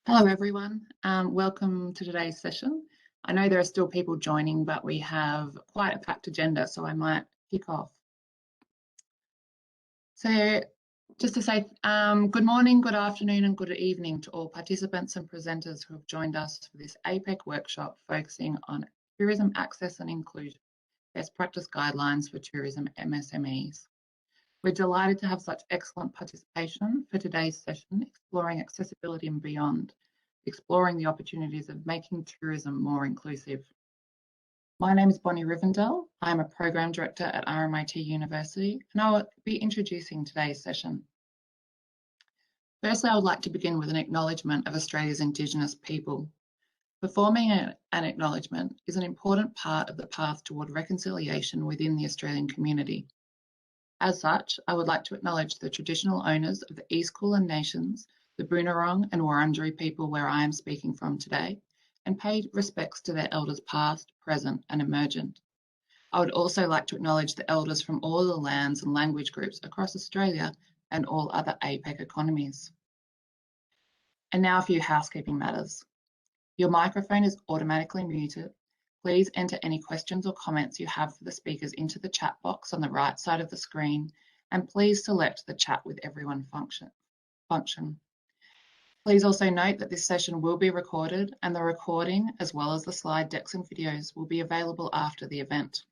Hello everyone, welcome to today's session. I know there are still people joining, but we have quite a packed agenda, so I might kick off. So just to say good morning, good afternoon and good evening to all participants and presenters who have joined us for this APEC workshop focusing on tourism access and inclusion, best practice guidelines for tourism MSMEs. We're delighted to have such excellent participation for today's session, exploring accessibility and beyond, exploring the opportunities of making tourism more inclusive. My name is Bonnie Rivendell. I'm a Program Director at RMIT University, and I will be introducing today's session. Firstly, I would like to begin with an acknowledgement of Australia's Indigenous people. Performing an acknowledgement is an important part of the path toward reconciliation within the Australian community. As such, I would like to acknowledge the traditional owners of the East Kulin Nations, the Boonwurrung and Wurundjeri people where I am speaking from today, and pay respects to their elders past, present and emergent. I would also like to acknowledge the elders from all the lands and language groups across Australia and all other APEC economies. And now a few housekeeping matters. Your microphone is automatically muted. Please enter any questions or comments you have for the speakers into the chat box on the right side of the screen, and please select the chat with everyone function. Please also note that this session will be recorded, and the recording, as well as the slide decks and videos, will be available after the event.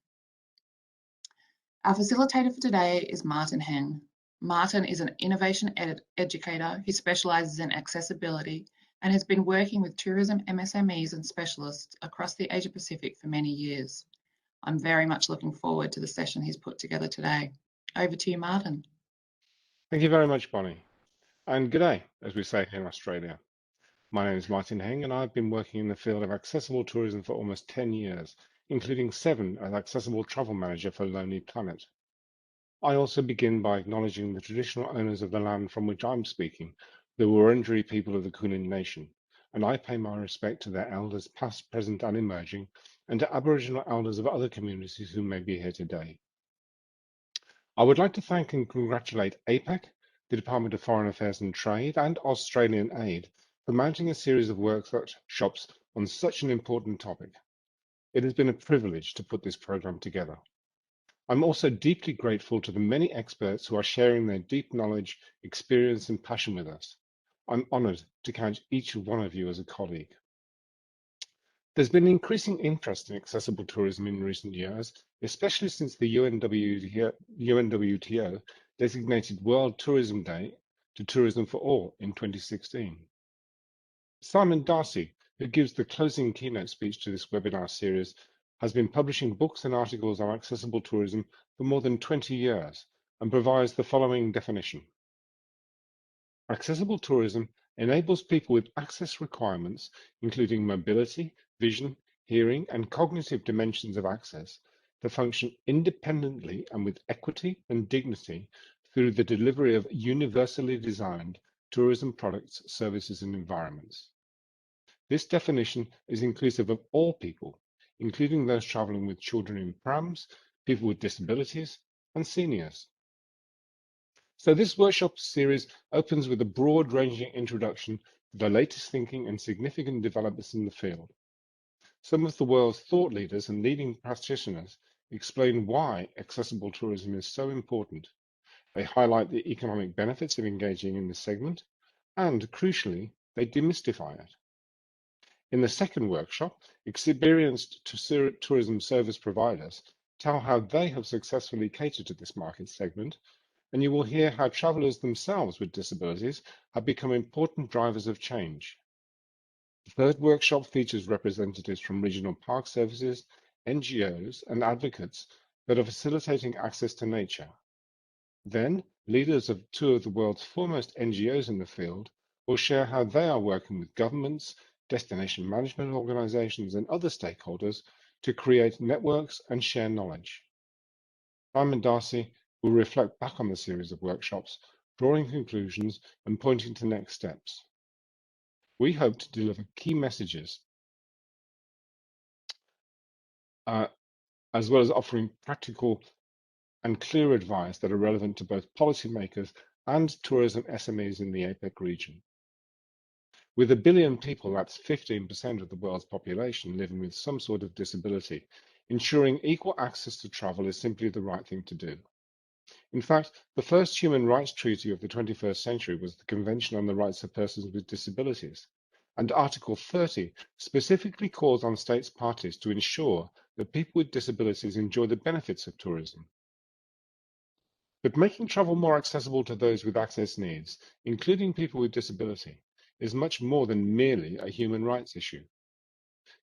Our facilitator for today is Martin Heng. Martin is an innovation educator who specialises in accessibility and has been working with tourism MSMEs and specialists across the Asia Pacific for many years. I'm very much looking forward to the session he's put together today. Over to you, Martin. Thank you very much, Bonnie. And good day, as we say here in Australia. My name is Martin Heng, and I've been working in the field of accessible tourism for almost 10 years, including 7 as Accessible Travel Manager for Lonely Planet. I also begin by acknowledging the traditional owners of the land from which I'm speaking, the Wurundjeri people of the Kulin Nation, and I pay my respect to their elders past, present and emerging, and to Aboriginal elders of other communities who may be here today. I would like to thank and congratulate APEC, the Department of Foreign Affairs and Trade, and Australian Aid for mounting a series of workshops on such an important topic. It has been a privilege to put this program together. I'm also deeply grateful to the many experts who are sharing their deep knowledge, experience, and passion with us. I'm honoured to count each one of you as a colleague. There's been increasing interest in accessible tourism in recent years, especially since the UNWTO designated World Tourism Day to Tourism for All in 2016. Simon Darcy, who gives the closing keynote speech to this webinar series, has been publishing books and articles on accessible tourism for more than 20 years and provides the following definition. Accessible tourism enables people with access requirements, including mobility, vision, hearing, and cognitive dimensions of access, to function independently and with equity and dignity through the delivery of universally designed tourism products, services, and environments. This definition is inclusive of all people, including those traveling with children in prams, people with disabilities, and seniors. So this workshop series opens with a broad-ranging introduction to the latest thinking and significant developments in the field. Some of the world's thought leaders and leading practitioners explain why accessible tourism is so important. They highlight the economic benefits of engaging in this segment, and crucially, they demystify it. In the second workshop, experienced tourism service providers tell how they have successfully catered to this market segment, and you will hear how travelers themselves with disabilities have become important drivers of change. The third workshop features representatives from regional park services, NGOs, and advocates that are facilitating access to nature. Then, leaders of 2 of the world's foremost NGOs in the field will share how they are working with governments, destination management organizations, and other stakeholders to create networks and share knowledge. Simon Darcy will reflect back on the series of workshops, drawing conclusions and pointing to next steps. We hope to deliver key messages, as well as offering practical and clear advice that are relevant to both policymakers and tourism SMEs in the APEC region. With 1 billion people, that's 15% of the world's population living with some sort of disability, ensuring equal access to travel is simply the right thing to do. In fact, the first human rights treaty of the 21st century was the Convention on the Rights of Persons with Disabilities, and Article 30 specifically calls on states parties to ensure that people with disabilities enjoy the benefits of tourism. But making travel more accessible to those with access needs, including people with disability, is much more than merely a human rights issue.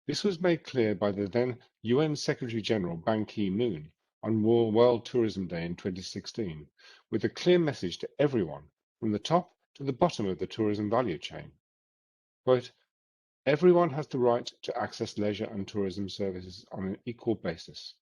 This was made clear by the then UN Secretary General Ban Ki-moon on World Tourism Day in 2016, with a clear message to everyone from the top to the bottom of the tourism value chain. Quote, everyone has the right to access leisure and tourism services on an equal basis.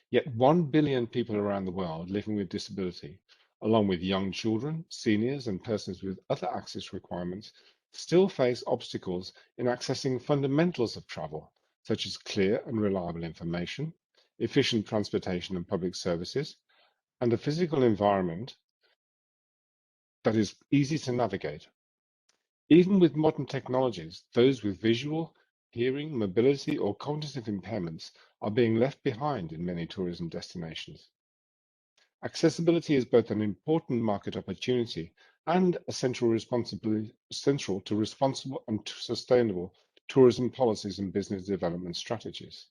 Yet 1 billion people around the world living with disability, along with young children, seniors, and persons with other access requirements, still face obstacles in accessing fundamentals of travel, such as clear and reliable information, efficient transportation and public services, and a physical environment that is easy to navigate. Even with modern technologies, those with visual, hearing, mobility, or cognitive impairments are being left behind in many tourism destinations. Accessibility is both an important market opportunity and a central to responsible and sustainable tourism policies and business development strategies.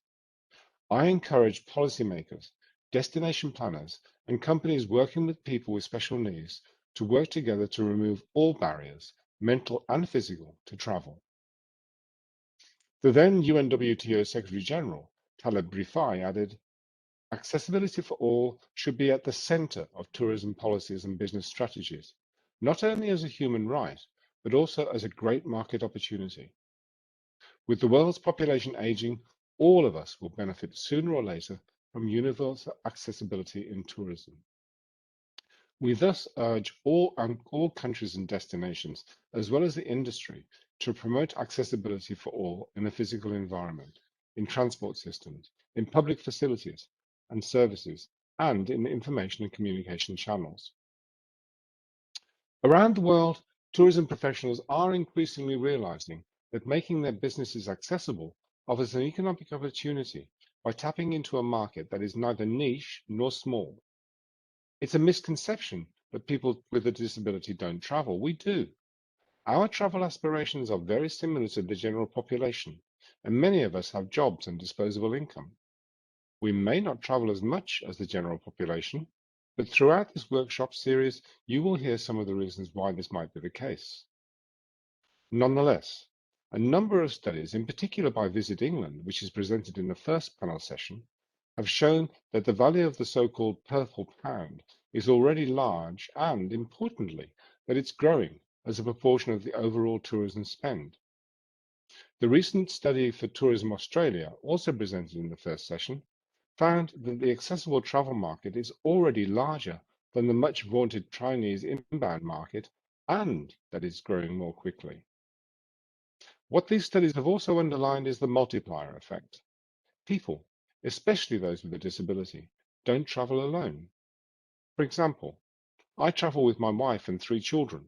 I encourage policymakers, destination planners, and companies working with people with special needs to work together to remove all barriers, mental and physical, to travel. The then UNWTO Secretary General, Taleb Rifai, added, accessibility for all should be at the center of tourism policies and business strategies, not only as a human right, but also as a great market opportunity. With the world's population aging, all of us will benefit sooner or later from universal accessibility in tourism. We thus urge all countries and destinations, as well as the industry, to promote accessibility for all in the physical environment, in transport systems, in public facilities and services, and in information and communication channels. Around the world, tourism professionals are increasingly realizing that making their businesses accessible offers an economic opportunity by tapping into a market that is neither niche nor small. It's a misconception that people with a disability don't travel. We do. Our travel aspirations are very similar to the general population, and many of us have jobs and disposable income. We may not travel as much as the general population, but throughout this workshop series, you will hear some of the reasons why this might be the case. Nonetheless, a number of studies, in particular by Visit England, which is presented in the first panel session, have shown that the value of the so-called purple pound is already large and, importantly, that it's growing as a proportion of the overall tourism spend. The recent study for Tourism Australia, also presented in the first session, found that the accessible travel market is already larger than the much vaunted Chinese inbound market and that it's growing more quickly. What these studies have also underlined is the multiplier effect. People, especially those with a disability, don't travel alone. For example, I travel with my wife and 3 children.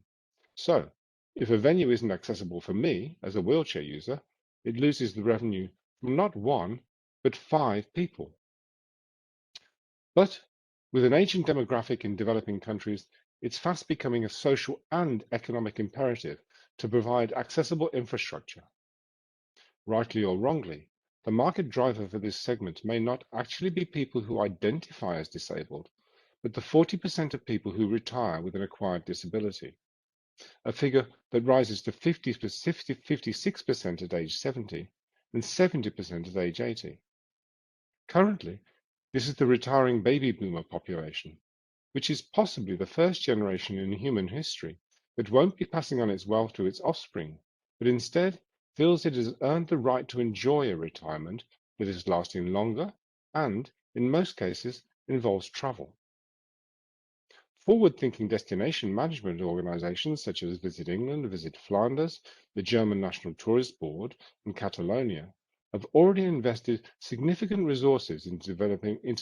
So, if a venue isn't accessible for me as a wheelchair user, it loses the revenue from not 1, but 5 people. But with an aging demographic in developing countries, it's fast becoming a social and economic imperative to provide accessible infrastructure. Rightly or wrongly, the market driver for this segment may not actually be people who identify as disabled, but the 40% of people who retire with an acquired disability, a figure that rises to 56% at age 70 and 70% at age 80. Currently, this is the retiring baby boomer population, which is possibly the first generation in human history that won't be passing on its wealth to its offspring, but instead feels it has earned the right to enjoy a retirement that is lasting longer and, in most cases, involves travel. Forward-thinking destination management organizations such as Visit England, Visit Flanders, the German National Tourist Board, and Catalonia have already invested significant resources into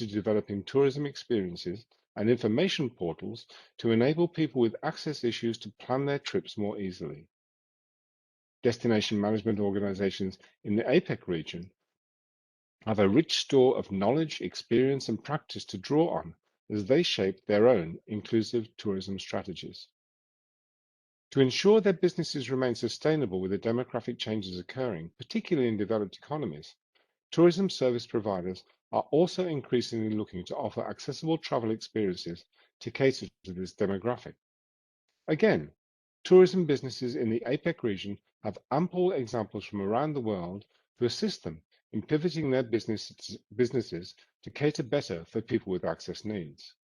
developing tourism experiences and information portals to enable people with access issues to plan their trips more easily. destination management organizations in the APEC region have a rich store of knowledge, experience, and practice to draw on as they shape their own inclusive tourism strategies. To ensure their businesses remain sustainable with the demographic changes occurring, particularly in developed economies, tourism service providers are also increasingly looking to offer accessible travel experiences to cater to this demographic. Again, tourism businesses in the APEC region have ample examples from around the world to assist them in pivoting their businesses to cater better for people with access needs.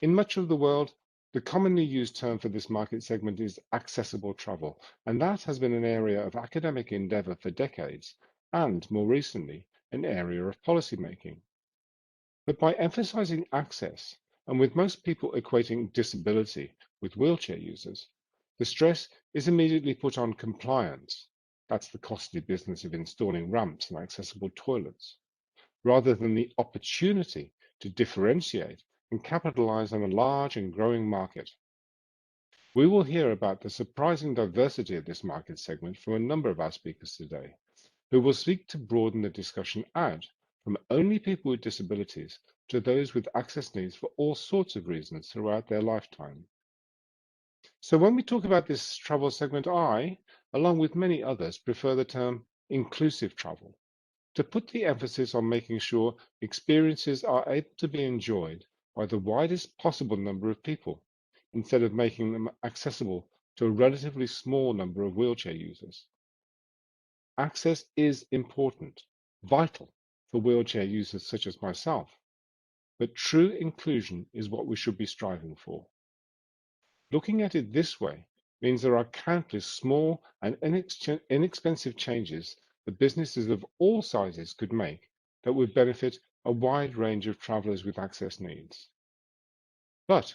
In much of the world, the commonly used term for this market segment is accessible travel, and that has been an area of academic endeavor for decades, and more recently, an area of policymaking. But by emphasizing access, and with most people equating disability with wheelchair users, the stress is immediately put on compliance. That's the costly business of installing ramps and accessible toilets, rather than the opportunity to differentiate and capitalize on a large and growing market. We will hear about the surprising diversity of this market segment from a number of our speakers today, who will seek to broaden the discussion out from only people with disabilities to those with access needs for all sorts of reasons throughout their lifetime. So when we talk about this travel segment, I, along with many others, prefer the term inclusive travel, to put the emphasis on making sure experiences are able to be enjoyed by the widest possible number of people, instead of making them accessible to a relatively small number of wheelchair users. Access is important, vital for wheelchair users such as myself, but true inclusion is what we should be striving for. Looking at it this way means there are countless small and inexpensive changes that businesses of all sizes could make that would benefit a wide range of travelers with access needs. But,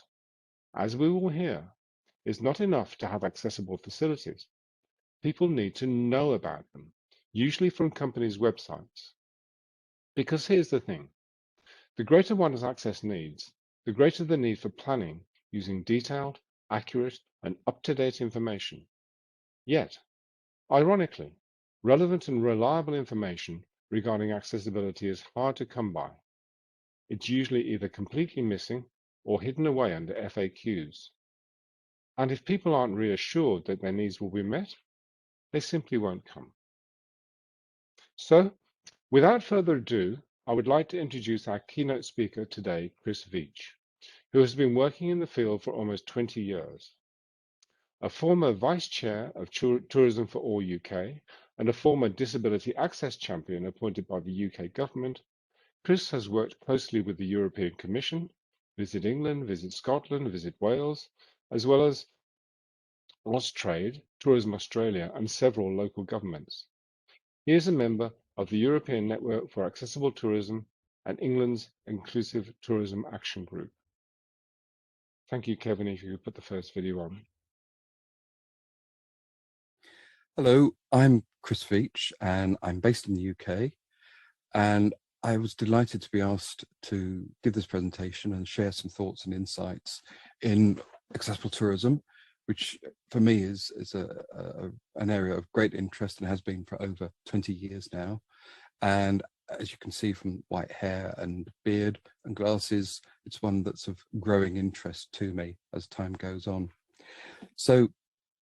as we will hear, it's not enough to have accessible facilities. People need to know about them, usually from companies' websites. Because here's the thing, the greater one's access needs, the greater the need for planning using detailed, accurate, and up-to-date information. Yet, ironically, relevant and reliable information regarding accessibility is hard to come by. It's usually either completely missing or hidden away under FAQs. And if people aren't reassured that their needs will be met, they simply won't come. So, without further ado, I would like to introduce our keynote speaker today, Chris Veitch, who has been working in the field for almost 20 years. A former Vice Chair of Tourism for All UK and a former Disability Access Champion appointed by the UK government, Chris has worked closely with the European Commission, Visit England, Visit Scotland, Visit Wales, as well as Austrade, Tourism Australia, and several local governments. He is a member of the European Network for Accessible Tourism and England's Inclusive Tourism Action Group. Thank you, Kevin, if you could put the first video on. Hello, I'm Chris Veitch and I'm based in the UK, and I was delighted to be asked to give this presentation and share some thoughts and insights in accessible tourism, which for me is an area of great interest and has been for over 20 years now. And as you can see from white hair and beard and glasses, it's one that's of growing interest to me as time goes on. So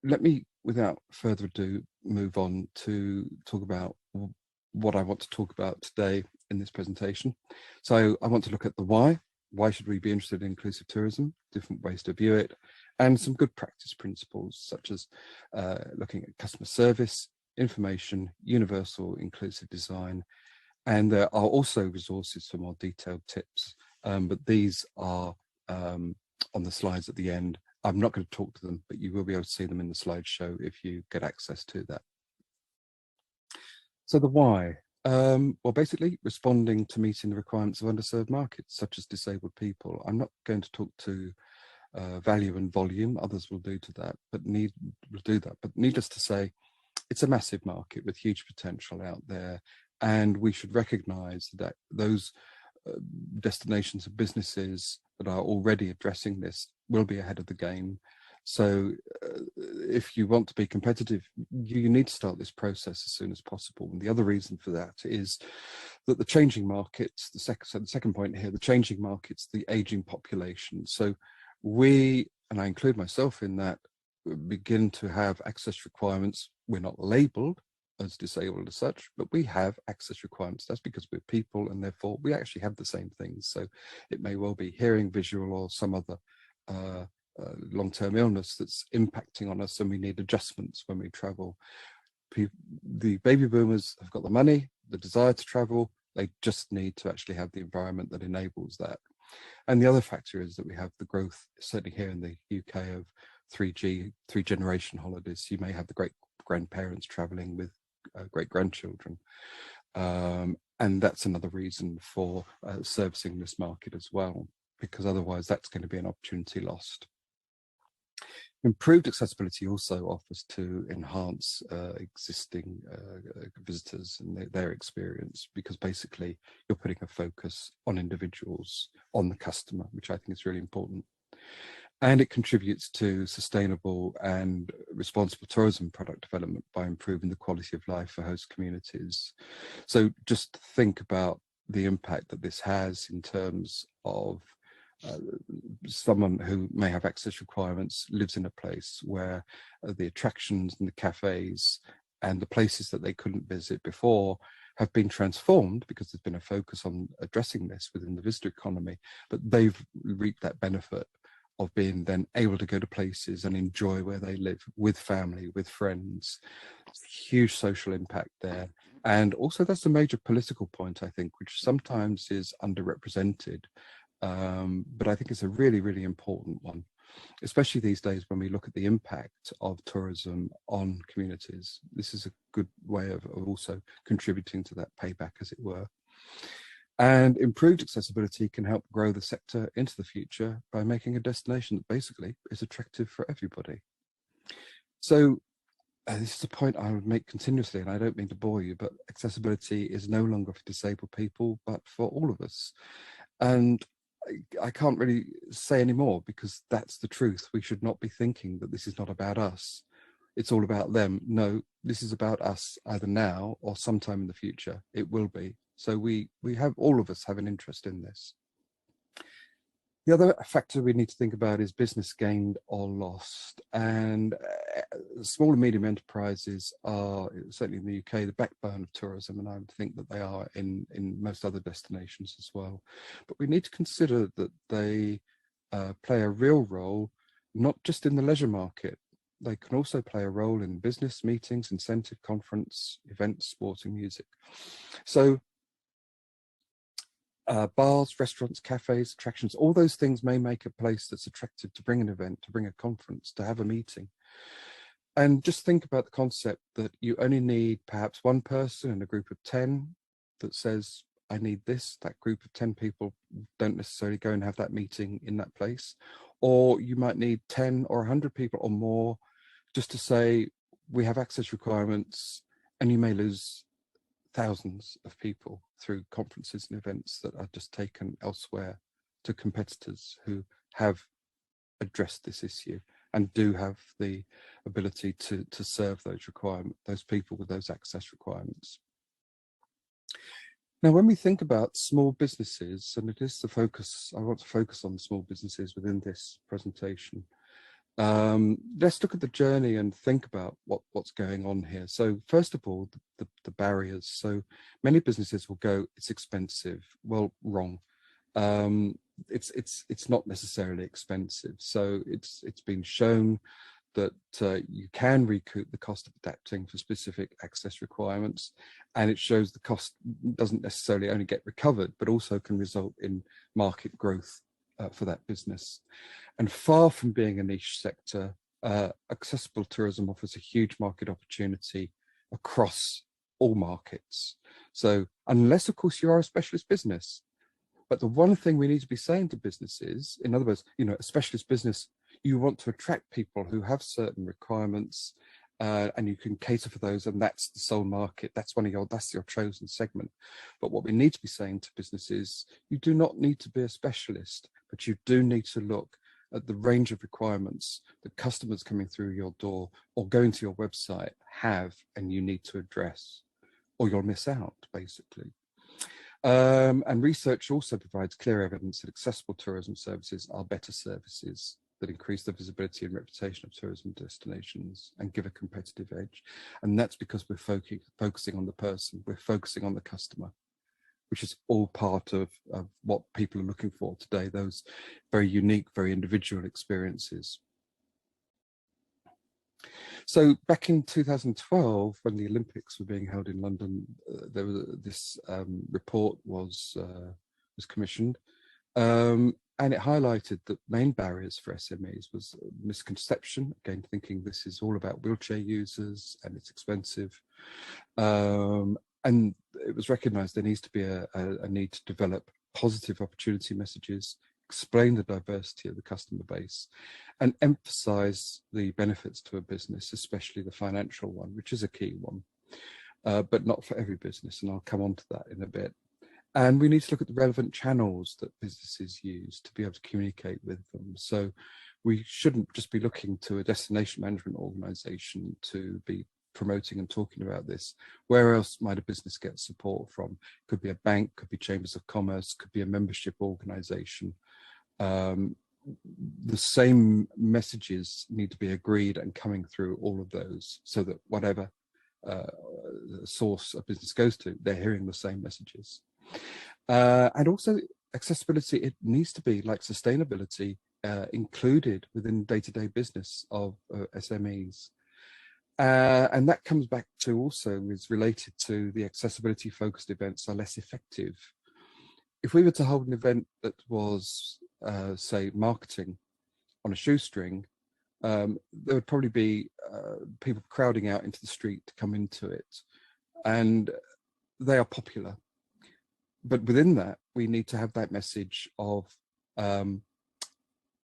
let me, without further ado, move on to talk about what I want to talk about today in this presentation. So I want to look at the why. Why should we be interested in inclusive tourism? Different ways to view it, and some good practice principles, such as looking at customer service, information, universal inclusive design, and there are also resources for more detailed tips, but these are on the slides at the end. I'm not going to talk to them, but you will be able to see them in the slideshow if you get access to that. So the why. Well, basically responding to meeting the requirements of underserved markets, such as disabled people. I'm not going to talk to value and volume, others will do that, but needless to say, it's a massive market with huge potential out there, and we should recognize that those destinations and businesses that are already addressing this will be ahead of the game. So if you want to be competitive, you need to start this process as soon as possible. And the other reason for that is that the changing markets, the second point here, the changing markets, the aging population. So we, and I include myself in that, begin to have access requirements. We're not labeled as disabled as such, but we have access requirements. That's because we're people, and therefore we actually have the same things. So it may well be hearing, visual, or some other long-term illness that's impacting on us, and we need adjustments when we travel. The baby boomers have got the money, the desire to travel. They just need to actually have the environment that enables that. And the other factor is that we have the growth, certainly here in the UK, of 3G, three-generation holidays. You may have the great-grandparents traveling with great-grandchildren. And that's another reason for servicing this market as well, because otherwise that's going to be an opportunity lost. Improved accessibility also offers to enhance existing visitors and their experience, because basically you're putting a focus on individuals, on the customer, which I think is really important. And it contributes to sustainable and responsible tourism product development by improving the quality of life for host communities. So just think about the impact that this has in terms of someone who may have access requirements lives in a place where the attractions and the cafes and the places that they couldn't visit before have been transformed because there's been a focus on addressing this within the visitor economy, but they've reaped that benefit of being then able to go to places and enjoy where they live with family, with friends. Huge social impact there. And also that's a major political point, I think, which sometimes is underrepresented. But I think it's a really, really important one, especially these days when we look at the impact of tourism on communities. This is a good way of also contributing to that payback, as it were. And improved accessibility can help grow the sector into the future by making a destination that basically is attractive for everybody. So this is a point I would make continuously, and I don't mean to bore you, but accessibility is no longer for disabled people, but for all of us. And I can't really say any more, because that's the truth. We should not be thinking that this is not about us. It's all about them. No, this is about us, either now or sometime in the future. It will be. So we have, all of us have an interest in this. The other factor we need to think about is business gained or lost. And small and medium enterprises are, certainly in the UK, the backbone of tourism, and I think that they are in most other destinations as well. But we need to consider that they play a real role, not just in the leisure market. They can also play a role in business, meetings, incentive, conference, events, sporting, music. So bars, restaurants, cafes, attractions, all those things may make a place that's attractive to bring an event, to bring a conference, to have a meeting. And just think about the concept that you only need perhaps one person in a group of 10 that says, I need this. That group of 10 people don't necessarily go and have that meeting in that place. Or you might need 10 or 100 people or more just to say, we have access requirements, and you may lose thousands of people through conferences and events that are just taken elsewhere to competitors who have addressed this issue and do have the ability to serve those requirements, those people with those access requirements. Now, when we think about small businesses, and it is the focus, I want to focus on small businesses within this presentation. Let's look at the journey and think about what's going on here. So first of all, the barriers. So many businesses will go, it's expensive. Well, wrong. It's not necessarily expensive. So it's been shown that you can recoup the cost of adapting for specific access requirements, and it shows the cost doesn't necessarily only get recovered, but also can result in market growth for that business. And far from being a niche sector, accessible tourism offers a huge market opportunity across all markets. So unless, of course, you are a specialist business. But the one thing we need to be saying to businesses, in other words, you know, a specialist business, you want to attract people who have certain requirements, and you can cater for those, and that's the sole market. That's that's your chosen segment. But what we need to be saying to businesses, you do not need to be a specialist, but you do need to look at the range of requirements that customers coming through your door or going to your website have and you need to address, or you'll miss out, basically. And research also provides clear evidence that accessible tourism services are better services that increase the visibility and reputation of tourism destinations and give a competitive edge. And that's because we're focusing on the person, we're focusing on the customer, which is all part of what people are looking for today, those very unique, very individual experiences. So back in 2012, when the Olympics were being held in London, there was this report was commissioned, and it highlighted that main barriers for SMEs was misconception, again thinking this is all about wheelchair users and it's expensive, and it was recognised there needs to be a need to develop positive opportunity messages, explain the diversity of the customer base, and emphasize the benefits to a business, especially the financial one, which is a key one, but not for every business, and I'll come on to that in a bit. And we need to look at the relevant channels that businesses use to be able to communicate with them. So we shouldn't just be looking to a destination management organization to be promoting and talking about this. Where else might a business get support from? Could be a bank, could be chambers of commerce, could be a membership organization. The same messages need to be agreed and coming through all of those, so that whatever source a business goes to, they're hearing the same messages. And also accessibility, it needs to be, like sustainability, included within day-to-day business of SMEs. And that comes back to also is related to the accessibility focused events are less effective. If we were to hold an event that was, say, marketing on a shoestring, there would probably be people crowding out into the street to come into it. And they are popular. But within that, we need to have that message of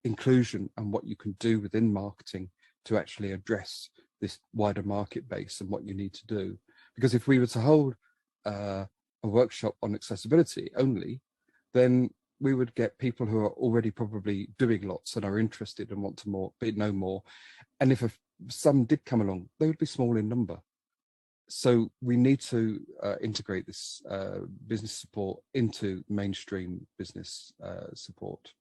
inclusion and what you can do within marketing to actually address this wider market base and what you need to do. Because if we were to hold a workshop on accessibility only, then we would get people who are already probably doing lots and are interested and want to know more. And if some did come along, they would be small in number. So we need to integrate this business support into mainstream business support.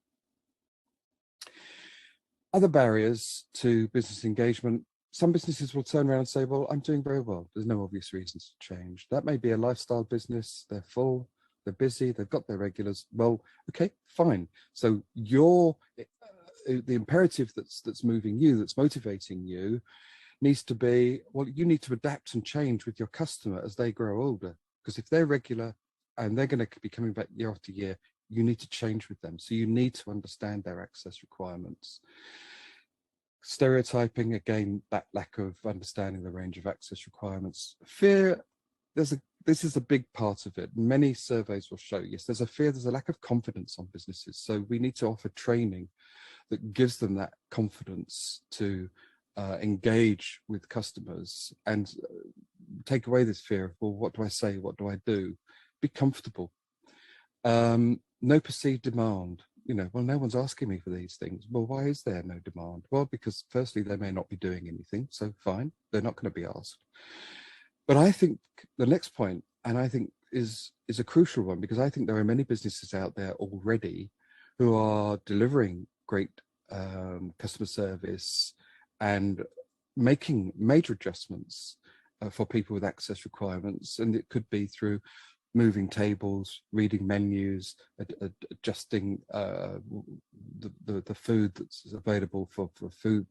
Other barriers to business engagement. Some businesses will turn around and say, well, I'm doing very well. There's no obvious reasons to change. That may be a lifestyle business. They're full, they're busy, they've got their regulars. Well, okay, fine. So the imperative that's moving you, that's motivating you, needs to be, well, you need to adapt and change with your customer as they grow older. Because if they're regular and they're going to be coming back year after year, you need to change with them. So you need to understand their access requirements. Stereotyping, again, that lack of understanding the range of access requirements. Fear, this is a big part of it. Many surveys will show, yes, there's a fear, there's a lack of confidence on businesses. So we need to offer training that gives them that confidence to engage with customers and take away this fear of, well, what do I say? What do I do? Be comfortable. No perceived demand. You know, well, no one's asking me for these things. Well, why is there no demand? Well, because firstly, they may not be doing anything. So fine, they're not going to be asked. But I think the next point, and I think is a crucial one, because I think there are many businesses out there already who are delivering great customer service and making major adjustments for people with access requirements. And it could be through moving tables, reading menus, adjusting the food that's available for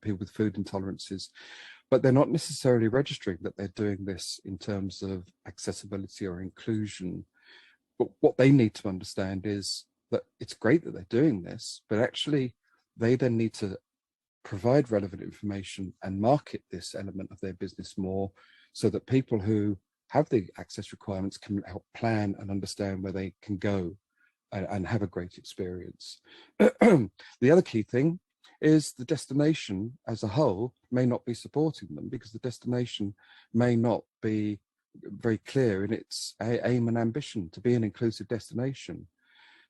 people with food intolerances. But they're not necessarily registering that they're doing this in terms of accessibility or inclusion. But what they need to understand is that it's great that they're doing this, but actually they then need to provide relevant information and market this element of their business more, so that people who have the access requirements can help plan and understand where they can go and have a great experience. The other key thing is the destination as a whole may not be supporting them, because the destination may not be very clear in its aim and ambition to be an inclusive destination.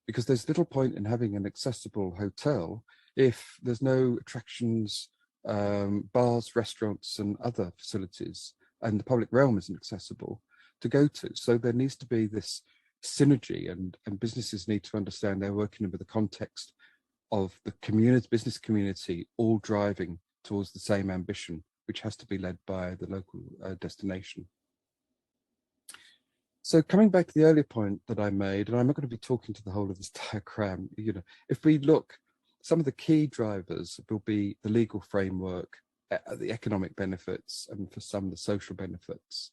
Because there's little point in having an accessible hotel if there's no attractions, bars, restaurants and other facilities, and the public realm isn't accessible to go to. So there needs to be this synergy, and businesses need to understand they're working with the context of the community, business community, all driving towards the same ambition, which has to be led by the local destination. So coming back to the earlier point that I made, and I'm not going to be talking to the whole of this diagram, you know, if we look, some of the key drivers will be the legal framework, the economic benefits, and for some the social benefits,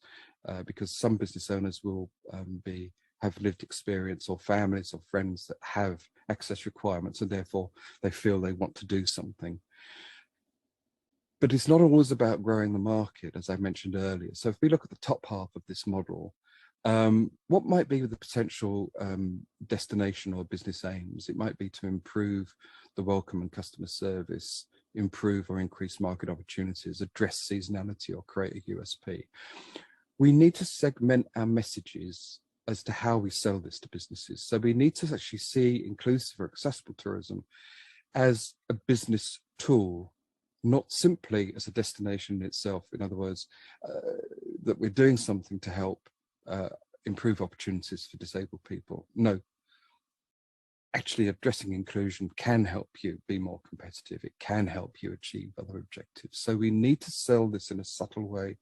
because some business owners will have lived experience or families or friends that have access requirements, and therefore they feel they want to do something. But it's not always about growing the market, as I mentioned earlier. So if we look at the top half of this model, what might be the potential destination or business aims? It might be to improve the welcome and customer service, improve or increase market opportunities, address seasonality, or create a USP. We need to segment our messages as to how we sell this to businesses. So we need to actually see inclusive or accessible tourism as a business tool, not simply as a destination in itself. In other words, that we're doing something to help improve opportunities for disabled people. No, actually addressing inclusion can help you be more competitive. It can help you achieve other objectives. So we need to sell this in a subtle way,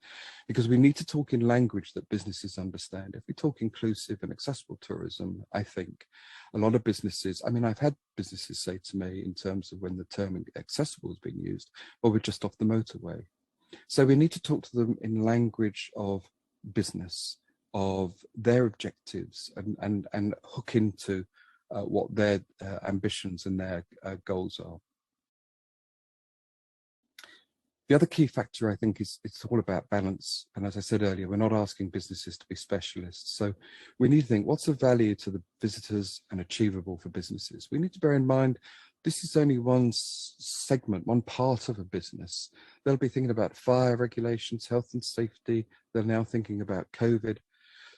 because we need to talk in language that businesses understand. If we talk inclusive and accessible tourism, I think a lot of businesses, I mean, I've had businesses say to me in terms of when the term accessible has been used, well, we're just off the motorway. So we need to talk to them in language of business, of their objectives, and hook into what their ambitions and their goals are. The other key factor, I think, is it's all about balance. And as I said earlier, we're not asking businesses to be specialists. So we need to think, what's of value to the visitors and achievable for businesses? We need to bear in mind, this is only one segment, one part of a business. They'll be thinking about fire regulations, health and safety. They're now thinking about COVID.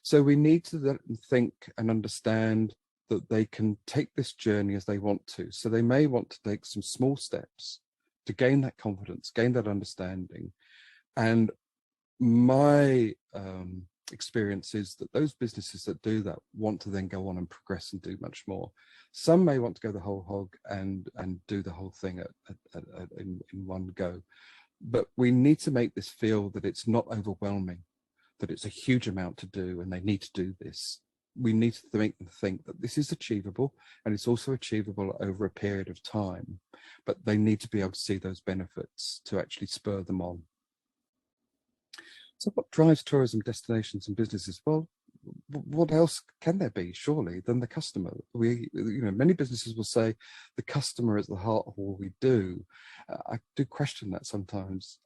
So we need to let them think and understand that they can take this journey as they want to. So they may want to take some small steps to gain that confidence, gain that understanding. And my experience is that those businesses that do that want to then go on and progress and do much more. Some may want to go the whole hog and do the whole thing in one go. But we need to make this feel that it's not overwhelming, that it's a huge amount to do and they need to do this. We need to make them think that this is achievable, and it's also achievable over a period of time, but they need to be able to see those benefits to actually spur them on. So what drives tourism destinations and businesses? Well, what else can there be, surely, than the customer? Many businesses will say the customer is the heart of all we do. I do question that sometimes,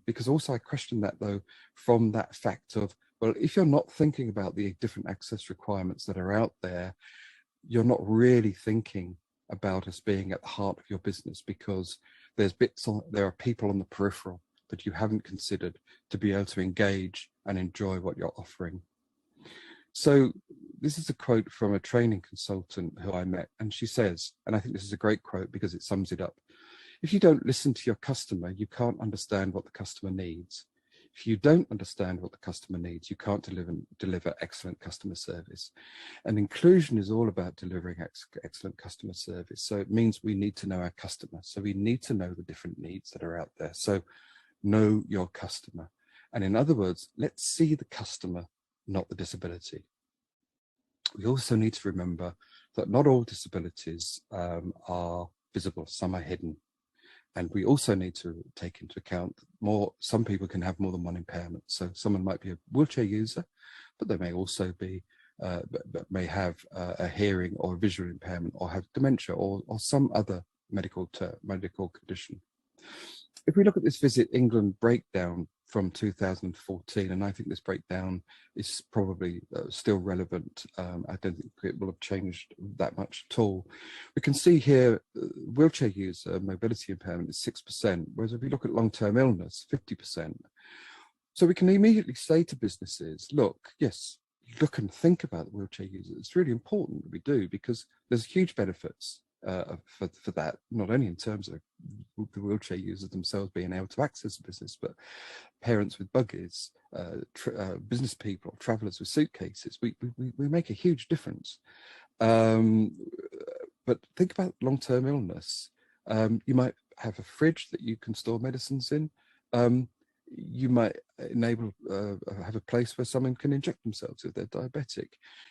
because also I question that, though, from that fact of, well, if you're not thinking about the different access requirements that are out there, you're not really thinking about us being at the heart of your business, because there are people on the peripheral that you haven't considered to be able to engage and enjoy what you're offering. So this is a quote from a training consultant who I met, and she says, and I think this is a great quote because it sums it up: if you don't listen to your customer, you can't understand what the customer needs. If you don't understand what the customer needs, you can't deliver excellent customer service. And inclusion is all about delivering excellent customer service. So it means we need to know our customer. So we need to know the different needs that are out there. So know your customer. And in other words, let's see the customer, not the disability. We also need to remember that not all disabilities are visible. Some are hidden. And we also need to take into account some people can have more than one impairment. So someone might be a wheelchair user, but they may also be, may have a hearing or a visual impairment, or have dementia, or some other medical condition. If we look at this Visit England breakdown from 2014, and I think this breakdown is probably still relevant. I don't think it will have changed that much at all. We can see here wheelchair user mobility impairment is 6%, whereas if we look at long-term illness, 50%. So we can immediately say to businesses, look, yes, look and think about the wheelchair users. It's really important that we do, because there's huge benefits. for that, not only in terms of the wheelchair users themselves being able to access the business, but parents with buggies, business people, travellers with suitcases. We make a huge difference. But think about long-term illness. You might have a fridge that you can store medicines in. You might have a place where someone can inject themselves if they're diabetic.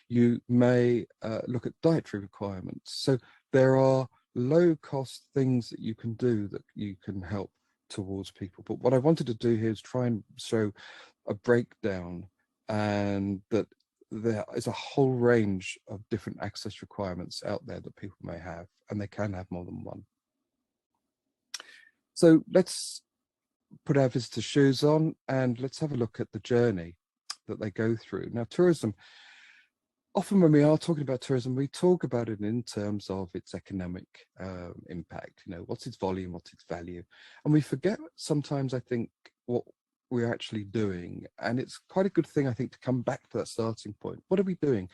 You may look at dietary requirements. So there are low-cost things that you can do that you can help towards people. But what I wanted to do here is try and show a breakdown, and that there is a whole range of different access requirements out there that people may have, and they can have more than one. So let's put our visitor shoes on and let's have a look at the journey that they go through. Now, tourism, often when we are talking about tourism, we talk about it in terms of its economic impact. You know, what's its volume, what's its value? And we forget sometimes, I think, what we're actually doing. And it's quite a good thing, I think, to come back to that starting point. What are we doing?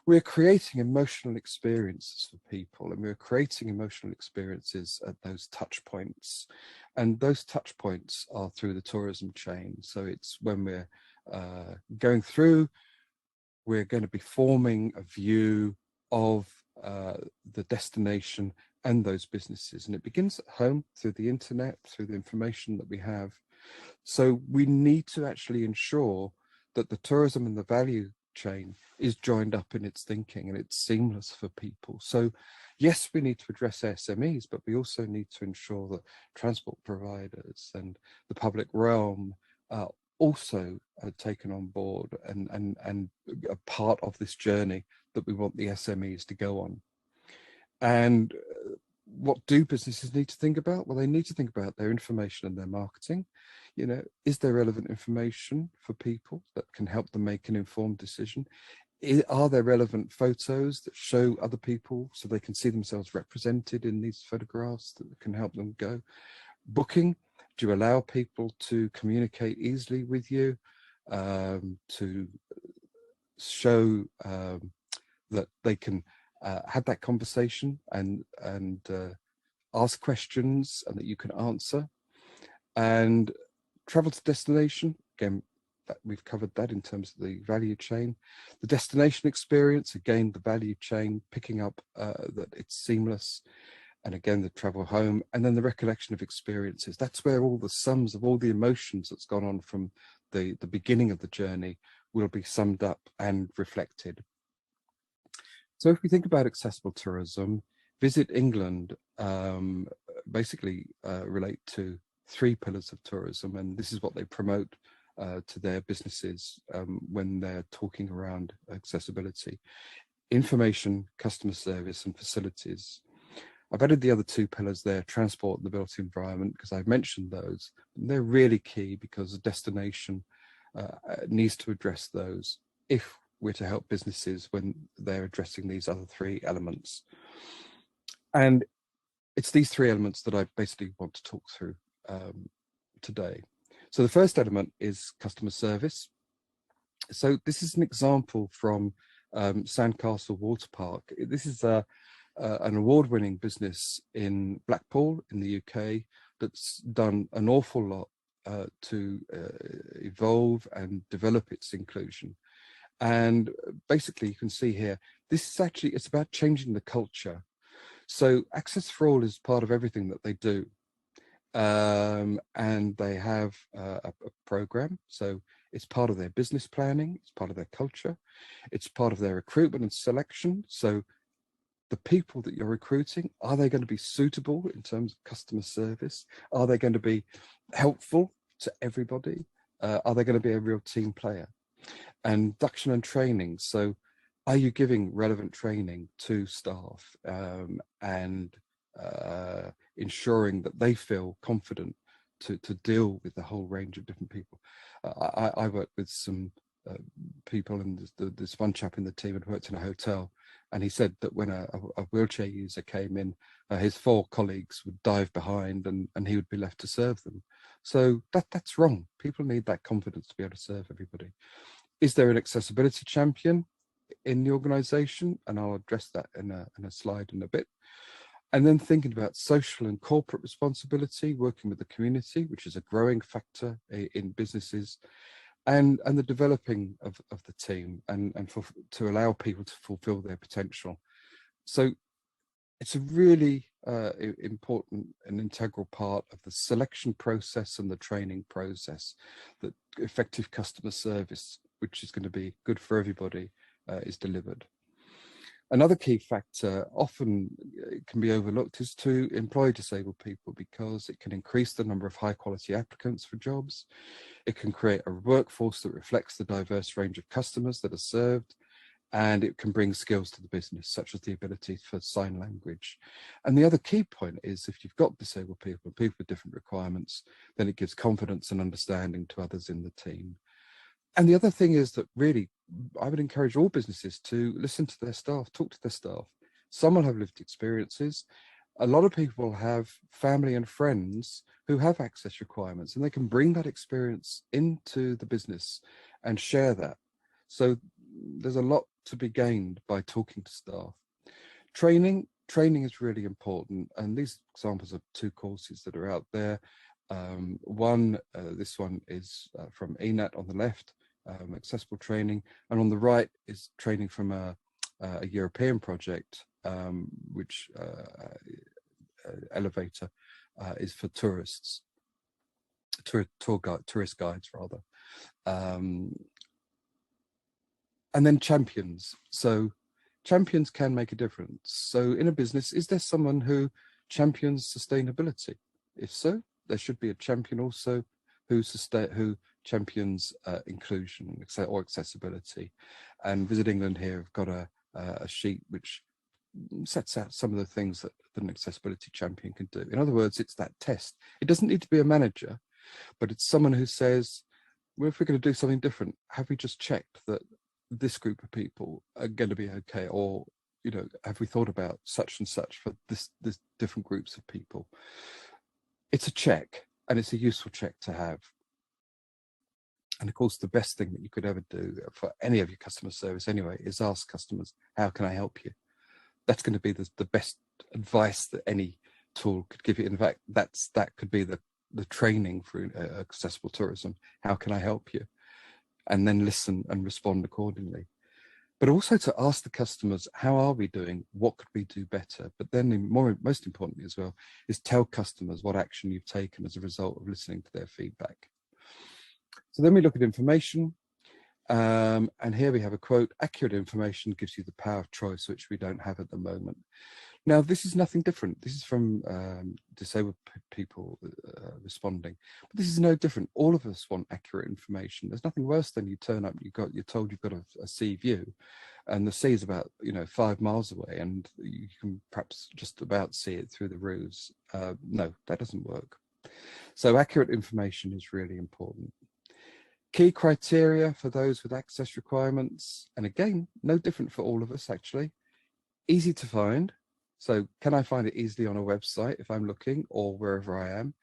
We're creating emotional experiences for people, and we're creating emotional experiences at those touch points. And those touch points are through the tourism chain. So it's when we're going through, we're going to be forming a view of the destination and those businesses. And it begins at home through the internet, through the information that we have. So we need to actually ensure that the tourism and the value chain is joined up in its thinking and it's seamless for people. So yes, we need to address SMEs, but we also need to ensure that transport providers and the public realm are also taken on board and a part of this journey that we want the SMEs to go on. And what do businesses need to think about? Well, they need to think about their information and their marketing. You know, is there relevant information for people that can help them make an informed decision? Are there relevant photos that show other people so they can see themselves represented in these photographs that can help them go? Booking, do you allow people to communicate easily with you, to show that they can have that conversation and ask questions and that you can answer? And travel to destination, again, we've covered that in terms of the value chain. The destination experience, again, the value chain, picking up that it's seamless. And again, the travel home, and then the recollection of experiences. That's where all the sums of all the emotions that's gone on from the beginning of the journey will be summed up and reflected. So if we think about accessible tourism, Visit England basically relate to 3 pillars of tourism, and this is what they promote to their businesses when they're talking around accessibility: information, customer service, and facilities. I've added the other 2 pillars there, transport and the built environment, because I've mentioned those. And they're really key because the destination needs to address those if we're to help businesses when they're addressing these other 3 elements. And it's these 3 elements that I basically want to talk through today. So the first element is customer service. So this is an example from Sandcastle Water Park. This is an award-winning business in Blackpool in the UK that's done an awful lot to evolve and develop its inclusion. And basically you can see here, this is actually, it's about changing the culture. So Access for All is part of everything that they do. And they have a program. So it's part of their business planning, it's part of their culture, it's part of their recruitment and selection. So the people that you're recruiting, are they going to be suitable in terms of customer service? Are they going to be helpful to everybody? Are they going to be a real team player? And induction and training. So are you giving relevant training to staff and ensuring that they feel confident to deal with the whole range of different people? I work with some people, and there's one chap in the team had worked in a hotel, and he said that when a wheelchair user came in, his 4 colleagues would dive behind and he would be left to serve them. So that's wrong. People need that confidence to be able to serve everybody. Is there an accessibility champion in the organization? And I'll address that in a slide in a bit. And then thinking about social and corporate responsibility, working with the community, which is a growing factor in businesses, and the developing of the team and to allow people to fulfill their potential. So it's a really important and integral part of the selection process and the training process that effective customer service, which is going to be good for everybody, is delivered. Another key factor often can be overlooked is to employ disabled people, because it can increase the number of high quality applicants for jobs. It can create a workforce that reflects the diverse range of customers that are served, and it can bring skills to the business, such as the ability for sign language. And the other key point is, if you've got disabled people, people with different requirements, then it gives confidence and understanding to others in the team. And the other thing is that really, I would encourage all businesses to listen to their staff, talk to their staff. Some will have lived experiences. A lot of people have family and friends who have access requirements, and they can bring that experience into the business and share that. So there's a lot to be gained by talking to staff. Training is really important, and these examples are 2 courses that are out there. This one is from ENAT on the left, accessible training, and on the right is training from a European project, which Elevator is for tourists, tourist guides rather. And then champions. So champions can make a difference. So in a business, is there someone who champions sustainability? If so, there should be a champion also who champions inclusion or accessibility. And VisitEngland here have got a sheet which sets out some of the things that an accessibility champion can do. In other words, it's that test. It doesn't need to be a manager, but it's someone who says, well, if we're going to do something different, have we just checked that this group of people are going to be okay? Or, you know, have we thought about such and such for this different groups of people? It's a check, and it's a useful check to have. And of course, the best thing that you could ever do for any of your customer service anyway is ask customers, how can I help you? That's going to be the best advice that any tool could give you. In fact, that could be the training for accessible tourism. How can I help you? And then listen and respond accordingly. But also to ask the customers, how are we doing? What could we do better? But then most importantly as well, is tell customers what action you've taken as a result of listening to their feedback. So then we look at information. And here we have a quote: accurate information gives you the power of choice, which we don't have at the moment. Now, this is nothing different. This is from disabled people responding, but this is no different. All of us want accurate information. There's nothing worse than you turn up, you're told you've got a sea view, and the sea is about 5 miles away, and you can perhaps just about see it through the roofs. No, that doesn't work. So accurate information is really important. Key criteria for those with access requirements, and again, no different for all of us actually. Easy to find. So can I find it easily on a website if I'm looking, or wherever I am?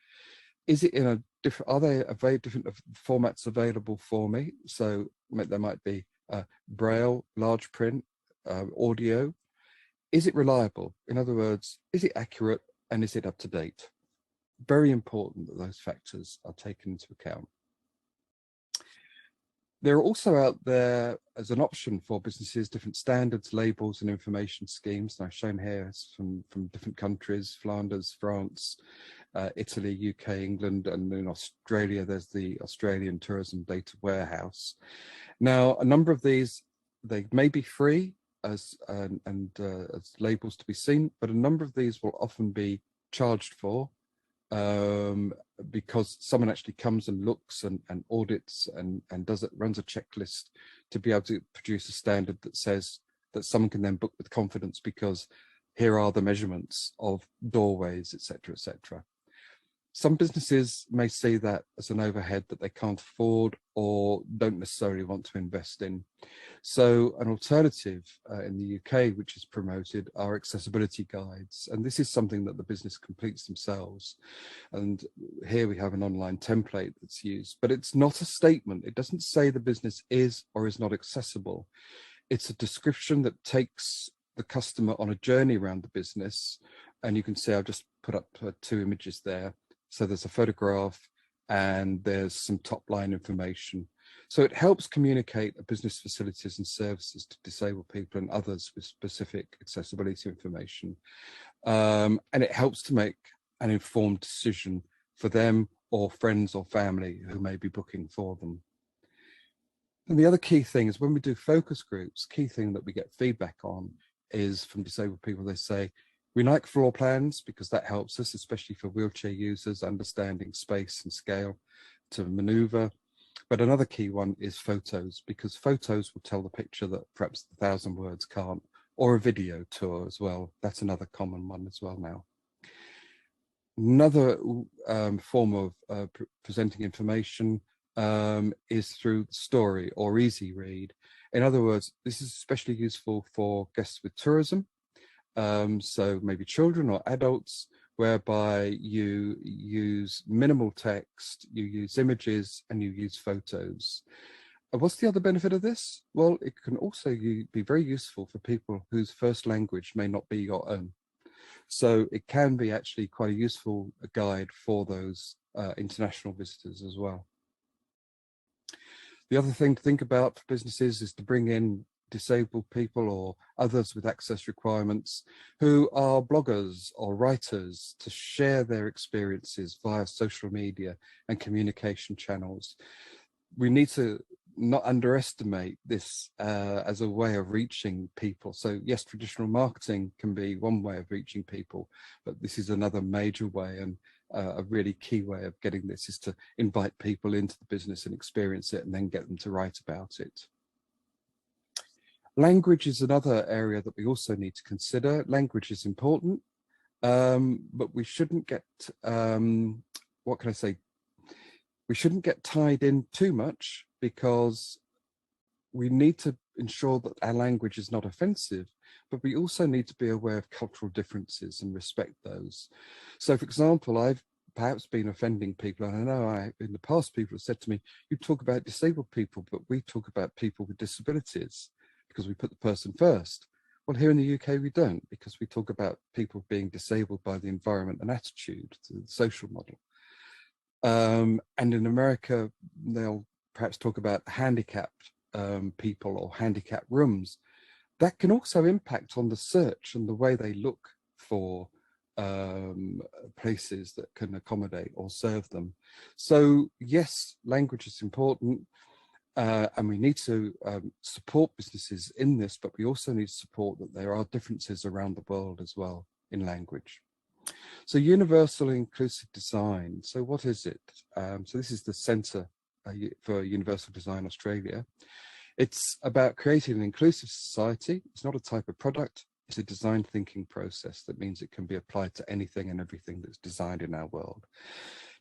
Is it in a different, are there very different formats available for me? So there might be Braille, large print, audio. Is it reliable? In other words, is it accurate, and is it up to date? Very important that those factors are taken into account. There are also out there as an option for businesses different standards, labels and information schemes. And I've shown here from different countries: Flanders, France, Italy, UK, England, and in Australia there's the Australian Tourism Data Warehouse. Now, a number of these, they may be free as labels to be seen, but a number of these will often be charged for, because someone actually comes and looks and audits and runs a checklist to be able to produce a standard that says that someone can then book with confidence, because here are the measurements of doorways, etc., etc. Some businesses may see that as an overhead that they can't afford or don't necessarily want to invest in. So an alternative in the UK, which is promoted, are accessibility guides. And this is something that the business completes themselves. And here we have an online template that's used, but it's not a statement. It doesn't say the business is or is not accessible. It's a description that takes the customer on a journey around the business And you can see I've just put up 2 images there. So there's a photograph and there's some top line information. So it helps communicate business facilities and services to disabled people and others with specific accessibility information. And it helps to make an informed decision for them or friends or family who may be booking for them. And the other key thing is when we do focus groups, key thing that we get feedback on is from disabled people. They say, we like floor plans because that helps us, especially for wheelchair users, understanding space and scale to maneuver. But another key one is photos, because photos will tell the picture that perhaps 1,000 words can't, or a video tour as well. That's another common one as well now. Another form of presenting information is through story or easy read. In other words, this is especially useful for guests with tourism, so maybe children or adults, whereby you use minimal text, you use images, and you use photos. And what's the other benefit of this? Well, it can also be very useful for people whose first language may not be your own. So it can be actually quite a useful guide for those international visitors as well. The other thing to think about for businesses is to bring in disabled people or others with access requirements who are bloggers or writers to share their experiences via social media and communication channels. We need to not underestimate this as a way of reaching people. So yes, traditional marketing can be one way of reaching people, but this is another major way, and a really key way of getting this is to invite people into the business and experience it and then get them to write about it. Language is another area that we also need to consider. Language is important, but we shouldn't get, what can I say? We shouldn't get tied in too much, because we need to ensure that our language is not offensive, but we also need to be aware of cultural differences and respect those. So for example, I've perhaps been offending people, and I know in the past people have said to me, you talk about disabled people, but we talk about people with disabilities, because we put the person first. Well, here in the UK, we don't, because we talk about people being disabled by the environment and attitude, the social model. And in America, they'll perhaps talk about handicapped people or handicapped rooms. That can also impact on the search and the way they look for places that can accommodate or serve them. So yes, language is important. And we need to support businesses in this, but we also need to support that there are differences around the world as well in language. So universal inclusive design. So what is it? So this is the Centre for Universal Design Australia. It's about creating an inclusive society. It's not a type of product. It's a design thinking process that means it can be applied to anything and everything that's designed in our world.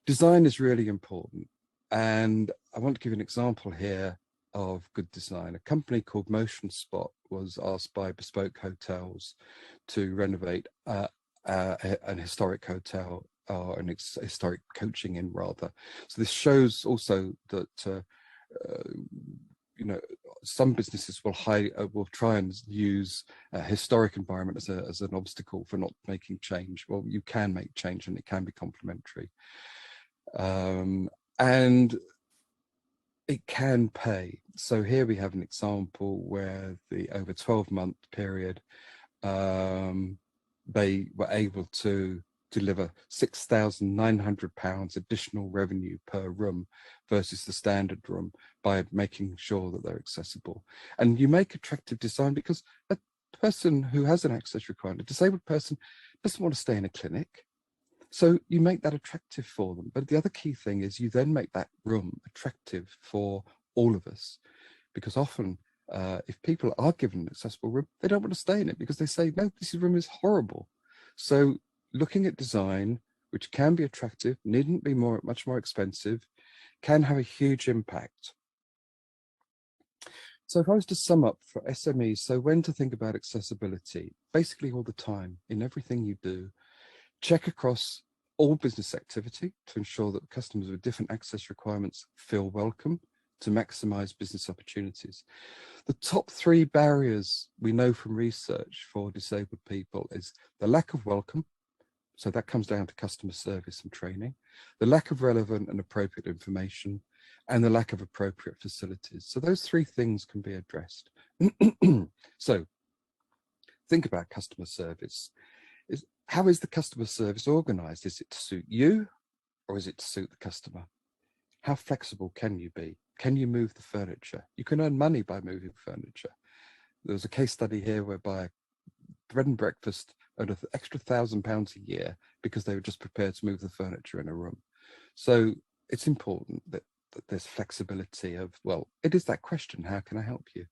Design is really important. And I want to give an example here of good design. A company called Motion Spot was asked by Bespoke Hotels to renovate an historic hotel, or an historic coaching inn rather. So this shows also that you know, some businesses will try and use a historic environment as an obstacle for not making change. Well, you can make change, and it can be complementary. And it can pay. So here we have an example where over 12-month period, they were able to deliver £6,900 additional revenue per room versus the standard room by making sure that they're accessible. And you make attractive design because a person who has an access requirement, a disabled person, doesn't want to stay in a clinic. So you make that attractive for them. But the other key thing is you then make that room attractive for all of us, because often if people are given an accessible room, they don't want to stay in it because they say, no, this room is horrible. So looking at design, which can be attractive, needn't be much more expensive, can have a huge impact. So if I was to sum up for SMEs, so when to think about accessibility, basically all the time, in everything you do, check across all business activity to ensure that customers with different access requirements feel welcome to maximize business opportunities. The top 3 barriers we know from research for disabled people is the lack of welcome, So that comes down to customer service and training, the lack of relevant and appropriate information, and the lack of appropriate facilities. So those three things can be addressed. So think about customer service. How is the customer service organized? Is it to suit you or is it to suit the customer? How flexible can you be? Can you move the furniture? You can earn money by moving furniture. There was a case study here whereby bread and breakfast earned an extra £1,000 a year because they were just prepared to move the furniture in a room. So it's important that there's flexibility of, well, it is that question, how can I help you?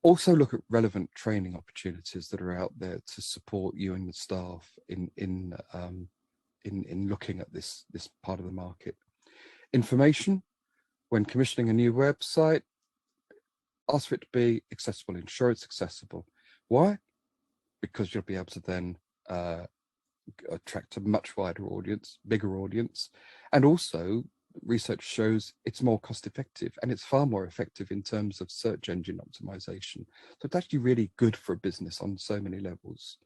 Also look at relevant training opportunities that are out there to support you and the staff in looking at this part of the market. Information, when commissioning a new website, ask for it to be accessible, ensure it's accessible. Why? Because you'll be able to then attract a much wider audience, bigger audience, and also research shows it's more cost effective, and it's far more effective in terms of search engine optimization. So it's actually really good for a business on so many levels.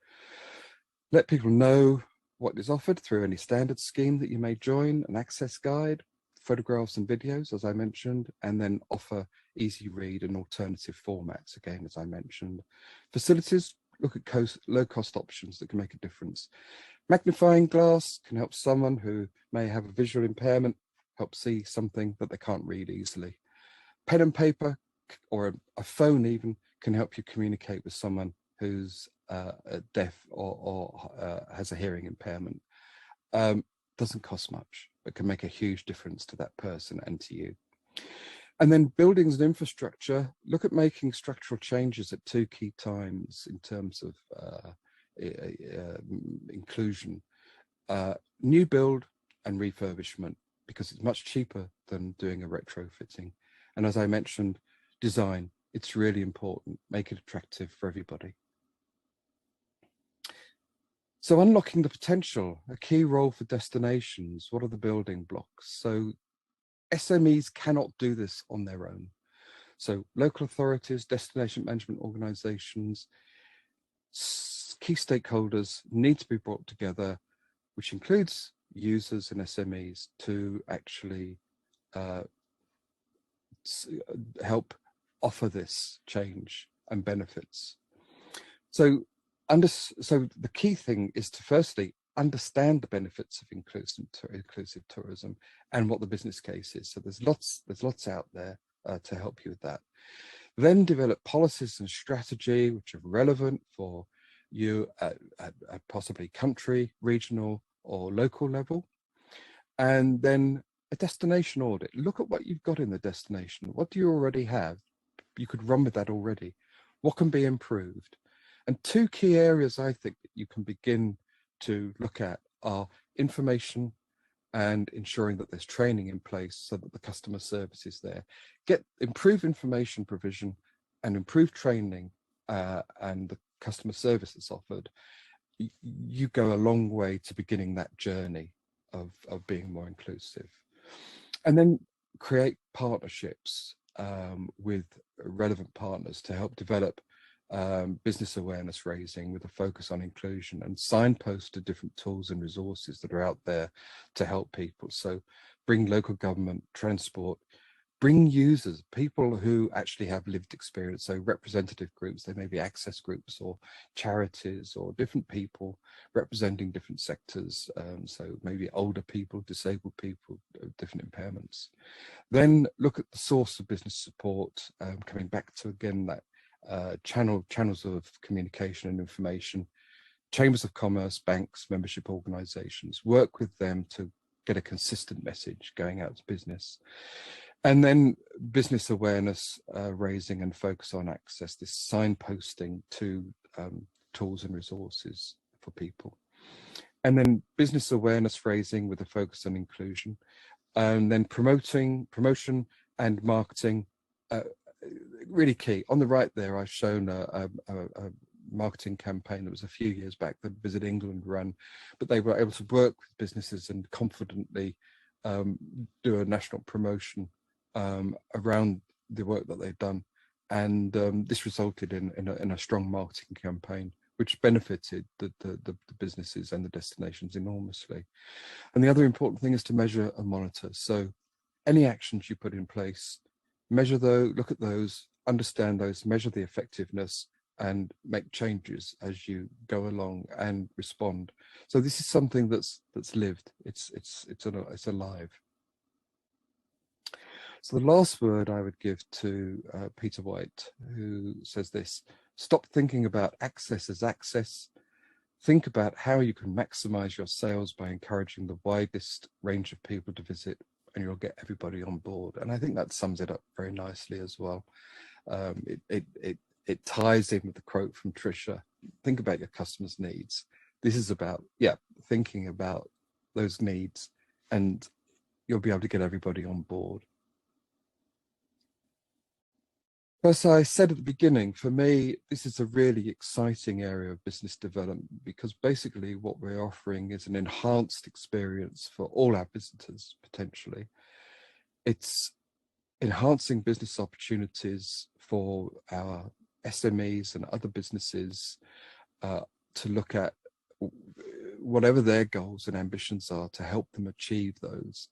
Let people know what is offered through any standard scheme that you may join, an access guide, photographs and videos, as I mentioned, and then offer easy read and alternative formats, again, as I mentioned. Facilities, look at low-cost options that can make a difference. Magnifying glass can help someone who may have a visual impairment help see something that they can't read easily. Pen and paper or a phone even can help you communicate with someone who's deaf or has a hearing impairment. Doesn't cost much, but can make a huge difference to that person and to you. And then buildings and infrastructure, look at making structural changes at two key times in terms of inclusion. New build and refurbishment, because it's much cheaper than doing a retrofitting. And as I mentioned, design, it's really important, make it attractive for everybody. So unlocking the potential, a key role for destinations, what are the building blocks? So SMEs cannot do this on their own. So local authorities, destination management organizations, key stakeholders need to be brought together, which includes users and SMEs, to actually help offer this change and benefits. So the key thing is to firstly understand the benefits of inclusive tourism and what the business case is. So there's lots out there to help you with that. Then develop policies and strategy which are relevant for you at possibly country, regional or local level. And then a destination audit. Look at what you've got in the destination. What do you already have? You could run with that already. What can be improved? And two key areas I think that you can begin to look at are information and ensuring that there's training in place so that the customer service is there. Improve information provision and improve training and the customer service that's offered. You go a long way to beginning that journey of being more inclusive. And then create partnerships with relevant partners to help develop business awareness raising with a focus on inclusion, and signpost to different tools and resources that are out there to help people. So bring local government, transport, bring users, people who actually have lived experience, so representative groups, they may be access groups or charities or different people representing different sectors, so maybe older people, disabled people, different impairments. Then look at the source of business support, coming back to again that channels of communication and information, chambers of commerce, banks, membership organizations, work with them to get a consistent message going out to business. And then business awareness raising and focus on access, this signposting to tools and resources for people. And then business awareness raising with a focus on inclusion. And then promotion and marketing, really key. On the right there, I've shown a marketing campaign that was a few years back that Visit England ran, but they were able to work with businesses and confidently do a national promotion around the work that they've done, and this resulted in a strong marketing campaign which benefited the businesses and the destinations enormously. And the other important thing is to measure and monitor. So any actions you put in place, measure those, look at those, understand those, measure the effectiveness, and make changes as you go along and respond. So this is something that's lived. It's alive. So the last word I would give to Peter White, who says this: stop thinking about access as access. Think about how you can maximize your sales by encouraging the widest range of people to visit, and you'll get everybody on board. And I think that sums it up very nicely as well. It ties in with the quote from Tricia: think about your customers' needs. This is about, thinking about those needs, and you'll be able to get everybody on board. As I said at the beginning, for me, this is a really exciting area of business development, because basically what we're offering is an enhanced experience for all our visitors, potentially. It's enhancing business opportunities for our SMEs and other businesses to look at whatever their goals and ambitions are, to help them achieve those.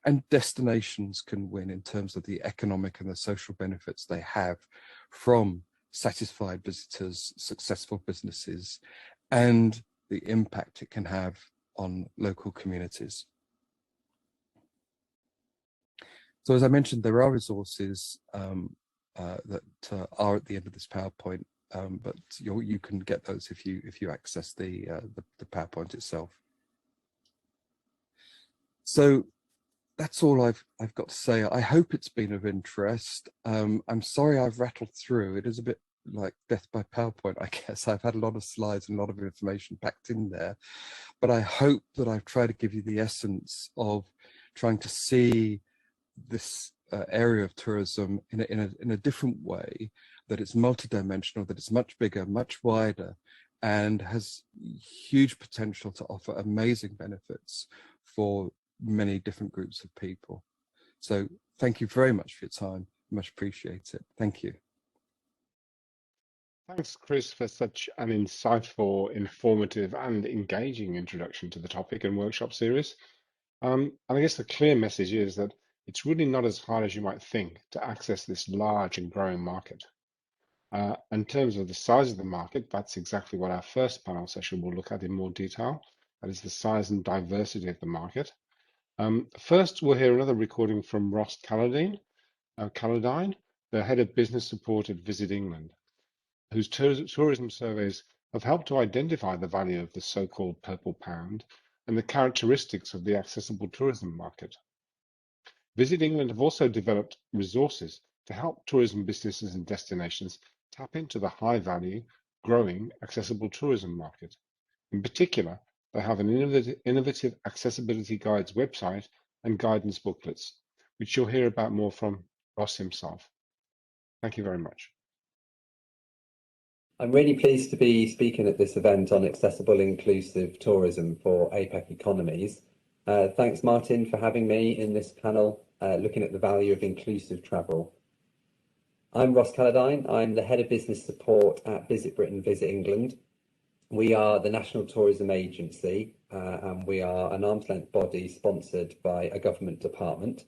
And destinations can win in terms of the economic and the social benefits they have from satisfied visitors, successful businesses, and the impact it can have on local communities. So as I mentioned, there are resources that are at the end of this PowerPoint, but you can get those if you access the PowerPoint itself. So that's all I've got to say. I hope it's been of interest. I'm sorry I've rattled through. It is a bit like death by PowerPoint, I guess. I've had a lot of slides and a lot of information packed in there, but I hope that I've tried to give you the essence of trying to see this area of tourism in a different way, that it's multidimensional, that it's much bigger, much wider, and has huge potential to offer amazing benefits for many different groups of people. So thank you very much for your time. Much appreciate it. Thank you. Thanks, Chris, for such an insightful, informative, and engaging introduction to the topic and workshop series. And I guess the clear message is that it's really not as hard as you might think to access this large and growing market. In terms of the size of the market, that's exactly what our first panel session will look at in more detail. That is the size and diversity of the market. First, we'll hear another recording from Ross Calladine, the head of business support at VisitEngland, whose tourism surveys have helped to identify the value of the so-called purple pound and the characteristics of the accessible tourism market. VisitEngland have also developed resources to help tourism businesses and destinations tap into the high-value, growing accessible tourism market. In particular, they have an innovative accessibility guides website and guidance booklets, which you'll hear about more from Ross himself. Thank you very much. I'm really pleased to be speaking at this event on accessible inclusive tourism for APEC economies. Thanks, Martin, for having me in this panel looking at the value of inclusive travel. I'm Ross Calladine. I'm the head of business support at Visit Britain, Visit England. We are the national tourism agency, and we are an arm's length body sponsored by a government department.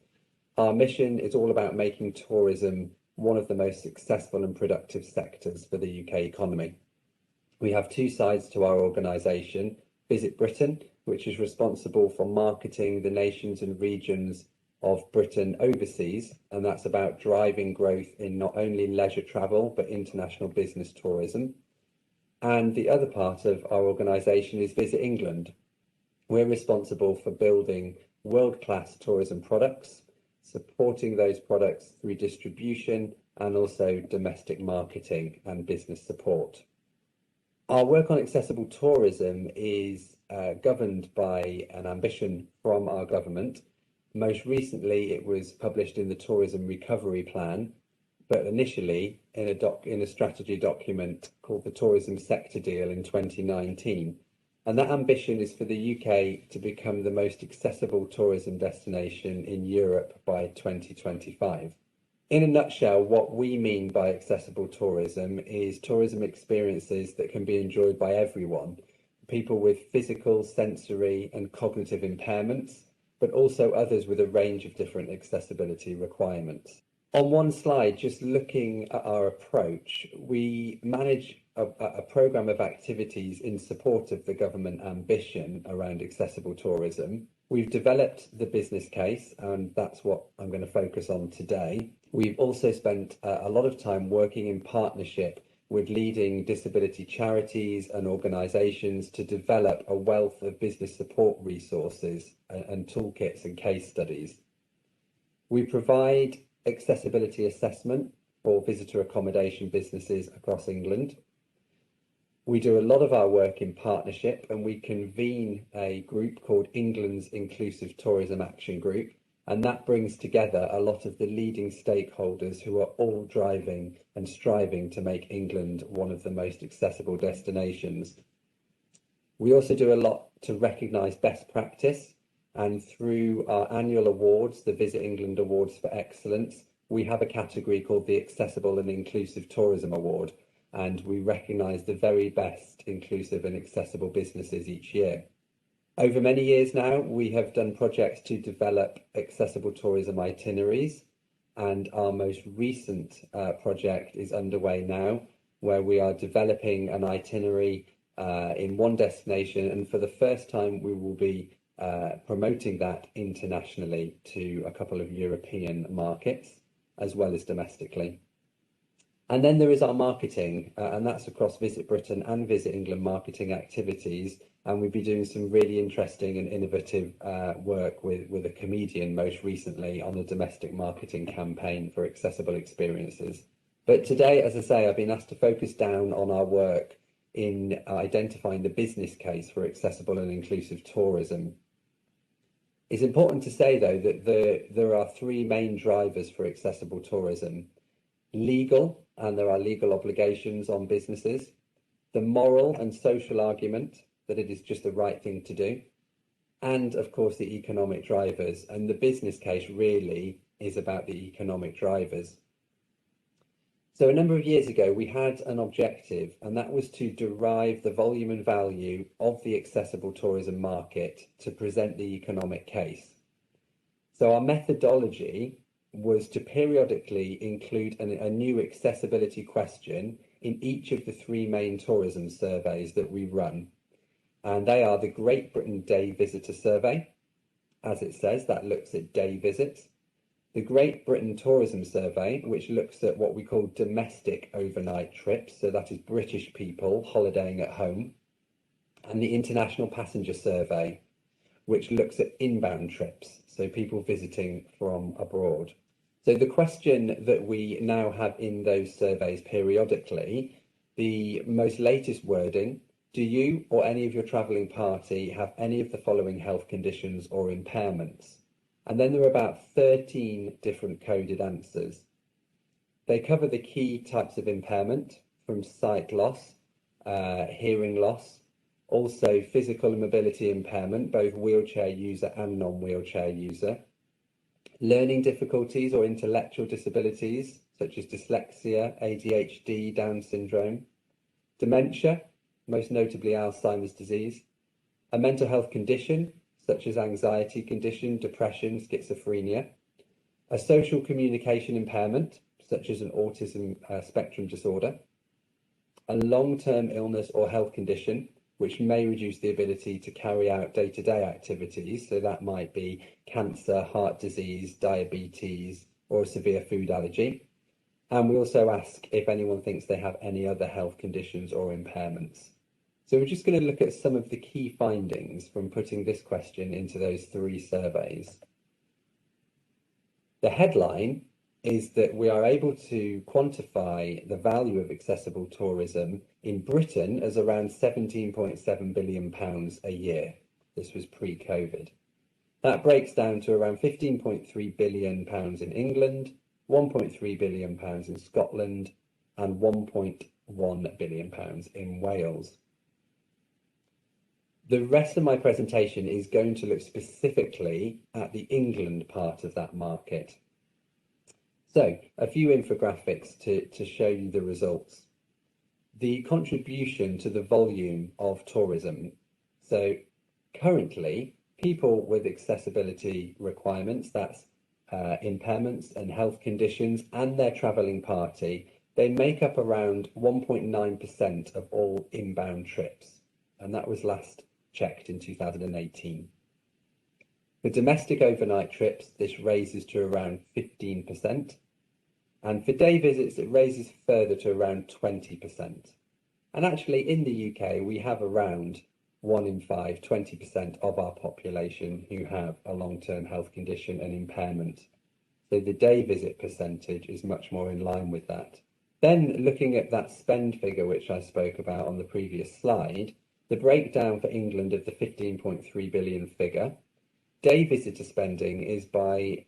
Our mission is all about making tourism one of the most successful and productive sectors for the UK economy. We have two sides to our organisation: Visit Britain, which is responsible for marketing the nations and regions of Britain overseas, and that's about driving growth in not only leisure travel but international business tourism. And the other part of our organisation is Visit England. We're responsible for building world-class tourism products, supporting those products through distribution and also domestic marketing and business support. Our work on accessible tourism is governed by an ambition from our government. Most recently, it was published in the Tourism Recovery Plan, but initially in a strategy document called the Tourism Sector Deal in 2019. And that ambition is for the UK to become the most accessible tourism destination in Europe by 2025. In a nutshell, what we mean by accessible tourism is tourism experiences that can be enjoyed by everyone, people with physical, sensory and cognitive impairments, but also others with a range of different accessibility requirements. On one slide, just looking at our approach, we manage a programme of activities in support of the government ambition around accessible tourism. We've developed the business case, and that's what I'm going to focus on today. We've also spent a lot of time working in partnership with leading disability charities and organisations to develop a wealth of business support resources and toolkits and case studies. We provide accessibility assessment for visitor accommodation businesses across England. We do a lot of our work in partnership, and we convene a group called England's Inclusive Tourism Action Group, and that brings together a lot of the leading stakeholders who are all driving and striving to make England one of the most accessible destinations. We also do a lot to recognise best practice, and through our annual awards, the Visit England Awards for Excellence, we have a category called the Accessible and Inclusive Tourism Award, and we recognise the very best inclusive and accessible businesses each year. Over many years now, we have done projects to develop accessible tourism itineraries, and our most recent project is underway now, where we are developing an itinerary in one destination, and for the first time we will be promoting that internationally to a couple of European markets, as well as domestically. And then there is our marketing, and that's across Visit Britain and Visit England marketing activities. And we'll be doing some really interesting and innovative work with a comedian most recently on a domestic marketing campaign for accessible experiences. But today, as I say, I've been asked to focus down on our work in identifying the business case for accessible and inclusive tourism. It's important to say, though, that there are three main drivers for accessible tourism: legal, and there are legal obligations on businesses; the moral and social argument that it is just the right thing to do; and of course the economic drivers. And the business case really is about the economic drivers. So a number of years ago we had an objective, and that was to derive the volume and value of the accessible tourism market to present the economic case. So our methodology was to periodically include a new accessibility question in each of the three main tourism surveys that we run. And they are the Great Britain Day Visitor Survey, as it says, that looks at day visits; the Great Britain Tourism Survey, which looks at what we call domestic overnight trips, so that is British people holidaying at home; and the International Passenger Survey, which looks at inbound trips, so people visiting from abroad. So the question that we now have in those surveys periodically, the most latest wording: do you or any of your travelling party have any of the following health conditions or impairments? And then there are about 13 different coded answers. They cover the key types of impairment, from sight loss, hearing loss, also physical and mobility impairment, both wheelchair user and non-wheelchair user, learning difficulties or intellectual disabilities, such as dyslexia, ADHD, Down syndrome, dementia, most notably Alzheimer's disease, a mental health condition, such as anxiety condition, depression, schizophrenia, a social communication impairment, such as an autism spectrum disorder, a long-term illness or health condition, which may reduce the ability to carry out day-to-day activities, so that might be cancer, heart disease, diabetes, or a severe food allergy. And we also ask if anyone thinks they have any other health conditions or impairments. So we're just going to look at some of the key findings from putting this question into those three surveys. The headline is that we are able to quantify the value of accessible tourism in Britain as around £17.7 billion a year. This was pre-COVID. That breaks down to around £15.3 billion in England, £1.3 billion in Scotland, and £1.1 billion in Wales. The rest of my presentation is going to look specifically at the England part of that market. So a few infographics to show you the results. The contribution to the volume of tourism. So currently, people with accessibility requirements, that's impairments and health conditions, and their travelling party, they make up around 1.9% of all inbound trips. And that was last checked in 2018. For domestic overnight trips, this raises to around 15%. And for day visits, it raises further to around 20%. And actually, in the UK, we have around 1 in 5, 20% of our population who have a long-term health condition and impairment. So the day visit percentage is much more in line with that. Then looking at that spend figure, which I spoke about on the previous slide, the breakdown for England of the 15.3 billion figure, day visitor spending is very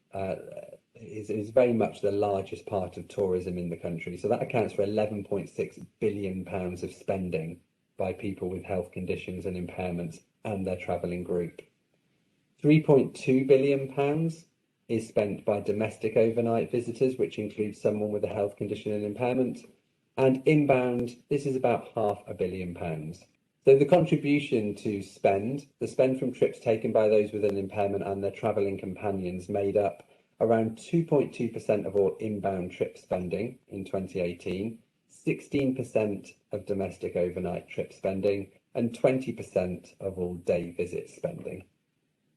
much the largest part of tourism in the country. So that accounts for £11.6 billion of spending by people with health conditions and impairments and their travelling group. £3.2 billion is spent by domestic overnight visitors, which includes someone with a health condition and impairment. And inbound, this is about £500 million. So the contribution to spend, the spend from trips taken by those with an impairment and their travelling companions made up around 2.2% of all inbound trip spending in 2018, 16% of domestic overnight trip spending, and 20% of all day visit spending.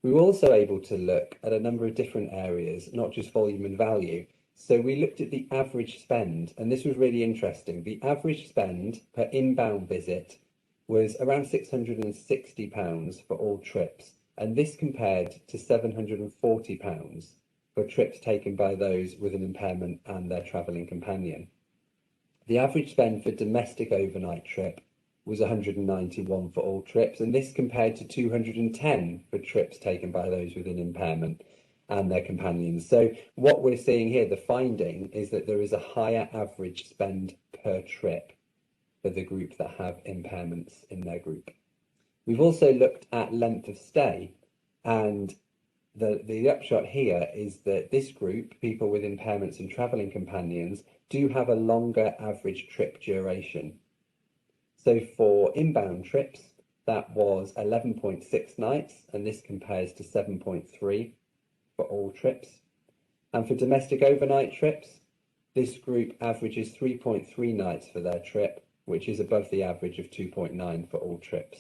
We were also able to look at a number of different areas, not just volume and value. So we looked at the average spend, and this was really interesting. The average spend per inbound visit was around £660 for all trips, and this compared to £740 for trips taken by those with an impairment and their travelling companion. The average spend for domestic overnight trip was 191 for all trips, and this compared to 210 for trips taken by those with an impairment and their companions. So what we're seeing here, the finding, is that there is a higher average spend per trip for the group that have impairments in their group. We've also looked at length of stay, and the upshot here is that this group, people with impairments and travelling companions, do have a longer average trip duration. So for inbound trips, that was 11.6 nights, and this compares to 7.3 for all trips. And for domestic overnight trips, this group averages 3.3 nights for their trip, which is above the average of 2.9 for all trips.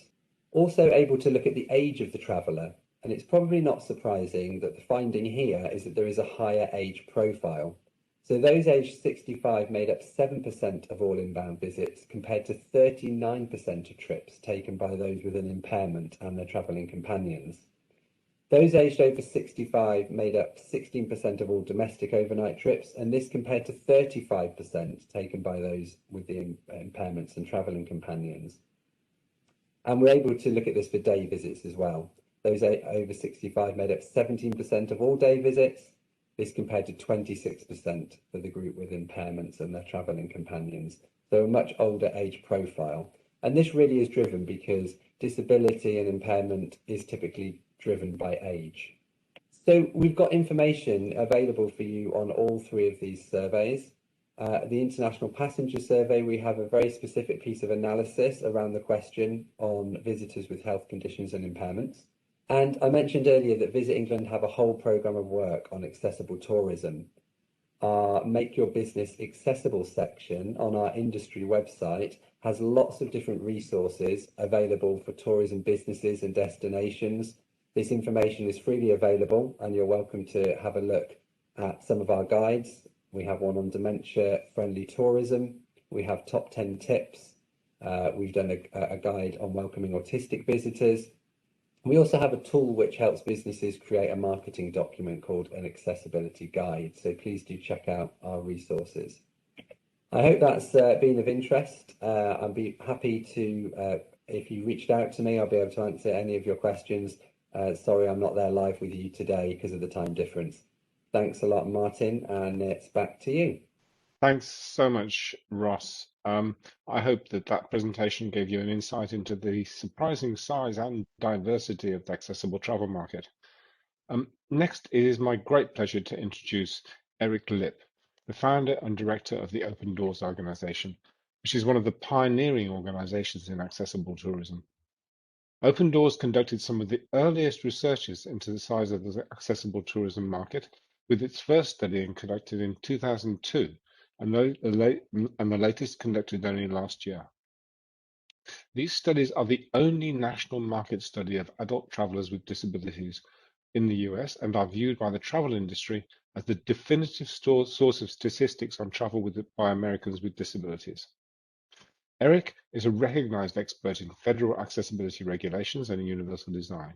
Also able to look at the age of the traveller, and it's probably not surprising that the finding here is that there is a higher age profile. So those aged 65 made up 7% of all inbound visits, compared to 39% of trips taken by those with an impairment and their travelling companions. Those aged over 65 made up 16% of all domestic overnight trips, and this compared to 35% taken by those with the impairments and travelling companions. And we're able to look at this for day visits as well. Those over 65 made up 17% of all day visits. This compared to 26% for the group with impairments and their travelling companions. So a much older age profile. And this really is driven because disability and impairment is typically driven by age. So we've got information available for you on all three of these surveys. The International Passenger Survey, we have a very specific piece of analysis around the question on visitors with health conditions and impairments. And I mentioned earlier that Visit England have a whole programme of work on accessible tourism. Our Make Your Business Accessible section on our industry website has lots of different resources available for tourism businesses and destinations. This information is freely available, and you're welcome to have a look at some of our guides. We have one on dementia-friendly tourism. We have top 10 tips. We've done a guide on welcoming autistic visitors. We also have a tool which helps businesses create a marketing document called an accessibility guide. So please do check out our resources. I hope that's been of interest. I'd be happy to, if you reached out to me, I'll be able to answer any of your questions. Sorry, I'm not there live with you today because of the time difference. Thanks a lot, Martin, and it's back to you. Thanks so much, Ross. I hope that presentation gave you an insight into the surprising size and diversity of the accessible travel market. Next, it is my great pleasure to introduce Lipp, the founder and director of the Open Doors organization, which is one of the pioneering organizations in accessible tourism. Open Doors conducted some of the earliest researches into the size of the accessible tourism market, with its first study conducted in 2002, and the latest conducted only last year. These studies are the only national market study of adult travelers with disabilities in the US and are viewed by the travel industry as the definitive source of statistics on travel by Americans with disabilities. Eric is a recognized expert in federal accessibility regulations and universal design.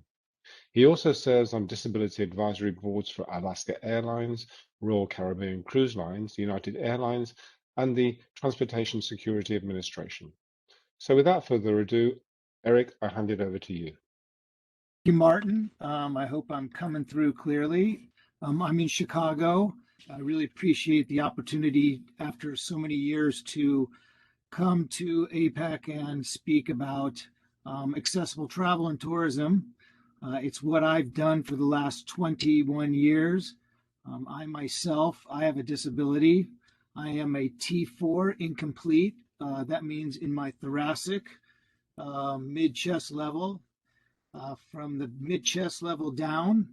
He also serves on disability advisory boards for Alaska Airlines, Royal Caribbean Cruise Lines, United Airlines, and the Transportation Security Administration. So without further ado, Eric, I hand it over to you. Thank you, Martin. I hope I'm coming through clearly. I'm in Chicago. I really appreciate the opportunity after so many years to come to APEC and speak about accessible travel and tourism. It's what I've done for the last 21 years. I myself, I have a disability. I am a T4 incomplete. That means in my thoracic, mid-chest level. From the mid-chest level down,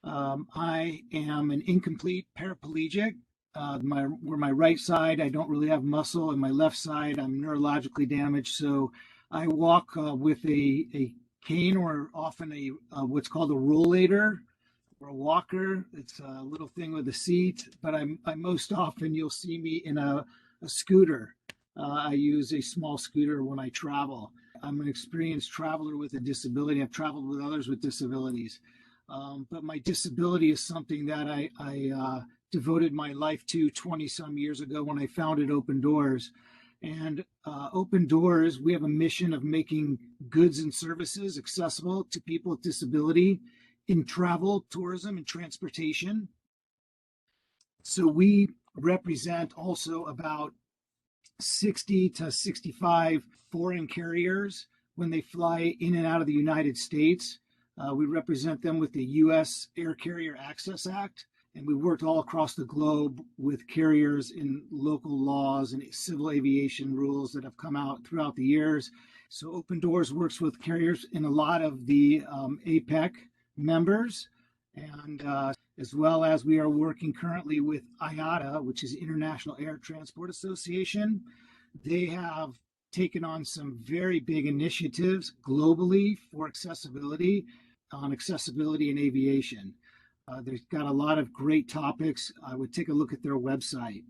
I am an incomplete paraplegic. Where my right side, I don't really have muscle, and my left side, I'm neurologically damaged. So I walk with a cane, or often what's called a rollator or a walker. It's a little thing with a seat, but I most often you'll see me in a scooter. I use a small scooter when I travel. I'm an experienced traveler with a disability. I've traveled with others with disabilities. But my disability is something that I devoted my life to 20 some years ago when I founded Open Doors. And Open Doors, we have a mission of making goods and services accessible to people with disability in travel, tourism, and transportation. So we represent also about 60 to 65 foreign carriers when they fly in and out of the United States. We represent them with the U.S. Air Carrier Access Act, and we worked all across the globe with carriers in local laws and civil aviation rules that have come out throughout the years. So Open Doors works with carriers in a lot of the APEC members, and as well as we are working currently with IATA, which is International Air Transport Association. They have taken on some very big initiatives globally for accessibility, on accessibility in aviation. They've got a lot of great topics. I would take a look at their website.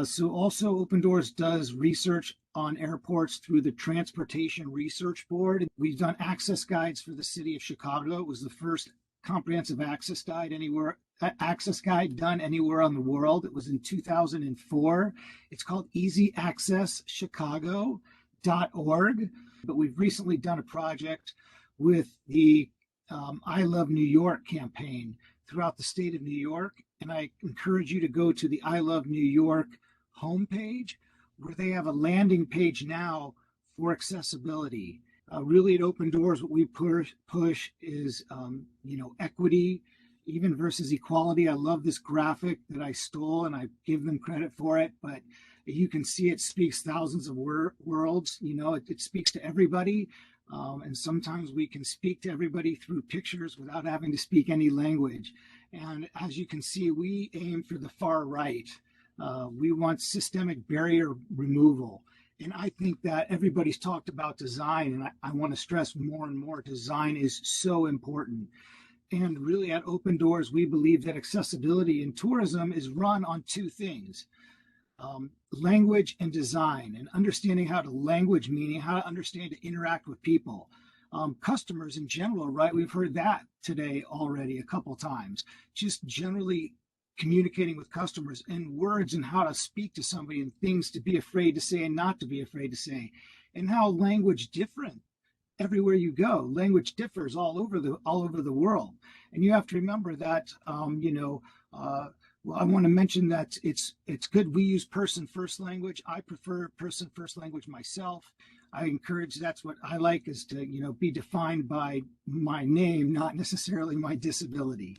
So also Open Doors does research on airports through the Transportation Research Board. We've done access guides for the city of Chicago. It was the first comprehensive access guide done anywhere on the world. It was in 2004. It's called easyaccesschicago.org. But we've recently done a project with the I Love New York campaign throughout the state of New York. And I encourage you to go to the I Love New York homepage, where they have a landing page now for accessibility. Really at Open Doors, what we push is, equity, even versus equality. I love this graphic that I stole, and I give them credit for it, but you can see it speaks thousands of worlds. It speaks to everybody. And sometimes we can speak to everybody through pictures without having to speak any language. And as you can see, we aim for the far right. We want systemic barrier removal. And I think that everybody's talked about design, and I want to stress more and more, design is so important. And really at Open Doors, we believe that accessibility in tourism is run on two things. Language and design, and understanding how to language, meaning how to understand to interact with people. Customers in general, right? We've heard that today already a couple times. Just generally communicating with customers and words and how to speak to somebody and things to be afraid to say and not to be afraid to say. And how language different everywhere you go. Language differs all over the world. And you have to remember that I want to mention that it's good we use person first language. I prefer person first language myself. I encourage, that's what I like, is to be defined by my name, not necessarily my disability.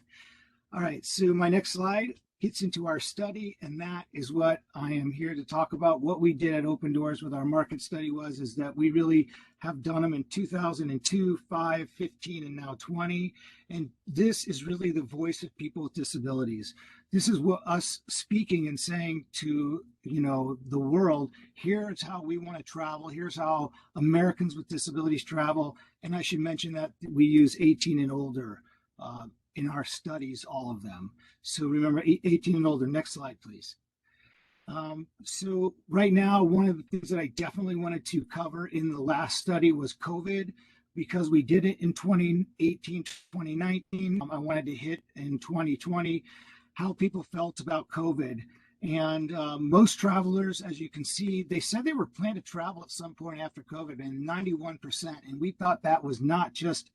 All right, so my next slide. gets into our study, and that is what I am here to talk about. What we did at Open Doors with our market study is that we really have done them in 2002, 5, 15, and now 20. And this is really the voice of people with disabilities. This is what us speaking and saying to, the world, here's how we want to travel. Here's how Americans with disabilities travel. And I should mention that we use 18 and older in our studies, all of them. So remember, 18 and older. Next slide, please. So right now, one of the things that I definitely wanted to cover in the last study was COVID, because we did it in 2018, 2019. I wanted to hit in 2020 how people felt about COVID. And most travelers, as you can see, they said they were planning to travel at some point after COVID, and 91%. And we thought that was not just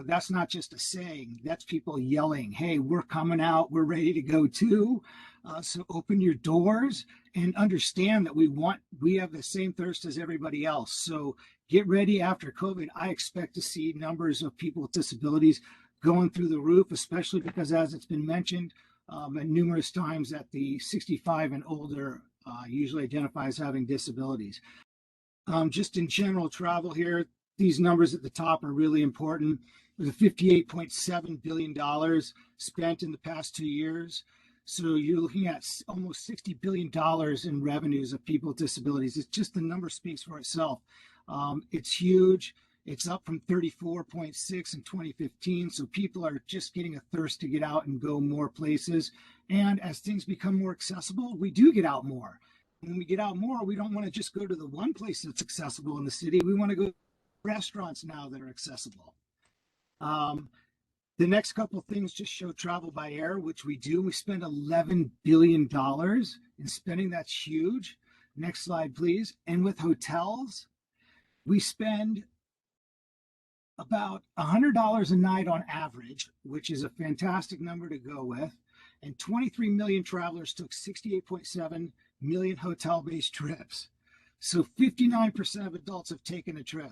that's not just a saying, that's people yelling, hey, we're coming out, we're ready to go too. So open your doors and understand that we have the same thirst as everybody else. So get ready after COVID. I expect to see numbers of people with disabilities going through the roof, especially because, as it's been mentioned numerous times, that the 65 and older usually identify as having disabilities. Just in general travel here, these numbers at the top are really important. There's a $58.7 billion spent in the past 2 years. So you're looking at almost $60 billion in revenues of people with disabilities. It's just, the number speaks for itself. It's huge. It's up from 34.6 in 2015. So people are just getting a thirst to get out and go more places. And as things become more accessible, we do get out more. When we get out more, we don't want to just go to the one place that's accessible in the city. We want to go to restaurants now that are accessible. The next couple of things just show travel by air, which we do. We spend $11 billion in spending. That's huge. Next slide, please. And with hotels, we spend about $100 a night on average, which is a fantastic number to go with. And 23 million travelers took 68.7 million hotel-based trips. So 59% of adults have taken a trip,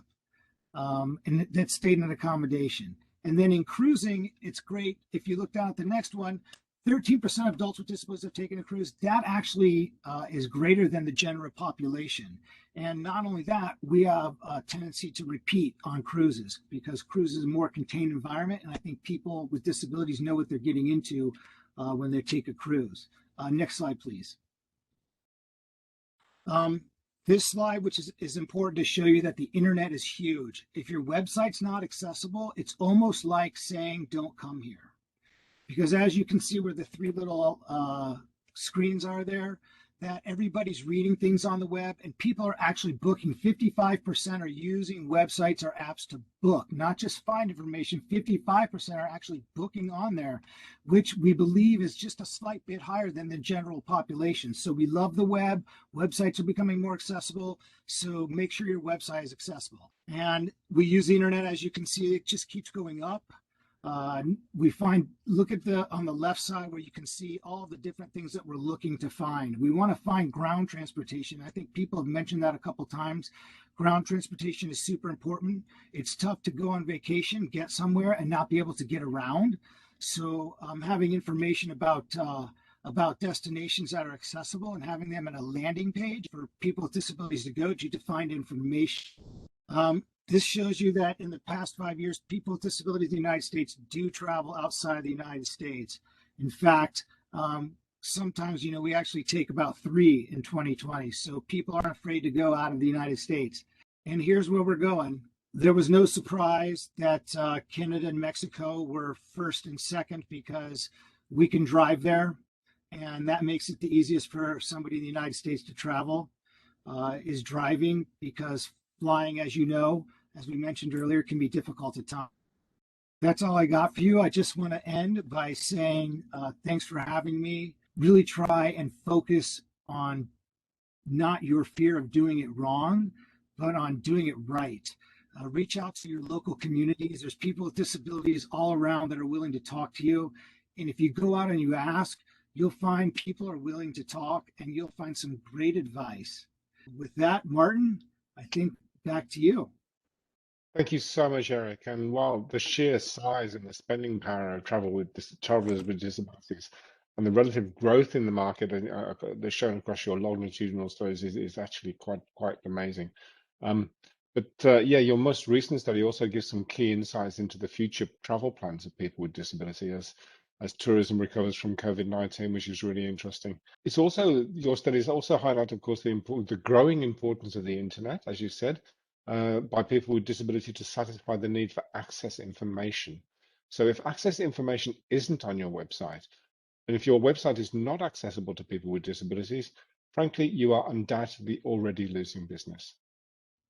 and that stayed in an accommodation. And then in cruising, it's great. If you look down at the next one, 13% of adults with disabilities have taken a cruise. That actually is greater than the general population. And not only that, we have a tendency to repeat on cruises, because cruises is a more contained environment. And I think people with disabilities know what they're getting into when they take a cruise. Next slide, please. This slide, which is important to show you that the internet is huge. If your website's not accessible, it's almost like saying, don't come here. Because as you can see where the three little screens are there, that everybody's reading things on the web, and people are actually booking. 55% are using websites or apps to book, not just find information. 55% are actually booking on there, which we believe is just a slight bit higher than the general population. So we love the web. Websites are becoming more accessible. So make sure your website is accessible. And we use the internet, as you can see, it just keeps going up. Look at on the left side where you can see all the different things that we're looking to find. We want to find ground transportation. I think people have mentioned that a couple times. Ground transportation is super important. It's tough to go on vacation, get somewhere, and not be able to get around. So having information about destinations that are accessible and having them at a landing page for people with disabilities to go to find information. This shows you that in the past 5 years, people with disabilities in the United States do travel outside of the United States. In fact, sometimes, we actually take about 3 in 2020. So people aren't afraid to go out of the United States. And here's where we're going. There was no surprise that Canada and Mexico were first and second, because we can drive there. And that makes it the easiest for somebody in the United States to travel, is driving, because flying, as you know, as we mentioned earlier, can be difficult at times. That's all I got for you. I just want to end by saying thanks for having me. Really try and focus on not your fear of doing it wrong, but on doing it right. Reach out to your local communities. There's people with disabilities all around that are willing to talk to you. And if you go out and you ask, you'll find people are willing to talk, and you'll find some great advice. With that, Martin, I think back to you. Thank you so much, Eric. And while the sheer size and the spending power of travelers with disabilities and the relative growth in the market, they're shown across your longitudinal studies, is actually quite amazing. Yeah, your most recent study also gives some key insights into the future travel plans of people with disability as tourism recovers from COVID-19, which is really interesting. It's also, your studies also highlight, of course, the growing importance of the internet, as you said, by people with disability to satisfy the need for access information. So if access information isn't on your website, and if your website is not accessible to people with disabilities, frankly, you are undoubtedly already losing business.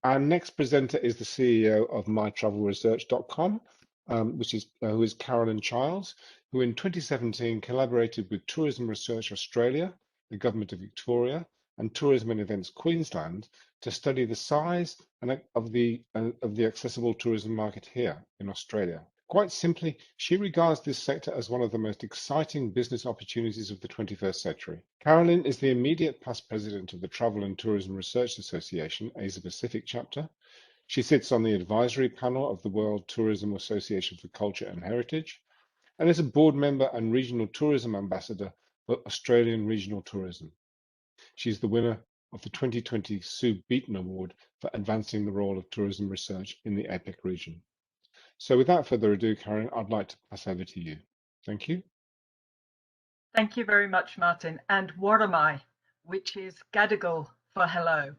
Our next presenter is the CEO of mytravelresearch.com, who is Carolyn Childs, who in 2017 collaborated with Tourism Research Australia, the Government of Victoria, and Tourism and Events Queensland to study the size of the accessible tourism market here in Australia. Quite simply, she regards this sector as one of the most exciting business opportunities of the 21st century. Carolyn is the immediate past president of the Travel and Tourism Research Association, Asia Pacific chapter. She sits on the advisory panel of the World Tourism Association for Culture and Heritage, and is a board member and regional tourism ambassador for Australian Regional Tourism. She's the winner of the 2020 Sue Beaton Award for advancing the role of tourism research in the APEC region. So without further ado, Karen, I'd like to pass over to you. Thank you. Thank you very much, Martin. And what am I? Which is Gadigal for hello.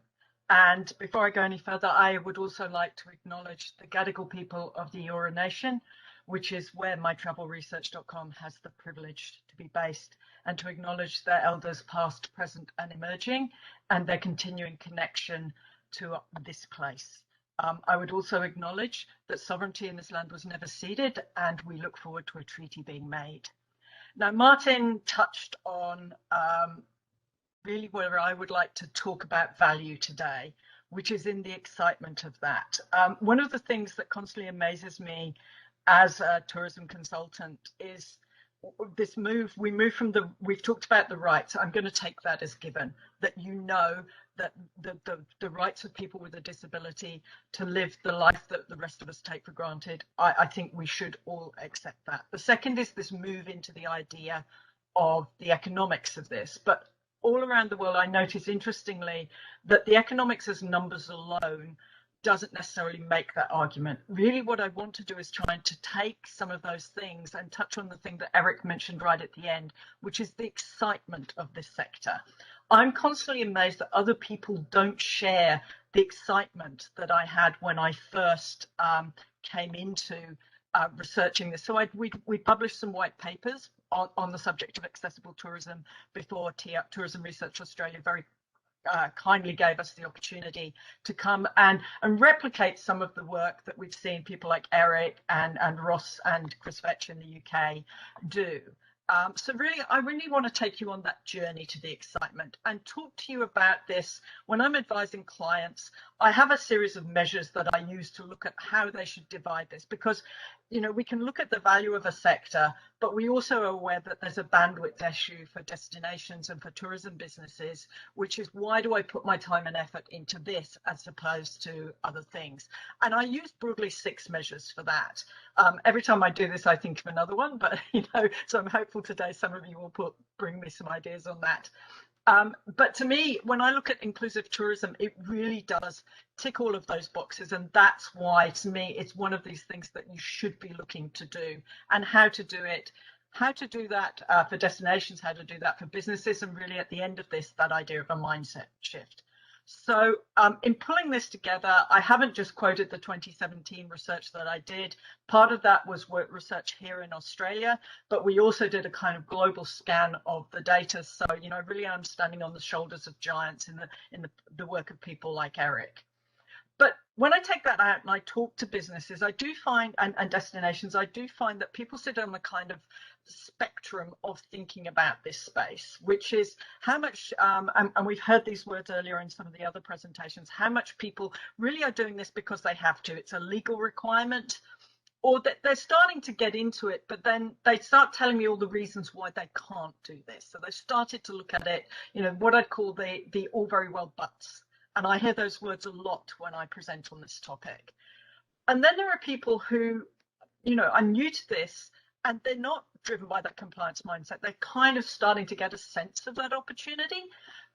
And before I go any further, I would also like to acknowledge the Gadigal people of the Eora Nation, which is where mytravelresearch.com has the privilege to be based, and to acknowledge their elders past, present and emerging, and their continuing connection to this place. I would also acknowledge that sovereignty in this land was never ceded, and we look forward to a treaty being made. Now, Martin touched on really where I would like to talk about value today, which is in the excitement of that. One of the things that constantly amazes me as a tourism consultant is this move. We've talked about the rights. I'm going to take that as given, that you know that the rights of people with a disability to live the life that the rest of us take for granted, I think we should all accept that. The second is this move into the idea of the economics of this. But all around the world, I notice, interestingly, that the economics as numbers alone doesn't necessarily make that argument. Really, what I want to do is try to take some of those things and touch on the thing that Eric mentioned right at the end, which is the excitement of this sector. I'm constantly amazed that other people don't share the excitement that I had when I first came into researching this. So we published some white papers on the subject of accessible tourism before Tourism Research Australia very kindly gave us the opportunity to come and replicate some of the work that we've seen people like Eric and Ross and Chris Veitch in the UK do. So really, I really want to take you on that journey to the excitement and talk to you about this. When I'm advising clients, I have a series of measures that I use to look at how they should divide this, because, you know, we can look at the value of a sector, but we also are aware that there's a bandwidth issue for destinations and for tourism businesses, which is why do I put my time and effort into this as opposed to other things? And I use broadly 6 measures for that. Every time I do this, I think of another one, but, you know, so I'm hopeful today some of you will bring me some ideas on that. But to me, when I look at inclusive tourism, it really does tick all of those boxes. And that's why, to me, it's one of these things that you should be looking to do, and how to do it, how to do that for destinations, how to do that for businesses, and really at the end of this, that idea of a mindset shift. So in pulling this together, I haven't just quoted the 2017 research that I did. Part of that was work research here in Australia, but we also did a kind of global scan of the data. So, you know, really I'm standing on the shoulders of giants in the work of people like Eric. But when I take that out and I talk to businesses, I do find, and destinations, I do find that people sit on the kind of spectrum of thinking about this space, which is how much, and we've heard these words earlier in some of the other presentations, how much people really are doing this because they have to. It's a legal requirement, or that they're starting to get into it, but then they start telling me all the reasons why they can't do this. So they started to look at it, you know, what I'd call the all very well buts. And I hear those words a lot when I present on this topic. And then there are people who, you know, are new to this And they're not driven by that compliance mindset. They're kind of starting to get a sense of that opportunity,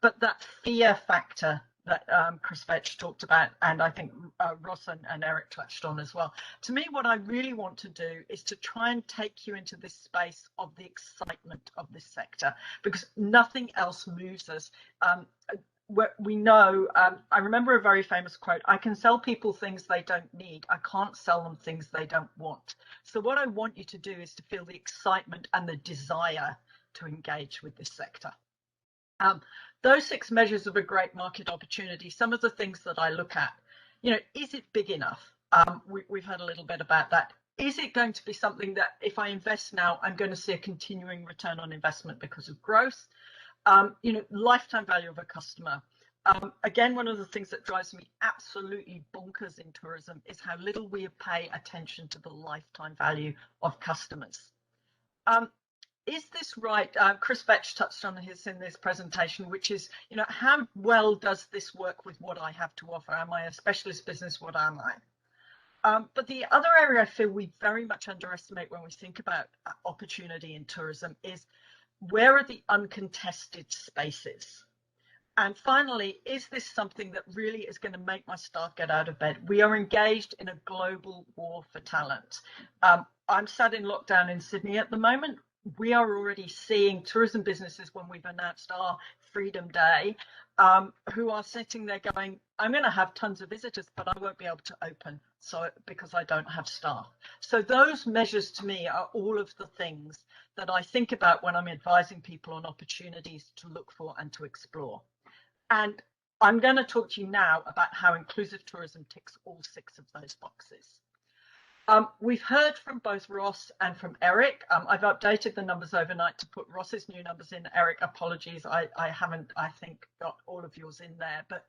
but that fear factor that Chris Veitch talked about, and I think Ross and Eric touched on as well. To me, what I really want to do is to try and take you into this space of the excitement of this sector, because nothing else moves us. We know, I remember a very famous quote: I can sell people things they don't need. I can't sell them things they don't want. So what I want you to do is to feel the excitement and the desire to engage with this sector. Those 6 measures of a great market opportunity, some of the things that I look at, is it big enough? We've heard a little bit about that. Is it going to be something that if I invest now, I'm going to see a continuing return on investment because of growth? Lifetime value of a customer. Again, one of the things that drives me absolutely bonkers in tourism is how little we pay attention to the lifetime value of customers. Is this right? Chris Veitch touched on this in this presentation, which is, how well does this work with what I have to offer? Am I a specialist business? What am I? But the other area I feel we very much underestimate when we think about opportunity in tourism is, where are the uncontested spaces? And finally, is this something that really is going to make my staff get out of bed? We are engaged in a global war for talent. I'm sat in lockdown in Sydney at the moment. We are already seeing tourism businesses, when we've announced our Freedom Day, who are sitting there going, I'm going to have tons of visitors, but I won't be able to open because I don't have staff. So those measures to me are all of the things that I think about when I'm advising people on opportunities to look for and to explore. And I'm going to talk to you now about how inclusive tourism ticks all 6 of those boxes. We've heard from both Ross and from Eric. I've updated the numbers overnight to put Ross's new numbers in. Eric, apologies, I haven't, I think, got all of yours in there. But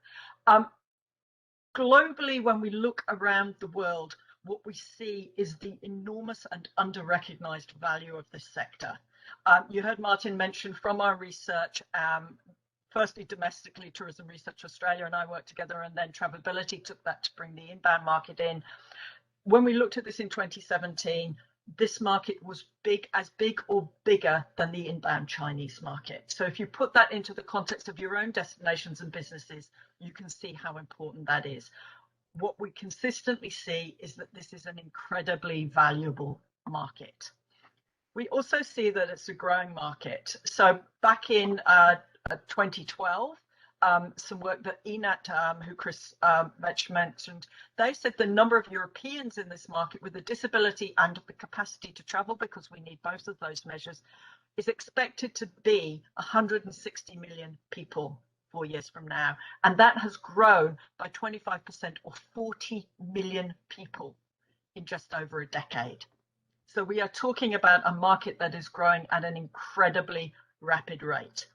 globally, when we look around the world, what we see is the enormous and under-recognized value of this sector. You heard Martin mention from our research, firstly, domestically, Tourism Research Australia and I worked together, and then Travelability took that to bring the inbound market in. When we looked at this in 2017, this market was as big or bigger than the inbound Chinese market. So if you put that into the context of your own destinations and businesses, you can see how important that is. What we consistently see is that this is an incredibly valuable market. We also see that it's a growing market. So back in 2012, some work that ENAT, who Chris Veitch mentioned, they said the number of Europeans in this market with a disability and the capacity to travel, because we need both of those measures, is expected to be 160 million people 4 years from now. And that has grown by 25%, or 40 million people in just over a decade. So we are talking about a market that is growing at an incredibly rapid rate.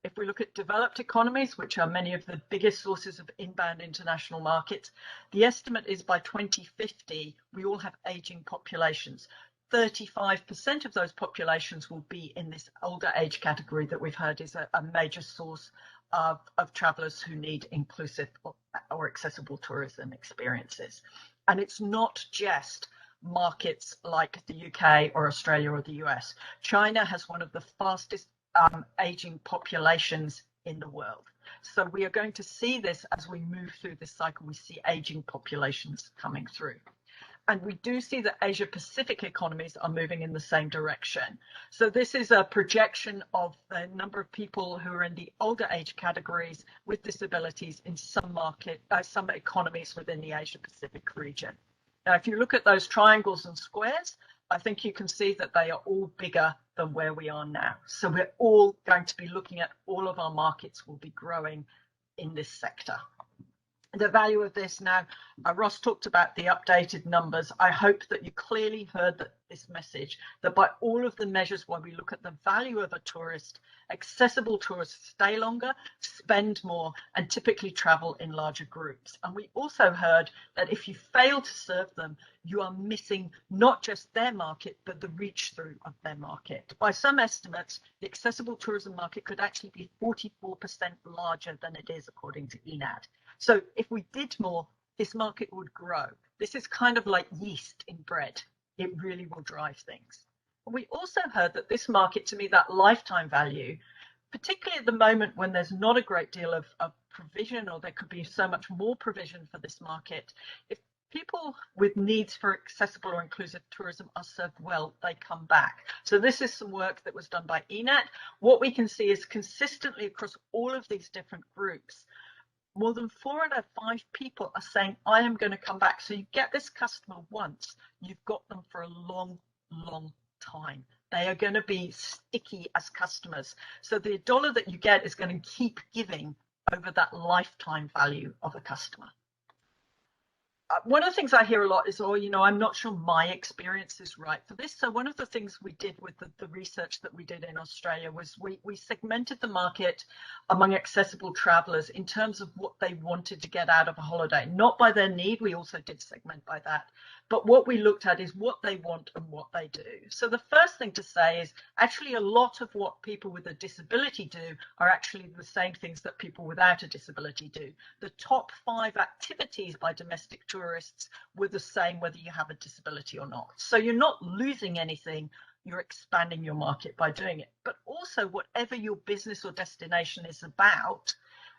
If we look at developed economies, which are many of the biggest sources of inbound international markets, the estimate is by 2050, we all have aging populations. 35% of those populations will be in this older age category that we've heard is a major source of travellers who need inclusive or accessible tourism experiences. And it's not just markets like the UK or Australia or the US. China has one of the fastest aging populations in the world. So we are going to see this as we move through this cycle. We see aging populations coming through. And we do see that Asia Pacific economies are moving in the same direction. So this is a projection of the number of people who are in the older age categories with disabilities in some economies within the Asia Pacific region. Now, if you look at those triangles and squares, I think you can see that they are all bigger than where we are now. So we're all going to be looking at all of our markets will be growing in this sector. The value of this now, Ross talked about the updated numbers. I hope that you clearly heard this message, that by all of the measures when we look at the value of a tourist, accessible tourists stay longer, spend more, and typically travel in larger groups. And we also heard that if you fail to serve them, you are missing not just their market, but the reach through of their market. By some estimates, the accessible tourism market could actually be 44% larger than it is according to ENAD. So if we did more, this market would grow. This is kind of like yeast in bread. It really will drive things. We also heard that this market, to me, that lifetime value, particularly at the moment when there's not a great deal of provision, or there could be so much more provision for this market, if people with needs for accessible or inclusive tourism are served well, they come back. So this is some work that was done by ENAT. What we can see is consistently across all of these different groups, more than 4 out of 5 people are saying, I am going to come back. So you get this customer once, you've got them for a long, long time. They are going to be sticky as customers. So the dollar that you get is going to keep giving over that lifetime value of a customer. One of the things I hear a lot is, oh, you know, I'm not sure my experience is right for this. So one of the things we did with the research that we did in Australia was we segmented the market among accessible travelers in terms of what they wanted to get out of a holiday, not by their need. We also did segment by that. But what we looked at is what they want and what they do. So the first thing to say is actually a lot of what people with a disability do are actually the same things that people without a disability do. The top 5 activities by domestic tourists were the same whether you have a disability or not. So you're not losing anything, you're expanding your market by doing it. But also, whatever your business or destination is about,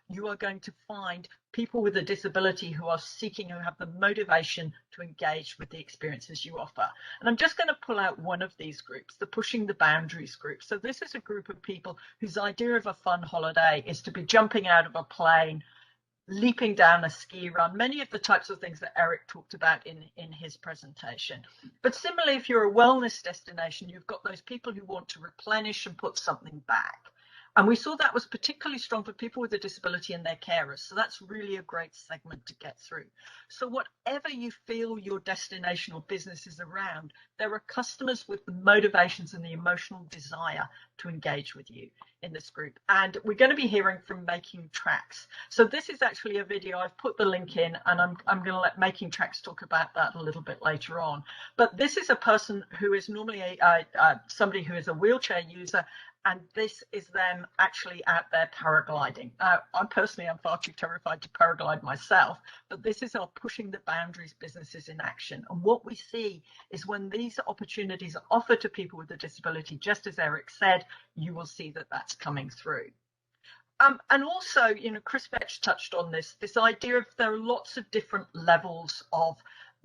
you are going to find people with a disability who are seeking, who have the motivation to engage with the experiences you offer. And I'm just going to pull out one of these groups, the Pushing the Boundaries group. So this is a group of people whose idea of a fun holiday is to be jumping out of a plane, leaping down a ski run, many of the types of things that Eric talked about in his presentation. But similarly, if you're a wellness destination, you've got those people who want to replenish and put something back. And we saw that was particularly strong for people with a disability and their carers. So that's really a great segment to get through. So whatever you feel your destination or business is around, there are customers with the motivations and the emotional desire to engage with you in this group. And we're going to be hearing from Making Tracks. So this is actually a video. I've put the link in, and I'm going to let Making Tracks talk about that a little bit later on. But this is a person who is normally somebody who is a wheelchair user, and this is them actually out there paragliding. I personally am far too terrified to paraglide myself, but this is our Pushing the Boundaries businesses in action. And what we see is when these opportunities are offered to people with a disability, just as Eric said, you will see that that's coming through. And also, you know, Chris Veitch touched on this idea of there are lots of different levels of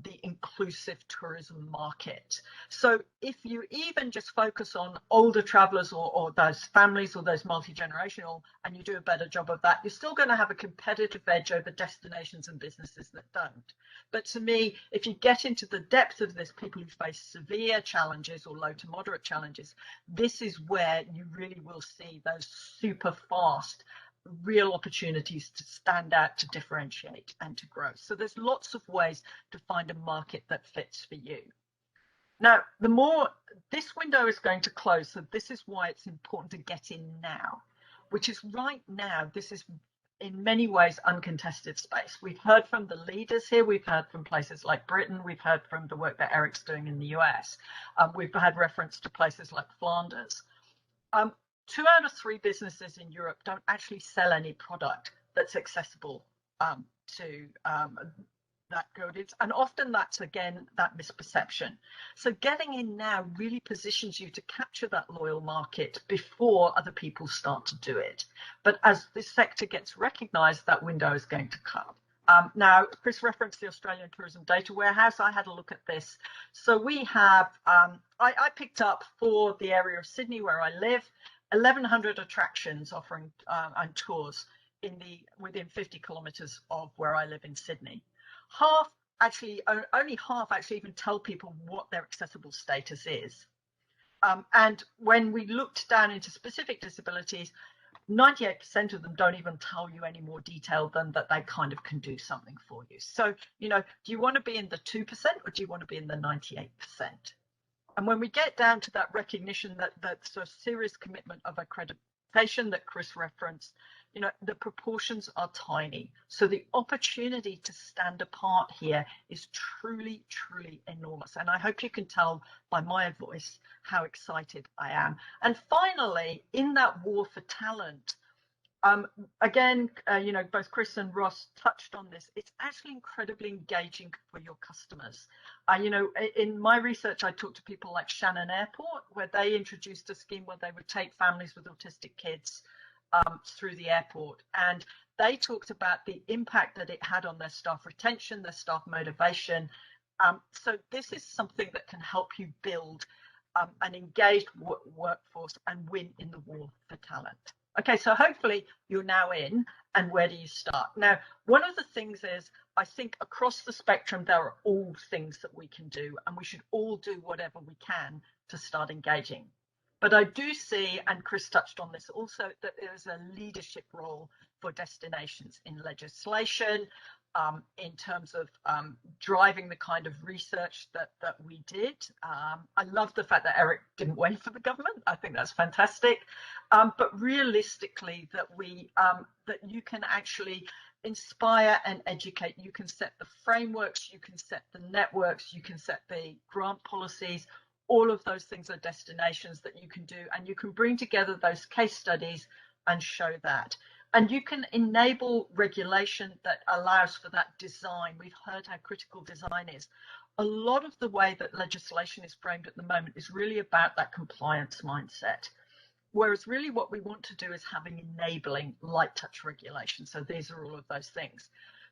the inclusive tourism market. So if you even just focus on older travelers or those families or those multi-generational, and you do a better job of that, you're still going to have a competitive edge over destinations and businesses that don't. But to me, if you get into the depth of this, people who face severe challenges or low to moderate challenges, this is where you really will see those super fast real opportunities to stand out, to differentiate and to grow. So there's lots of ways to find a market that fits for you. Now, the more this window is going to close, so this is why it's important to get in now, which is right now, this is in many ways uncontested space. We've heard from the leaders here, we've heard from places like Britain, we've heard from the work that Eric's doing in the US, we've had reference to places like Flanders. 2 out of 3 businesses in Europe don't actually sell any product that's accessible to that good. And often that's, again, that misperception. So getting in now really positions you to capture that loyal market before other people start to do it. But as this sector gets recognised, that window is going to come. Now, Chris referenced the Australian Tourism Data Warehouse. I had a look at this. So we have, I picked up for the area of Sydney where I live, 1,100 attractions offering and tours within 50 kilometres of where I live in Sydney. Only half actually even tell people what their accessible status is. And when we looked down into specific disabilities, 98% of them don't even tell you any more detail than that they kind of can do something for you. So, you know, do you want to be in the 2% or do you want to be in the 98%? And when we get down to that recognition that that's a serious commitment of accreditation that Chris referenced, you know, the proportions are tiny. So the opportunity to stand apart here is truly, truly enormous. And I hope you can tell by my voice how excited I am. And finally, in that war for talent, Again, both Chris and Ross touched on this. It's actually incredibly engaging for your customers. In my research, I talked to people like Shannon Airport, where they introduced a scheme where they would take families with autistic kids through the airport. And they talked about the impact that it had on their staff retention, their staff motivation. So this is something that can help you build an engaged workforce and win in the war for talent. Okay, so hopefully you're now in, and where do you start? Now, one of the things is, I think across the spectrum, there are all things that we can do, and we should all do whatever we can to start engaging. But I do see, and Chris touched on this also, that there is a leadership role for destinations in legislation, in terms of driving the kind of research that we did. I love the fact that Eric didn't wait for the government. I think that's fantastic. But realistically, that you can actually inspire and educate. You can set the frameworks, you can set the networks, you can set the grant policies. All of those things are destinations that you can do, and you can bring together those case studies and show that. And you can enable regulation that allows for that design. We've heard how critical design is. A lot of the way that legislation is framed at the moment is really about that compliance mindset. Whereas really what we want to do is having enabling light touch regulation. So these are all of those things.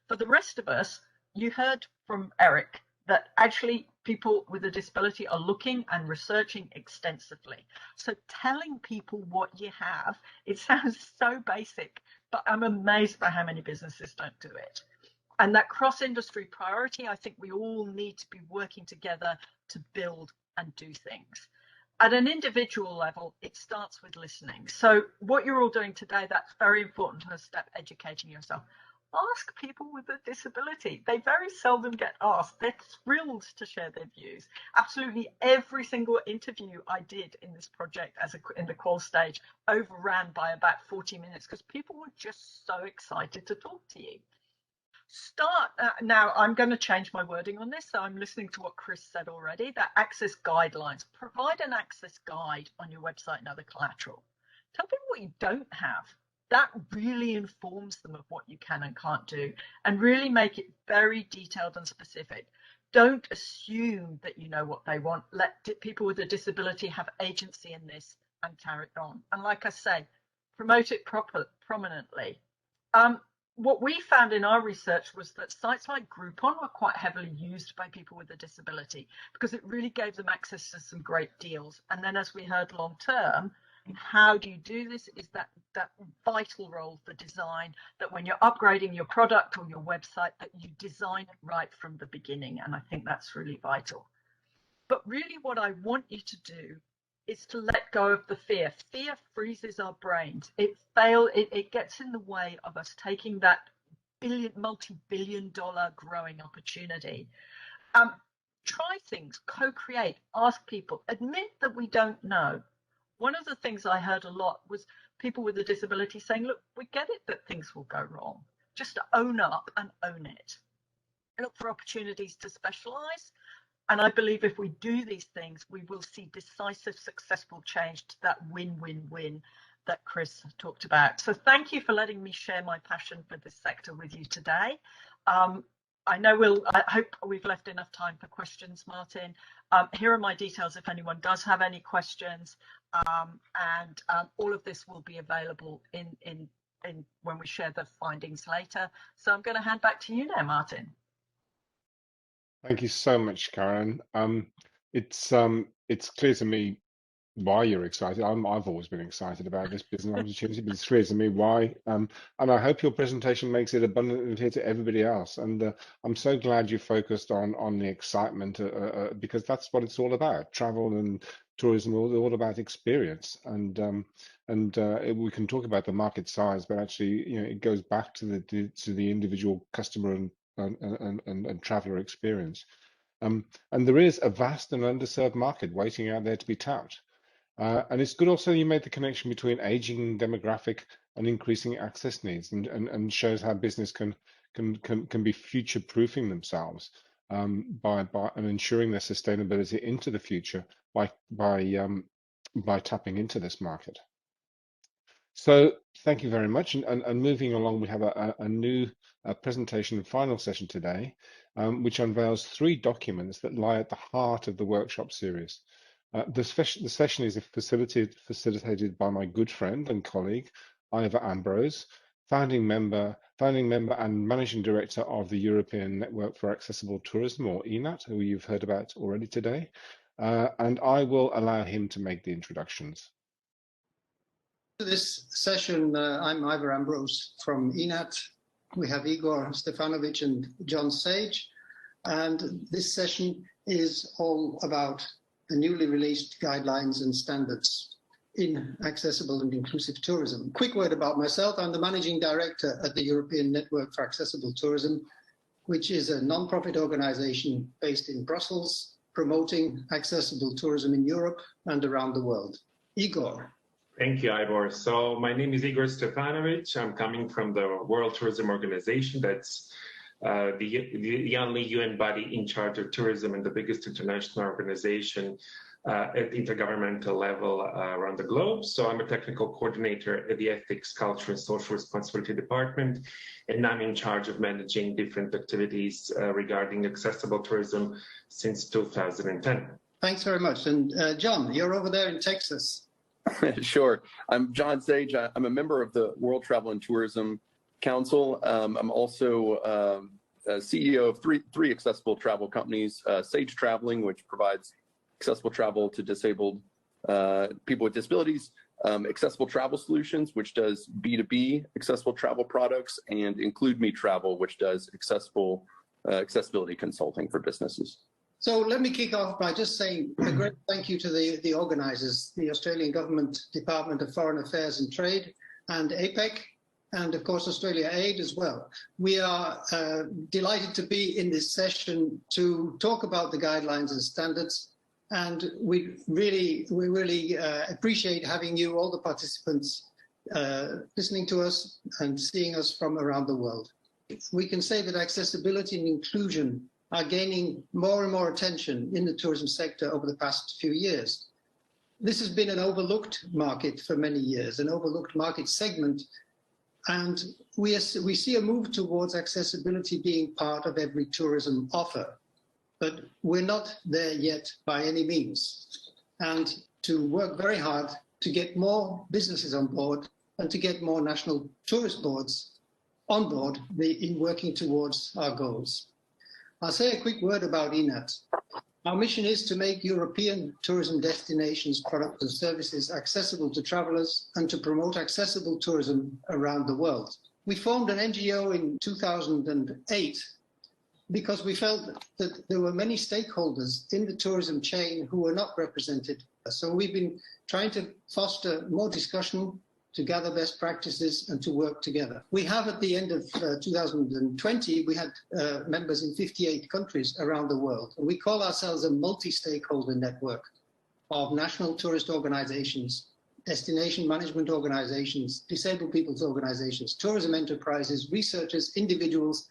For the rest of us, you heard from Eric that actually people with a disability are looking and researching extensively. So telling people what you have, it sounds so basic, but I'm amazed by how many businesses don't do it. And that cross-industry priority, I think we all need to be working together to build and do things. At an individual level, it starts with listening. So what you're all doing today, that's very important to step educating yourself. Ask people with a disability. They very seldom get asked. They're thrilled to share their views. Absolutely every single interview I did in this project in the call stage overran by about 40 minutes because people were just so excited to talk to you. Now I'm going to change my wording on this, so I'm listening to what Chris said already, that access guidelines. Provide an access guide on your website and other collateral. Tell people what you don't have. That really informs them of what you can and can't do, and really make it very detailed and specific. Don't assume that you know what they want. Let people with a disability have agency in this and carry it on. And like I say, promote it prominently. What we found in our research was that sites like Groupon were quite heavily used by people with a disability because it really gave them access to some great deals. And then, as we heard, long term, how do you do this is that vital role for design, that when you're upgrading your product or your website, that you design it right from the beginning. And I think that's really vital. But really what I want you to do is to let go of the fear. Fear freezes our brains. It gets in the way of us taking that multi-billion-dollar growing opportunity. Try things, co-create, ask people, admit that we don't know. One of the things I heard a lot was people with a disability saying, look, we get it that things will go wrong. Just own up and own it. Look for opportunities to specialize. And I believe if we do these things, we will see decisive, successful change to that win-win-win that Chris talked about. So thank you for letting me share my passion for this sector with you today. I hope we've left enough time for questions, Martin. Here are my details if anyone does have any questions. And all of this will be available in when we share the findings later. So I'm going to hand back to you now, Martin. Thank you so much, Karen. It's clear to me why you're excited. I've always been excited about this business opportunity, but it's clear to me why. And I hope your presentation makes it abundantly clear to everybody else. And I'm so glad you focused on the excitement because that's what it's all about. Travel and tourism are all about experience. And we can talk about the market size, but actually, it goes back to the individual customer and traveler experience. And there is a vast and underserved market waiting out there to be tapped. And it's good also you made the connection between aging demographic and increasing access needs, and shows how business can be future proofing themselves by ensuring their sustainability into the future by tapping into this market. So thank you very much. And moving along, we have a new presentation and final session today, which unveils 3 documents that lie at the heart of the workshop series. The session is facilitated by my good friend and colleague, Ivor Ambrose, founding member and managing director of the European Network for Accessible Tourism, or ENAT, who you've heard about already today. And I will allow him to make the introductions. This session, I'm Ivor Ambrose from ENAT. We have Igor, Stefanovic, and John Sage. And this session is all about the newly released guidelines and standards in accessible and inclusive tourism. Quick word about myself. I'm the managing director at the European Network for Accessible Tourism, which is a non-profit organization based in Brussels, promoting accessible tourism in Europe and around the world. Igor. Thank you, Ivor. So my name is Igor Stefanovic. I'm coming from the World Tourism Organization. That's the only UN body in charge of tourism and the biggest international organization at the intergovernmental level around the globe. So I'm a technical coordinator at the Ethics, Culture and Social Responsibility Department, and I'm in charge of managing different activities regarding accessible tourism since 2010. Thanks very much. And John, you're over there in Texas. Sure. I'm John Sage. I'm a member of the World Travel and Tourism Council. I'm also CEO of three accessible travel companies, Sage Traveling, which provides accessible travel to disabled people with disabilities, Accessible Travel Solutions, which does B2B accessible travel products, and Include Me Travel, which does accessibility consulting for businesses. So let me kick off by just saying a great thank you to the organisers, the Australian Government Department of Foreign Affairs and Trade, and APEC, and of course Australia Aid as well. We are delighted to be in this session to talk about the guidelines and standards, and we really appreciate having you, all the participants, listening to us and seeing us from around the world. We can say that accessibility and inclusion are gaining more and more attention in the tourism sector over the past few years. This has been an overlooked market for many years, an overlooked market segment, and we see a move towards accessibility being part of every tourism offer, but we're not there yet by any means. And to work very hard to get more businesses on board and to get more national tourist boards on board in working towards our goals. I'll say a quick word about ENAT. Our mission is to make European tourism destinations, products and services accessible to travellers and to promote accessible tourism around the world. We formed an NGO in 2008 because we felt that there were many stakeholders in the tourism chain who were not represented. So we've been trying to foster more discussion, to gather best practices and to work together. We have, at the end of 2020, we had members in 58 countries around the world. And we call ourselves a multi-stakeholder network of national tourist organizations, destination management organizations, disabled people's organizations, tourism enterprises, researchers, individuals,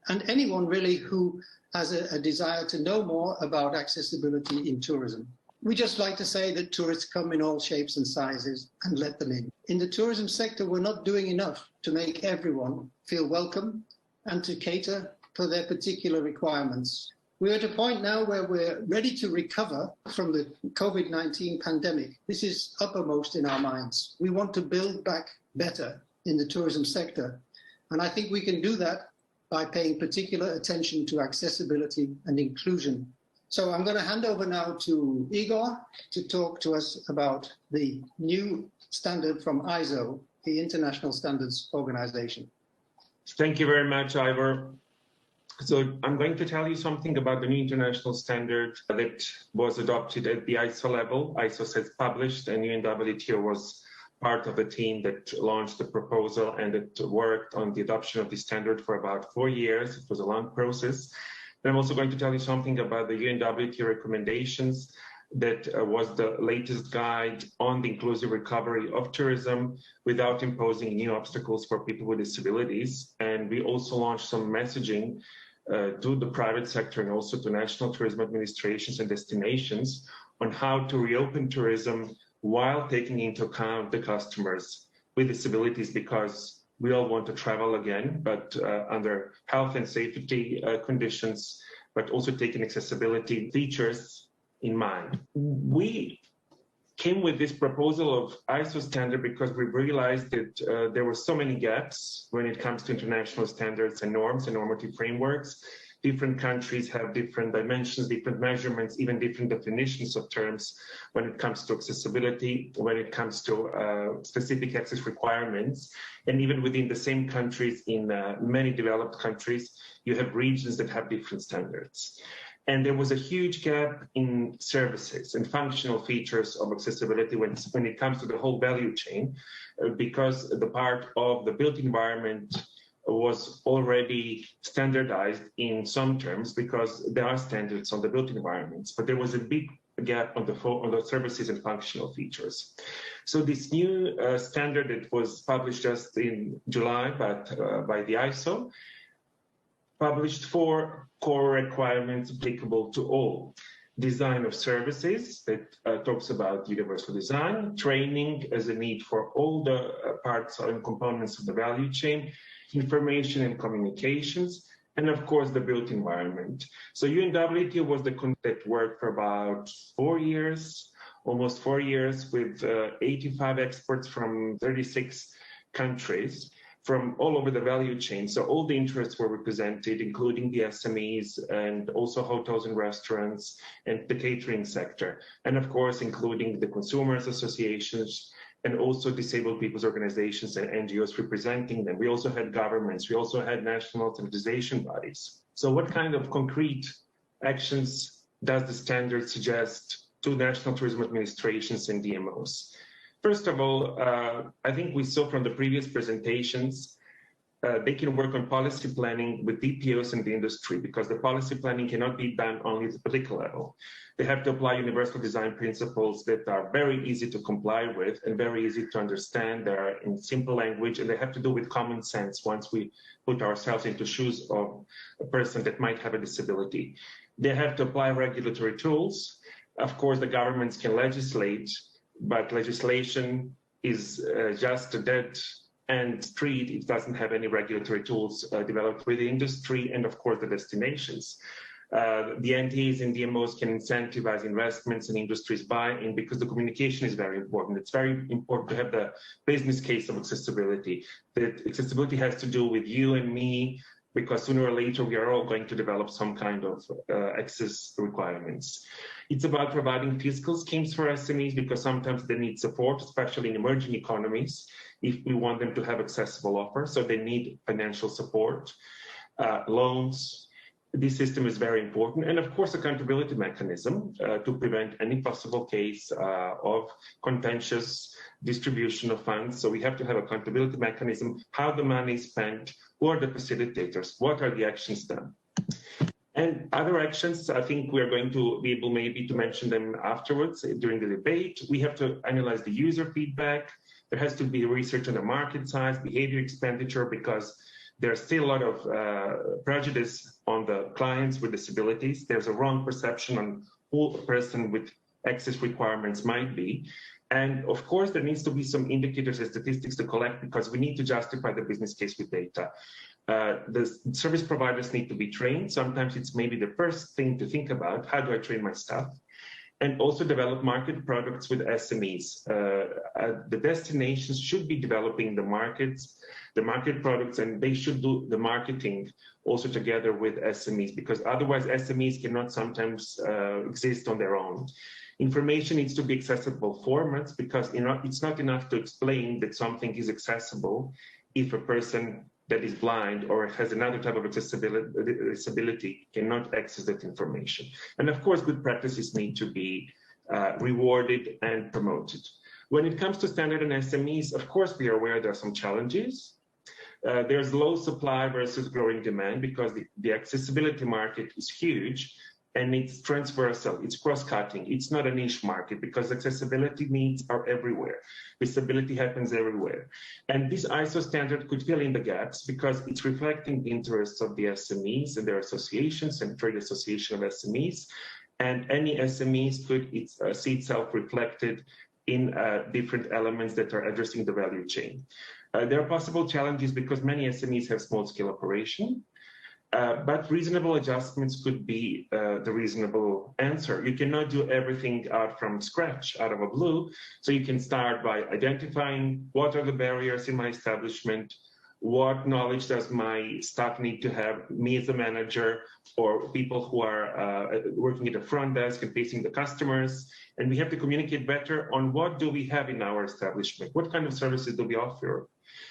and anyone really who has a desire to know more about accessibility in tourism. We just like to say that tourists come in all shapes and sizes and let them in. In the tourism sector, we're not doing enough to make everyone feel welcome and to cater for their particular requirements. We're at a point now where we're ready to recover from the COVID-19 pandemic. This is uppermost in our minds. We want to build back better in the tourism sector. And I think we can do that by paying particular attention to accessibility and inclusion. So I'm going to hand over now to Igor to talk to us about the new standard from ISO, the International Standards Organization. Thank you very much, Ivor. So I'm going to tell you something about the new international standard that was adopted at the ISO level. ISO says published, and UNWTO was part of a team that launched the proposal and it worked on the adoption of the standard for about 4 years. It was a long process. I'm also going to tell you something about the UNWTO recommendations that was the latest guide on the inclusive recovery of tourism without imposing new obstacles for people with disabilities. And we also launched some messaging to the private sector and also to national tourism administrations and destinations on how to reopen tourism while taking into account the customers. with disabilities because we all want to travel again, but under health and safety conditions, but also taking accessibility features in mind. We came with this proposal of ISO standard because we realized that there were so many gaps when it comes to international standards and norms and normative frameworks. Different countries have different dimensions, different measurements, even different definitions of terms when it comes to accessibility, when it comes to specific access requirements. And even within the same countries, in many developed countries, you have regions that have different standards. And there was a huge gap in services and functional features of accessibility when it comes to the whole value chain, because the part of the built environment was already standardized in some terms because there are standards on the built environments, but there was a big gap on the services and functional features. So this new standard that was published just in July by the ISO published 4 core requirements applicable to all. Design of services that talks about universal design, training as a need for all the parts and components of the value chain, information and communications, and of course the built environment. So UNWTO was the that worked for about 4 years, almost 4 years, with 85 experts from 36 countries from all over the value chain. So all the interests were represented, including the SMEs and also hotels and restaurants and the catering sector. And of course, including the consumers associations and also disabled people's organizations and NGOs representing them. We also had governments. We also had national standardization bodies. So what kind of concrete actions does the standard suggest to national tourism administrations and DMOs? First of all, I think we saw from the previous presentations, they can work on policy planning with DPOs in the industry because the policy planning cannot be done only at the political level. They have to apply universal design principles that are very easy to comply with and very easy to understand. They are in simple language and they have to do with common sense once we put ourselves into shoes of a person that might have a disability. They have to apply regulatory tools. Of course, the governments can legislate, but legislation is just a dead end street. It doesn't have any regulatory tools developed with the industry and, of course, the destinations. The NTAs and DMOs can incentivize investments and industries buy-in because the communication is very important. It's very important to have the business case of accessibility. That accessibility has to do with you and me, because sooner or later we are all going to develop some kind of access requirements. It's about providing fiscal schemes for SMEs because sometimes they need support, especially in emerging economies, if we want them to have accessible offers. So they need financial support, loans. This system is very important. And of course, accountability mechanism to prevent any possible case of contentious distribution of funds. So we have to have accountability mechanism, how the money is spent, who are the facilitators, what are the actions done. And other actions, I think we are going to be able maybe to mention them afterwards during the debate. We have to analyze the user feedback. There has to be research on the market size, behavior expenditure, because there's still a lot of prejudice on the clients with disabilities. There's a wrong perception on who a person with access requirements might be. And of course, there needs to be some indicators and statistics to collect because we need to justify the business case with data. The service providers need to be trained. Sometimes it's maybe the first thing to think about, how do I train my staff? And also develop market products with SMEs. The destinations should be developing the market products, and they should do the marketing also together with SMEs, because otherwise SMEs cannot sometimes exist on their own. Information needs to be accessible formats, because it's not enough to explain that something is accessible if a person that is blind or has another type of disability cannot access that information. And of course, good practices need to be rewarded and promoted. When it comes to standard and SMEs, of course, we are aware there are some challenges. There's low supply versus growing demand because the accessibility market is huge and it's transversal, it's cross-cutting. It's not a niche market because accessibility needs are everywhere. Visibility happens everywhere. And this ISO standard could fill in the gaps because it's reflecting the interests of the SMEs and their associations and trade association of SMEs. And any SMEs could see itself reflected in different elements that are addressing the value chain. There are possible challenges because many SMEs have small-scale operation, but reasonable adjustments could be the reasonable answer. You cannot do everything out from scratch, out of a blue. So you can start by identifying what are the barriers in my establishment, what knowledge does my staff need to have, me as a manager, or people who are working at the front desk and facing the customers. And we have to communicate better on what do we have in our establishment, what kind of services do we offer.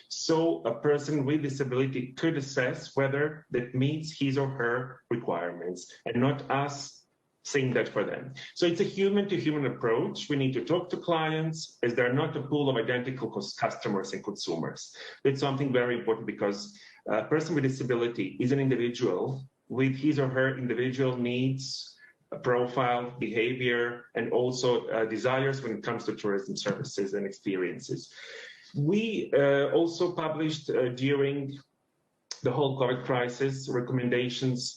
So a person with disability could assess whether that meets his or her requirements and not us saying that for them. So it's a human-to-human approach. We need to talk to clients as they're not a pool of identical customers and consumers. It's something very important because a person with disability is an individual with his or her individual needs, profile, behavior, and also desires when it comes to tourism services and experiences. We also published during the whole COVID crisis recommendations,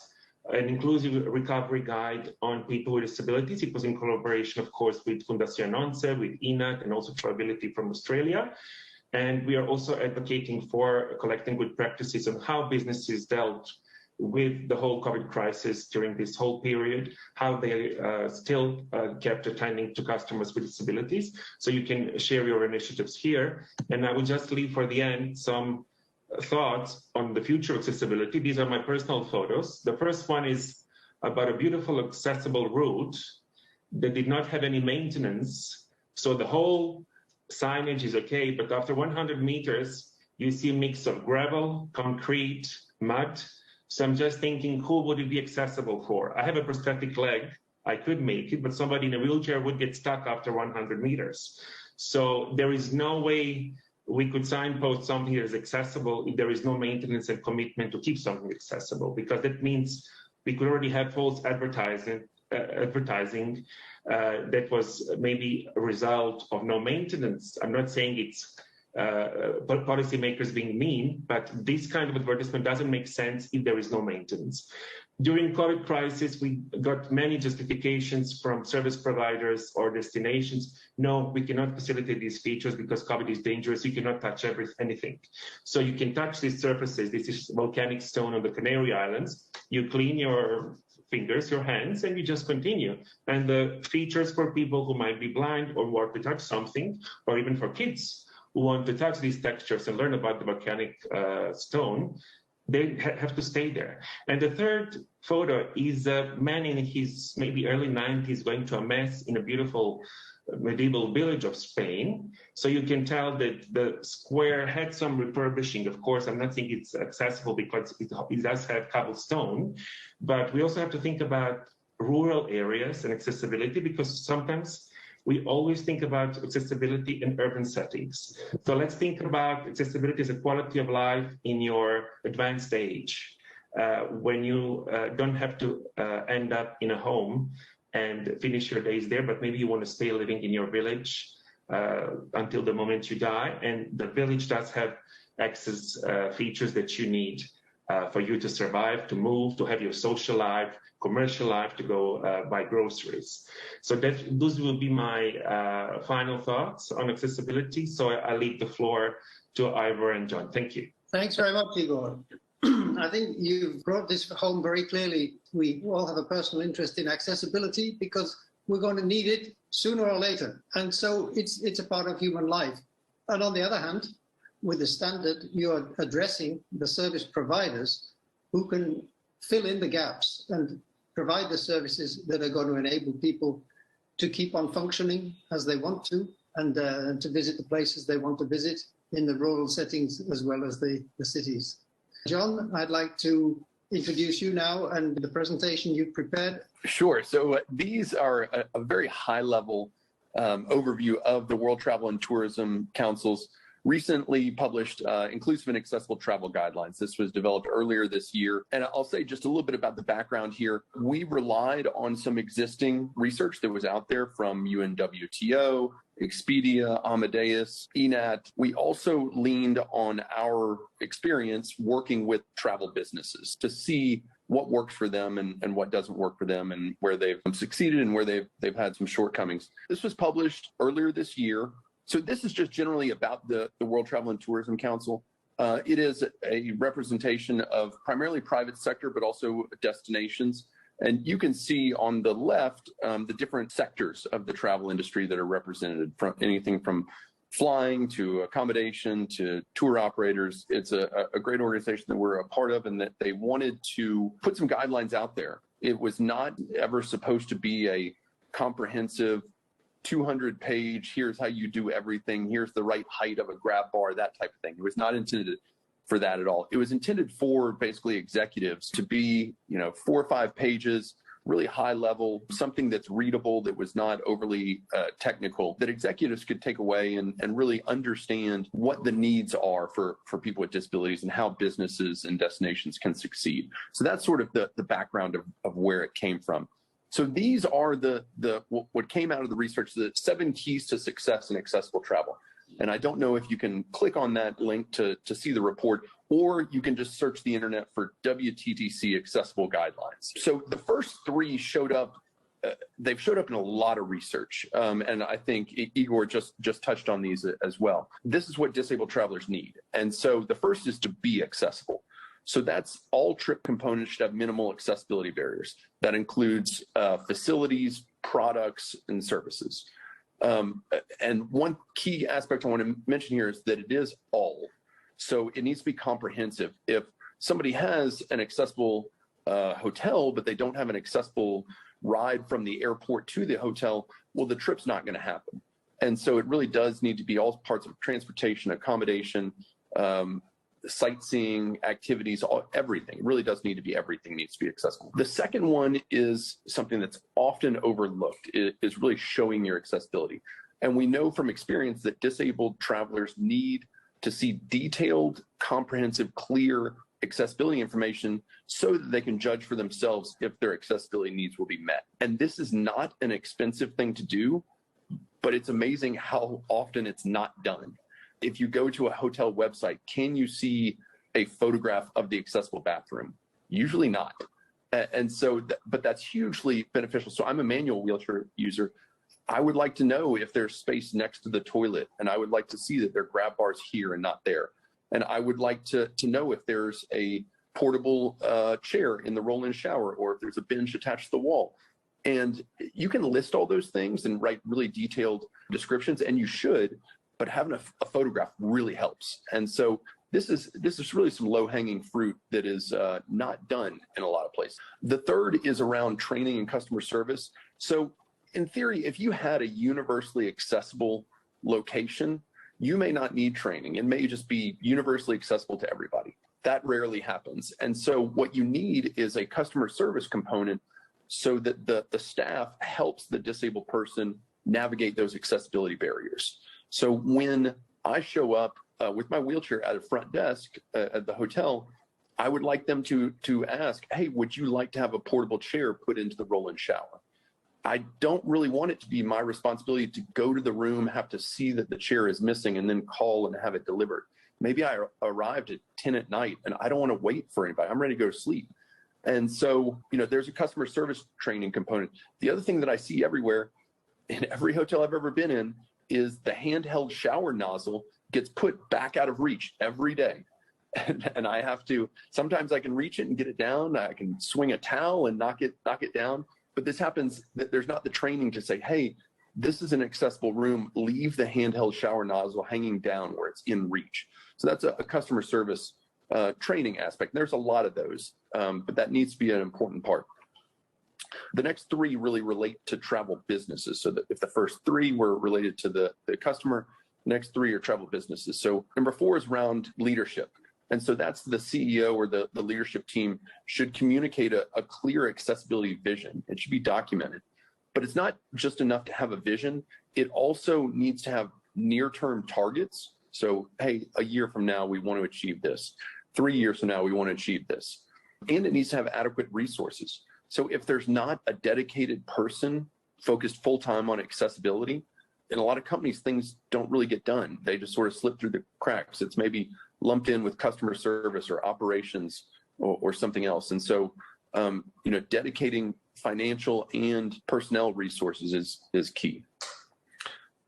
an inclusive recovery guide on people with disabilities. It was in collaboration, of course, with Fundación Once, with INAT, and also Travelability from Australia. And we are also advocating for collecting good practices on how businesses dealt with the whole COVID crisis during this whole period, how they still kept attending to customers with disabilities. So you can share your initiatives here. And I will just leave for the end some thoughts on the future of accessibility. These are my personal photos. The first one is about a beautiful accessible route that did not have any maintenance. So the whole signage is okay, but after 100 meters, you see a mix of gravel, concrete, mud. So I'm just thinking, who would it be accessible for? I have a prosthetic leg. I could make it, but somebody in a wheelchair would get stuck after 100 meters. So there is no way we could signpost something that is accessible if there is no maintenance and commitment to keep something accessible, because that means we could already have false advertising that was maybe a result of no maintenance. I'm not saying it's policymakers being mean, but this kind of advertisement doesn't make sense if there is no maintenance. During COVID crisis, we got many justifications from service providers or destinations. No, we cannot facilitate these features because COVID is dangerous. You cannot touch anything. So you can touch these surfaces. This is volcanic stone on the Canary Islands. You clean your fingers, your hands, and you just continue. And the features for people who might be blind or want to touch something, or even for kids who want to touch these textures and learn about the volcanic stone, they have to stay there. And the third photo is a man in his maybe early 90s going to a mass in a beautiful medieval village of Spain. So you can tell that the square had some refurbishing. Of course, I'm not saying it's accessible because it does have cobblestone, but we also have to think about rural areas and accessibility, because sometimes we always think about accessibility in urban settings. So let's think about accessibility as a quality of life in your advanced age, when you don't have to end up in a home and finish your days there, but maybe you want to stay living in your village until the moment you die. And the village does have access features that you need for you to survive, to move, to have your social life, commercial life, to go buy groceries. So those will be my final thoughts on accessibility. So I leave the floor to Ivor and John. Thank you. Thanks very much, Igor. I think you've brought this home very clearly. We all have a personal interest in accessibility because we're going to need it sooner or later. And so it's a part of human life. And on the other hand, with the standard, you're addressing the service providers who can fill in the gaps and provide the services that are going to enable people to keep on functioning as they want to, and to visit the places they want to visit in the rural settings as well as the cities. John, I'd like to introduce you now and the presentation you've prepared. Sure. So these are a very high-level overview of the World Travel and Tourism Council's recently published Inclusive and Accessible Travel Guidelines. This was developed earlier this year. And I'll say just a little bit about the background here. We relied on some existing research that was out there from UNWTO, Expedia, Amadeus, INAT. We also leaned on our experience working with travel businesses to see what works for them and what doesn't work for them, and where they've succeeded and where they've had some shortcomings. This was published earlier this year. So this is just generally about the World Travel and Tourism Council. It is a representation of primarily private sector, but also destinations. And you can see on the left the different sectors of the travel industry that are represented, from anything from flying to accommodation to tour operators. It's a great organization that we're a part of, and that they wanted to put some guidelines out there. It was not ever supposed to be a comprehensive 200-page, here's how you do everything, here's the right height of a grab bar, that type of thing. It was not intended for that at all. It was intended for basically executives to be, 4 or 5 pages, really high level, something that's readable, that was not overly technical, that executives could take away and really understand what the needs are for people with disabilities and how businesses and destinations can succeed. So that's sort of the background of where it came from. So these are what came out of the research, the 7 keys to success in accessible travel. And I don't know if you can click on that link to see the report, or you can just search the internet for WTTC accessible guidelines. So the first 3 showed up, they've showed up in a lot of research. And I think Igor just touched on these as well. This is what disabled travelers need. And so the first is to be accessible. So that's all trip components should have minimal accessibility barriers. That includes facilities, products, and services. And one key aspect I want to mention here is that it is all. So it needs to be comprehensive. If somebody has an accessible hotel, but they don't have an accessible ride from the airport to the hotel, well, the trip's not going to happen. And so it really does need to be all parts of transportation, accommodation, sightseeing, activities, everything. It really does need to be, everything needs to be accessible. The second one is something that's often overlooked. It is really showing your accessibility. And we know from experience that disabled travelers need to see detailed, comprehensive, clear accessibility information so that they can judge for themselves if their accessibility needs will be met. And this is not an expensive thing to do, but it's amazing how often it's not done. If you go to a hotel website, can you see a photograph of the accessible bathroom? Usually not. And so, but that's hugely beneficial. So I'm a manual wheelchair user. I would like to know if there's space next to the toilet, and I would like to see that there are grab bars here and not there. And I would like to know if there's a portable chair in the roll-in shower, or if there's a bench attached to the wall. And you can list all those things and write really detailed descriptions, and you should, but having a photograph really helps. And so this is really some low-hanging fruit that is not done in a lot of places. The third is around training and customer service. So in theory, if you had a universally accessible location, you may not need training. It may just be universally accessible to everybody. That rarely happens. And so what you need is a customer service component so that the staff helps the disabled person navigate those accessibility barriers. So when I show up with my wheelchair at a front desk at the hotel, I would like them to ask, hey, would you like to have a portable chair put into the roll-in shower? I don't really want it to be my responsibility to go to the room, have to see that the chair is missing, and then call and have it delivered. Maybe I arrived at 10 at night and I don't want to wait for anybody. I'm ready to go to sleep. And so, there's a customer service training component. The other thing that I see everywhere, in every hotel I've ever been in, is the handheld shower nozzle gets put back out of reach every day. And I have to, sometimes I can reach it and get it down. I can swing a towel and knock it down. But this happens, there's not the training to say, hey, this is an accessible room, leave the handheld shower nozzle hanging down where it's in reach. So that's a customer service training aspect. There's a lot of those, but that needs to be an important part. The next 3 really relate to travel businesses. So that if the first 3 were related to the customer, the next 3 are travel businesses. So number 4 is around leadership. And so that's the CEO or the leadership team should communicate a clear accessibility vision. It should be documented. But it's not just enough to have a vision. It also needs to have near-term targets. So, hey, a year from now, we want to achieve this. 3 years from now, we want to achieve this. And it needs to have adequate resources. So if there's not a dedicated person focused full-time on accessibility, in a lot of companies, things don't really get done. They just sort of slip through the cracks. It's maybe lumped in with customer service or operations or something else. And so dedicating financial and personnel resources is key.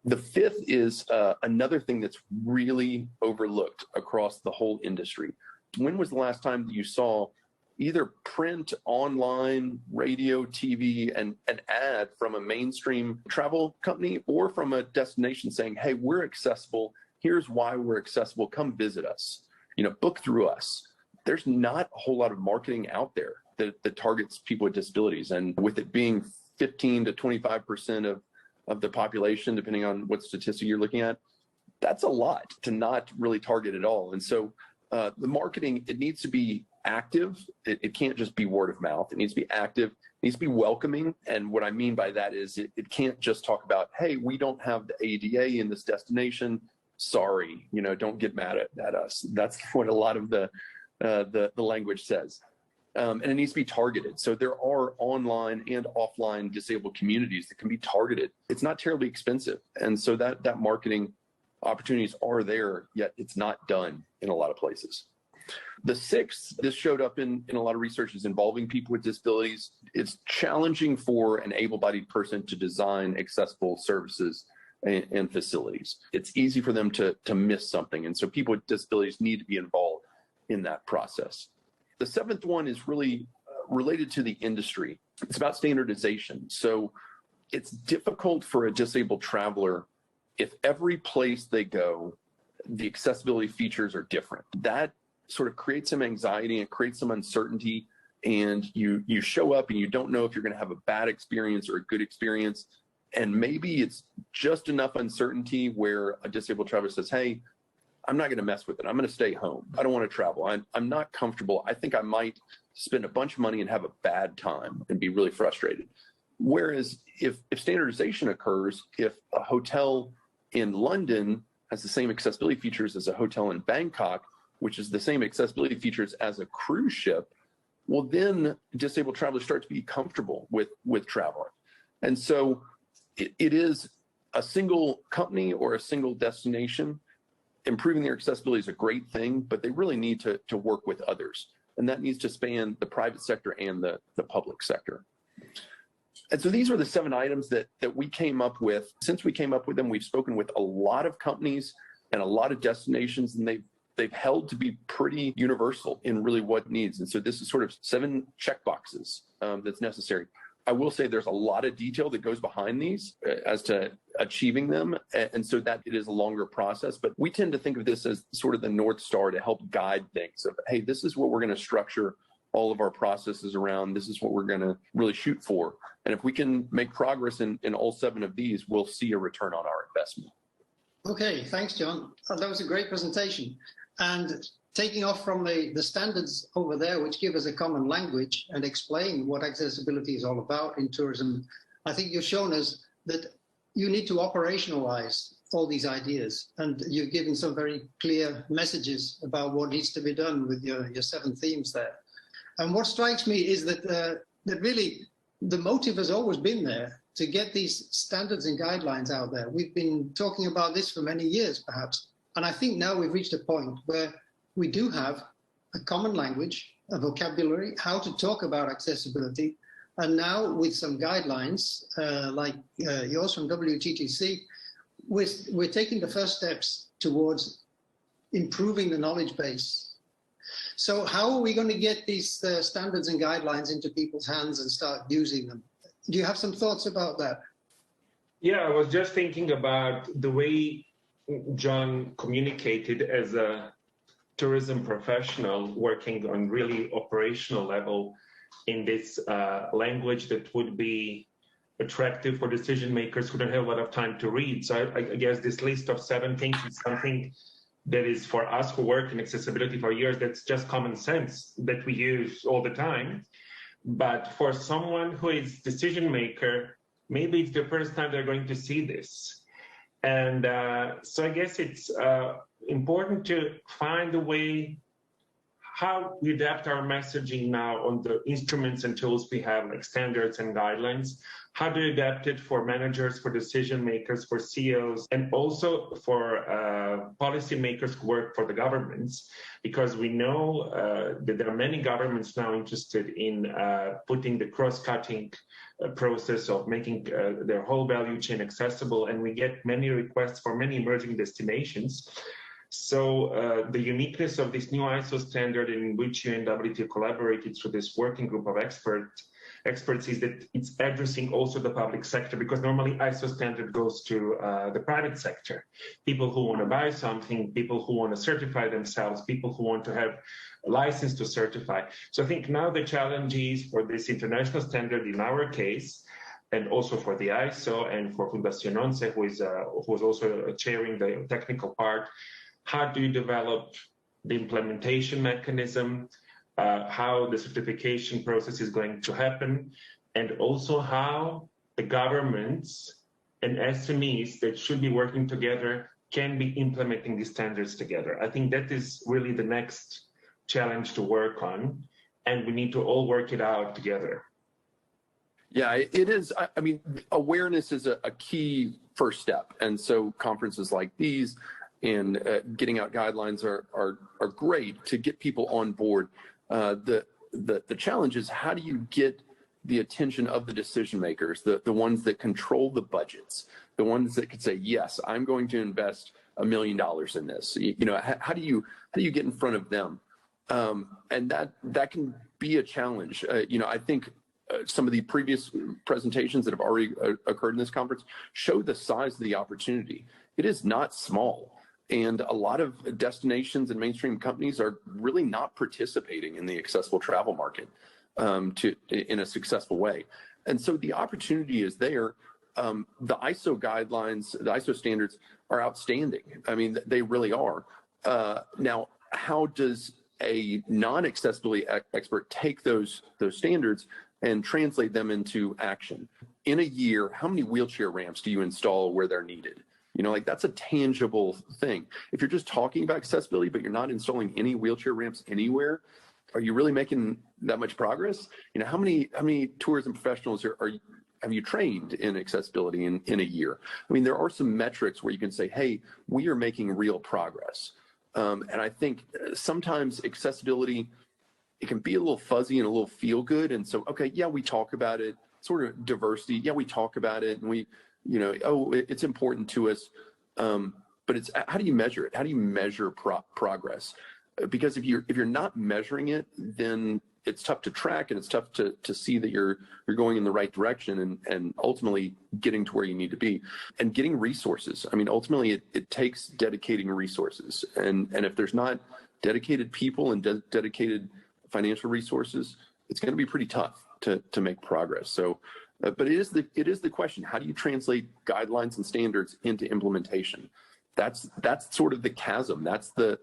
The fifth is another thing that's really overlooked across the whole industry. When was the last time that you saw either print, online, radio, TV, and an ad from a mainstream travel company or from a destination saying, hey, we're accessible. Here's why we're accessible. Come visit us. Book through us. There's not a whole lot of marketing out there that targets people with disabilities. And with it being 15 to 25% of the population, depending on what statistic you're looking at, that's a lot to not really target at all. And so the marketing, it needs to be active. It can't just be word of mouth. It needs to be active. It needs to be welcoming. And what I mean by that is it can't just talk about, hey, we don't have the ADA in this destination. Sorry, don't get mad at us. That's what a lot of the language says. And it needs to be targeted. So there are online and offline disabled communities that can be targeted. It's not terribly expensive. And so that marketing opportunities are there, yet it's not done in a lot of places. The sixth, this showed up in a lot of research, is involving people with disabilities. It's challenging for an able-bodied person to design accessible services and facilities. It's easy for them to miss something. And so people with disabilities need to be involved in that process. The seventh one is really related to the industry. It's about standardization. So it's difficult for a disabled traveler if every place they go, the accessibility features are different. That sort of creates some anxiety and creates some uncertainty. And you show up and you don't know if you're going to have a bad experience or a good experience. And maybe it's just enough uncertainty where a disabled traveler says, hey, I'm not going to mess with it. I'm going to stay home. I don't want to travel. I'm not comfortable. I think I might spend a bunch of money and have a bad time and be really frustrated. Whereas if standardization occurs, if a hotel in London has the same accessibility features as a hotel in Bangkok, which is the same accessibility features as a cruise ship, well, then disabled travelers start to be comfortable with traveling. And so it is a single company or a single destination. Improving their accessibility is a great thing, but they really need to work with others. And that needs to span the private sector and the public sector. And so these were the 7 items that we came up with. Since we came up with them, we've spoken with a lot of companies and a lot of destinations, and they've held to be pretty universal in really what needs. And so this is sort of 7 checkboxes that's necessary. I will say there's a lot of detail that goes behind these as to achieving them. And so that it is a longer process, but we tend to think of this as sort of the North Star to help guide things of, hey, this is what we're going to structure all of our processes around. This is what we're going to really shoot for. And if we can make progress in all 7 of these, we'll see a return on our investment. Okay, thanks, John. That was a great presentation. And taking off from the standards over there, which give us a common language and explain what accessibility is all about in tourism, I think you've shown us that you need to operationalize all these ideas. And you've given some very clear messages about what needs to be done with your 7 themes there. And what strikes me is that, that really the motive has always been there to get these standards and guidelines out there. We've been talking about this for many years, perhaps. And I think now we've reached a point where we do have a common language, a vocabulary, how to talk about accessibility. And now with some guidelines, like yours from WTTC, we're taking the first steps towards improving the knowledge base. So how are we going to get these standards and guidelines into people's hands and start using them? Do you have some thoughts about that? Yeah, I was just thinking about the way John communicated as a tourism professional working on really operational level in this language that would be attractive for decision makers who don't have a lot of time to read. So I guess this list of 7 things is something that is for us who work in accessibility for years, that's just common sense that we use all the time. But for someone who is decision maker, maybe it's the first time they're going to see this. And so I guess it's important to find a way how we adapt our messaging now on the instruments and tools we have, like standards and guidelines. How do you adapt it for managers, for decision makers, for CEOs, and also for policy makers who work for the governments? Because we know that there are many governments now interested in putting the cross-cutting process of making their whole value chain accessible, and we get many requests for many emerging destinations. So the uniqueness of this new ISO standard, in which UNWTO collaborated through this working group of experts, is that it's addressing also the public sector, because normally ISO standard goes to the private sector. People who want to buy something, people who want to certify themselves, people who want to have a license to certify. So I think now the challenge is for this international standard in our case, and also for the ISO and for Fundación Once, who was also chairing the technical part. How do you develop the implementation mechanism, how the certification process is going to happen, and also how the governments and SMEs that should be working together can be implementing these standards together. I think that is really the next challenge to work on, and we need to all work it out together. Yeah, it is. I mean, awareness is a key first step. And so conferences like these and getting out guidelines are great to get people on board. The challenge is, how do you get the attention of the decision makers, the ones that control the budgets, the ones that could say, yes, I'm going to invest $1 million in this. You know, how do you get in front of them? And that can be a challenge. You know, I think some of the previous presentations that have already occurred in this conference show the size of the opportunity. It is not small. And a lot of destinations and mainstream companies are really not participating in the accessible travel market in a successful way. And so the opportunity is there. The ISO guidelines, the ISO standards are outstanding. I mean, they really are. Now, how does a non-accessibility expert take those standards and translate them into action? In a year, how many wheelchair ramps do you install where they're needed? You know, like, that's a tangible thing. If you're just talking about accessibility, but you're not installing any wheelchair ramps anywhere, are you really making that much progress? You know, how many tourism professionals have you trained in accessibility in a year? I mean, there are some metrics where you can say, hey, we are making real progress. And I think sometimes accessibility, it can be a little fuzzy and a little feel good. And so, okay, yeah, we talk about it. Sort of diversity, yeah, we talk about it, and we, you know, oh, it's important to us. But it's, how do you measure it? How do you measure progress? Because if you're not measuring it, then it's tough to track, and it's tough to see that you're going in the right direction and ultimately getting to where you need to be. And getting resources. I mean, ultimately it takes dedicating resources. And if there's not dedicated people and dedicated financial resources, it's going to be pretty tough to make progress. So, but it is the question: how do you translate guidelines and standards into implementation? That's sort of the chasm. That's the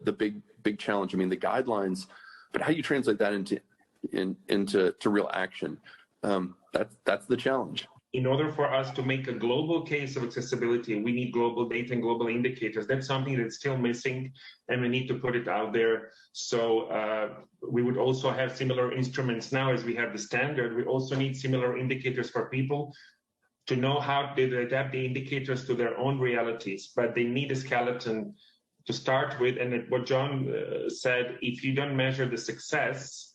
big challenge. I mean, the guidelines, but how do you translate that into real action? That's the challenge. In order for us to make a global case of accessibility, we need global data and global indicators. That's something that's still missing, and we need to put it out there. So we would also have similar instruments now as we have the standard. We also need similar indicators for people to know how they adapt the indicators to their own realities. But they need a skeleton to start with. And what John said, if you don't measure the success,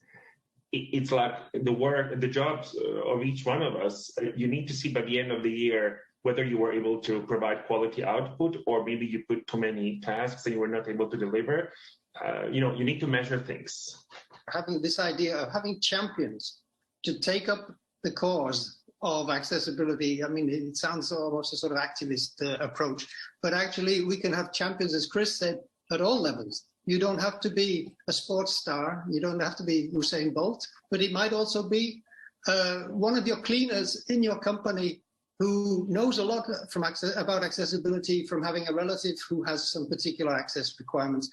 it's like the jobs of each one of us. You need to see by the end of the year whether you were able to provide quality output, or maybe you put too many tasks and you were not able to deliver. You know, you need to measure things. Having this idea of having champions to take up the cause of accessibility, I mean, it sounds almost a sort of activist approach, but actually we can have champions, as Chris said, at all levels. You don't have to be a sports star. You don't have to be Usain Bolt, but it might also be one of your cleaners in your company who knows a lot about accessibility from having a relative who has some particular access requirements.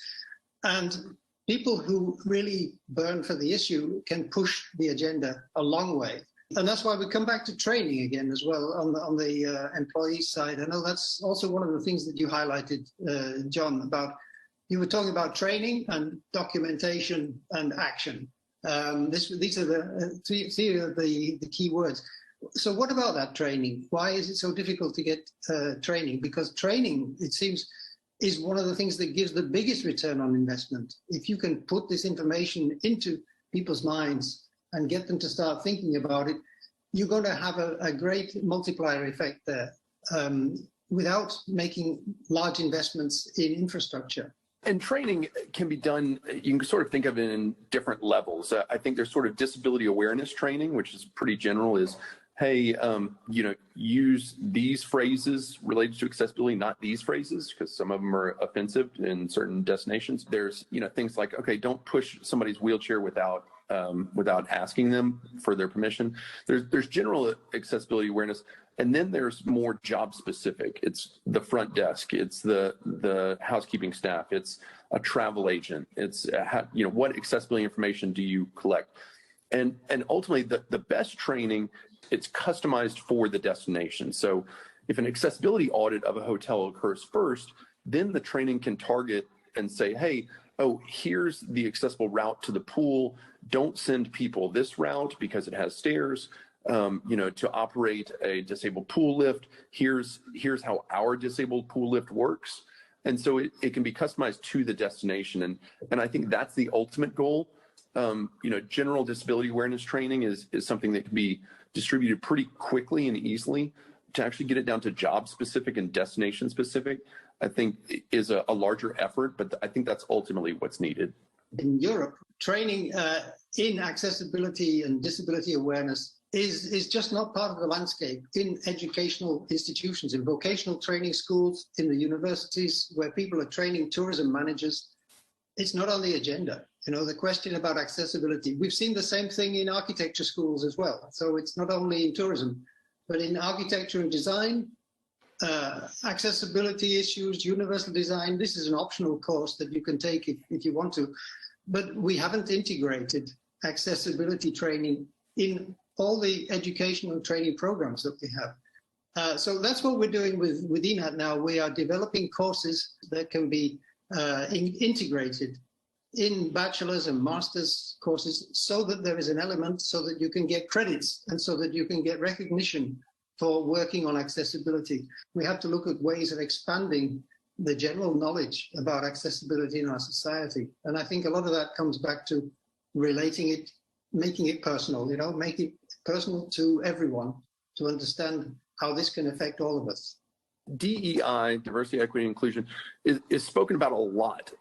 And people who really burn for the issue can push the agenda a long way. And that's why we come back to training again as well on the employee side. I know that's also one of the things that you highlighted, John, about You were talking about training and documentation and action. These are the three of the key words. So what about that training? Why is it so difficult to get training? Because training, it seems, is one of the things that gives the biggest return on investment. If you can put this information into people's minds and get them to start thinking about it, you're going to have a great multiplier effect there without making large investments in infrastructure. And training can be done, you can sort of think of it in different levels. I think there's sort of disability awareness training, which is pretty general, is, hey, use these phrases related to accessibility, not these phrases, because some of them are offensive in certain destinations. There's, things like, okay, don't push somebody's wheelchair without asking them for their permission. There's general accessibility awareness. And then there's more job specific. It's the front desk. It's the housekeeping staff. It's a travel agent. It's what accessibility information do you collect? And ultimately, the best training, it's customized for the destination. So if an accessibility audit of a hotel occurs first, then the training can target and say, hey, here's the accessible route to the pool. Don't send people this route because it has stairs. To operate a disabled pool lift, here's how our disabled pool lift works. And so it can be customized to the destination. And I think that's the ultimate goal. General disability awareness training is something that can be distributed pretty quickly and easily. To actually get it down to job specific and destination specific, I think is a larger effort, but I think that's ultimately what's needed. In Europe, training in accessibility and disability awareness is just not part of the landscape in educational institutions, in vocational training schools, in the universities where people are training tourism managers. It's not on the agenda. The question about accessibility, we've seen the same thing in architecture schools as well. So it's not only in tourism, but in architecture and design, accessibility issues, universal design. This is an optional course that you can take if you want to. But we haven't integrated accessibility training in all the educational training programs that we have. So that's what we're doing with ENAT now. We are developing courses that can be integrated in bachelor's and master's courses so that there is an element so that you can get credits and so that you can get recognition for working on accessibility. We have to look at ways of expanding the general knowledge about accessibility in our society. And I think a lot of that comes back to relating it, making it personal, make it personal to everyone to understand how this can affect all of us. DEI, diversity, equity, and inclusion, is spoken about a lot.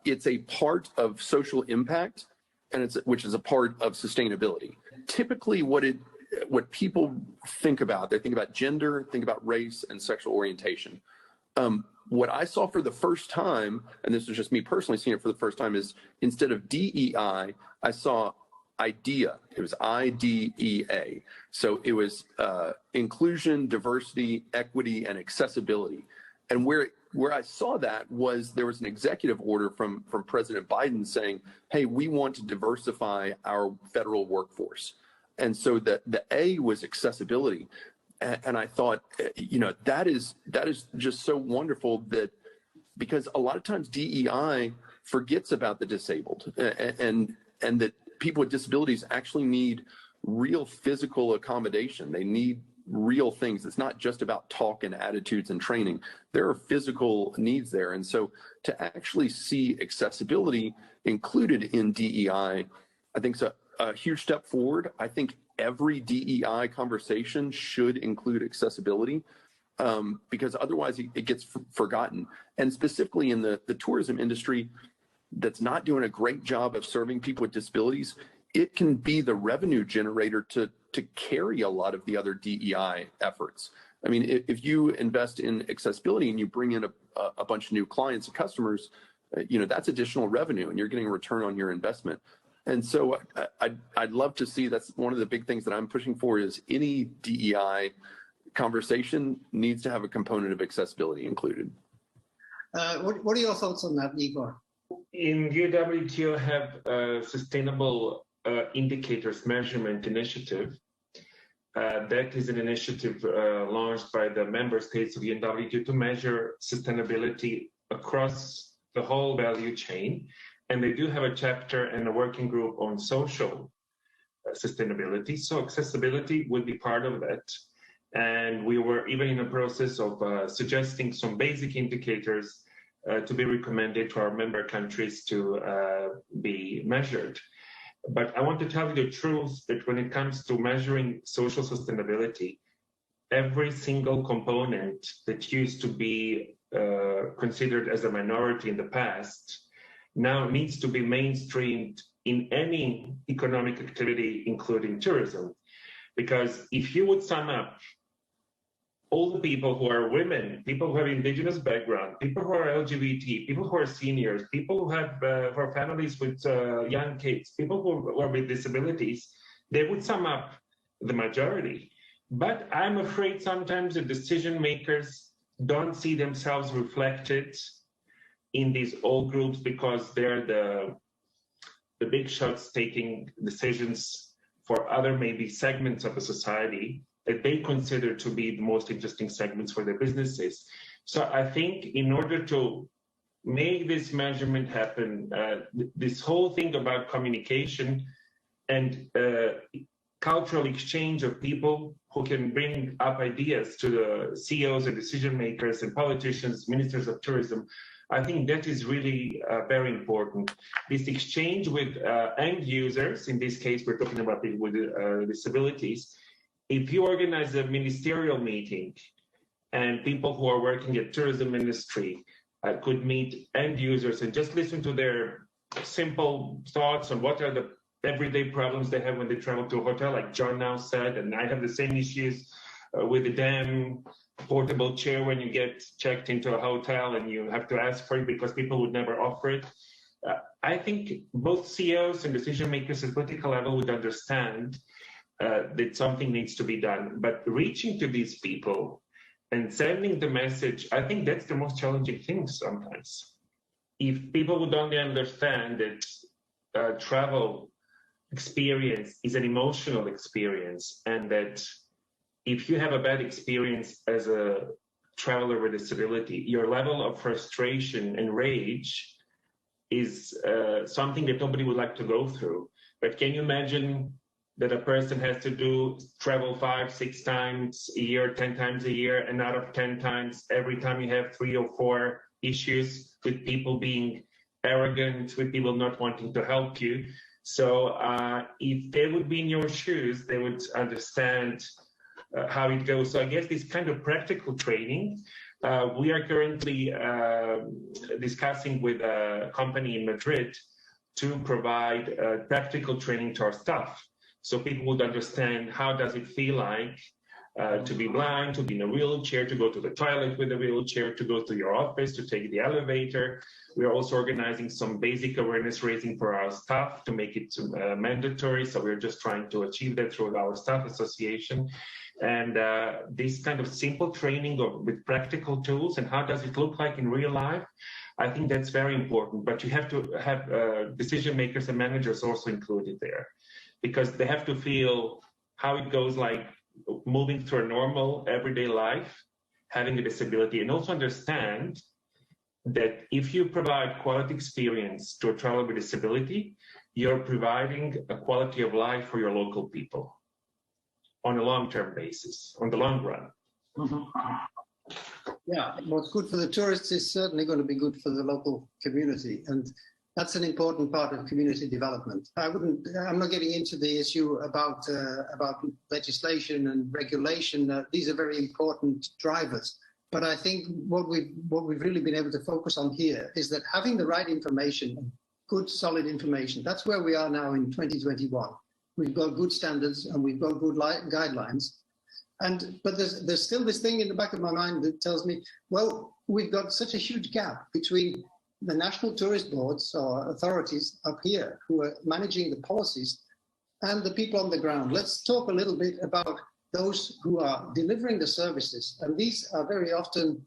It's a part of social impact, and which is a part of sustainability. Typically, what people think about, they think about gender, think about race, and sexual orientation. What I saw for the first time, and this was just me personally seeing it for the first time, is instead of DEI, I saw IDEA. It was IDEA. So it was inclusion, diversity, equity, and accessibility. And where I saw that was there was an executive order from President Biden saying, hey, we want to diversify our federal workforce. And so the A was accessibility. And I thought, that is just so wonderful, that because a lot of times DEI forgets about the disabled and that people with disabilities actually need real physical accommodation. They need real things. It's not just about talk and attitudes and training. There are physical needs there. And so to actually see accessibility included in DEI, I think is a huge step forward. I think every DEI conversation should include accessibility because otherwise it gets forgotten. And specifically in the tourism industry that's not doing a great job of serving people with disabilities, it can be the revenue generator to carry a lot of the other DEI efforts. I mean, if you invest in accessibility and you bring in a bunch of new clients and customers, that's additional revenue and you're getting a return on your investment. And so I'd love to see, that's one of the big things that I'm pushing for, is any DEI conversation needs to have a component of accessibility included. What are your thoughts on that, Igor? In UNWTO have a sustainable indicators measurement initiative. That is an initiative launched by the member states of UNWTO to measure sustainability across the whole value chain. And they do have a chapter and a working group on social sustainability. So accessibility would be part of that. And we were even in the process of suggesting some basic indicators to be recommended to our member countries to be measured. But I want to tell you the truth that when it comes to measuring social sustainability, every single component that used to be considered as a minority in the past now needs to be mainstreamed in any economic activity, including tourism. Because if you would sum up all the people who are women, people who have indigenous background, people who are LGBT, people who are seniors, people who have for families with young kids, people who are with disabilities, they would sum up the majority. But I'm afraid sometimes the decision makers don't see themselves reflected in these all groups because they're the big shots taking decisions for other maybe segments of the society that they consider to be the most interesting segments for their businesses. So I think in order to make this measurement happen, this whole thing about communication and cultural exchange of people who can bring up ideas to the CEOs and decision makers and politicians, ministers of tourism, I think that is really very important. This exchange with end users, in this case, we're talking about people with disabilities. If you organize a ministerial meeting and people who are working at tourism industry could meet end users and just listen to their simple thoughts on what are the everyday problems they have when they travel to a hotel, like John now said, and I have the same issues with the damn portable chair when you get checked into a hotel and you have to ask for it because people would never offer it. I think both CEOs and decision makers at political level would understand that something needs to be done. But reaching to these people and sending the message, I think that's the most challenging thing sometimes. If people would only understand that travel experience is an emotional experience, and that if you have a bad experience as a traveler with disability, your level of frustration and rage is something that nobody would like to go through. But can you imagine that a person has to travel 5-6 times a year, 10 times a year, and out of 10 times, every time you have 3 or 4 issues with people being arrogant, with people not wanting to help you. So if they would be in your shoes, they would understand how it goes. So I guess this kind of practical training, we are currently discussing with a company in Madrid to provide practical training to our staff. So people would understand how does it feel like to be blind, to be in a wheelchair, to go to the toilet with a wheelchair, to go to your office, to take the elevator. We are also organizing some basic awareness raising for our staff to make it mandatory. So we're just trying to achieve that through our staff association. And this kind of simple training with practical tools and how does it look like in real life, I think that's very important. But you have to have decision makers and managers also included there, because they have to feel how it goes like moving through a normal everyday life, having a disability, and also understand that if you provide quality experience to a traveler with disability, you're providing a quality of life for your local people on a long-term basis, on the long run. Yeah, what's good for the tourists is certainly going to be good for the local community. And that's an important part of community development. I'm not getting into the issue about legislation and regulation. These are very important drivers. But I think what we've really been able to focus on here is that having the right information, good, solid information, that's where we are now in 2021. We've got good standards and we've got good guidelines. But there's still this thing in the back of my mind that tells me, well, we've got such a huge gap between the national tourist boards or authorities up here who are managing the policies and the people on the ground. Let's talk a little bit about those who are delivering the services. And these are very often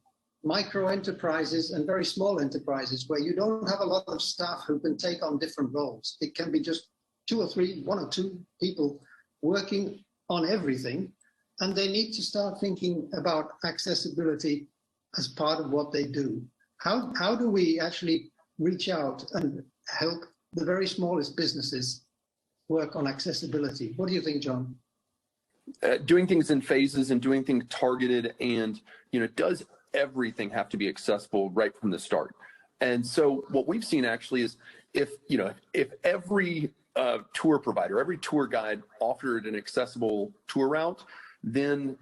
micro enterprises and very small enterprises where you don't have a lot of staff who can take on different roles. It can be just 2 or 3, 1 or 2 people working on everything. And they need to start thinking about accessibility as part of what they do. How do we actually reach out and help the very smallest businesses work on accessibility? What do you think, John? Doing things in phases and doing things targeted, and does everything have to be accessible right from the start? And so what we've seen actually is if every tour provider, every tour guide offered an accessible tour route, then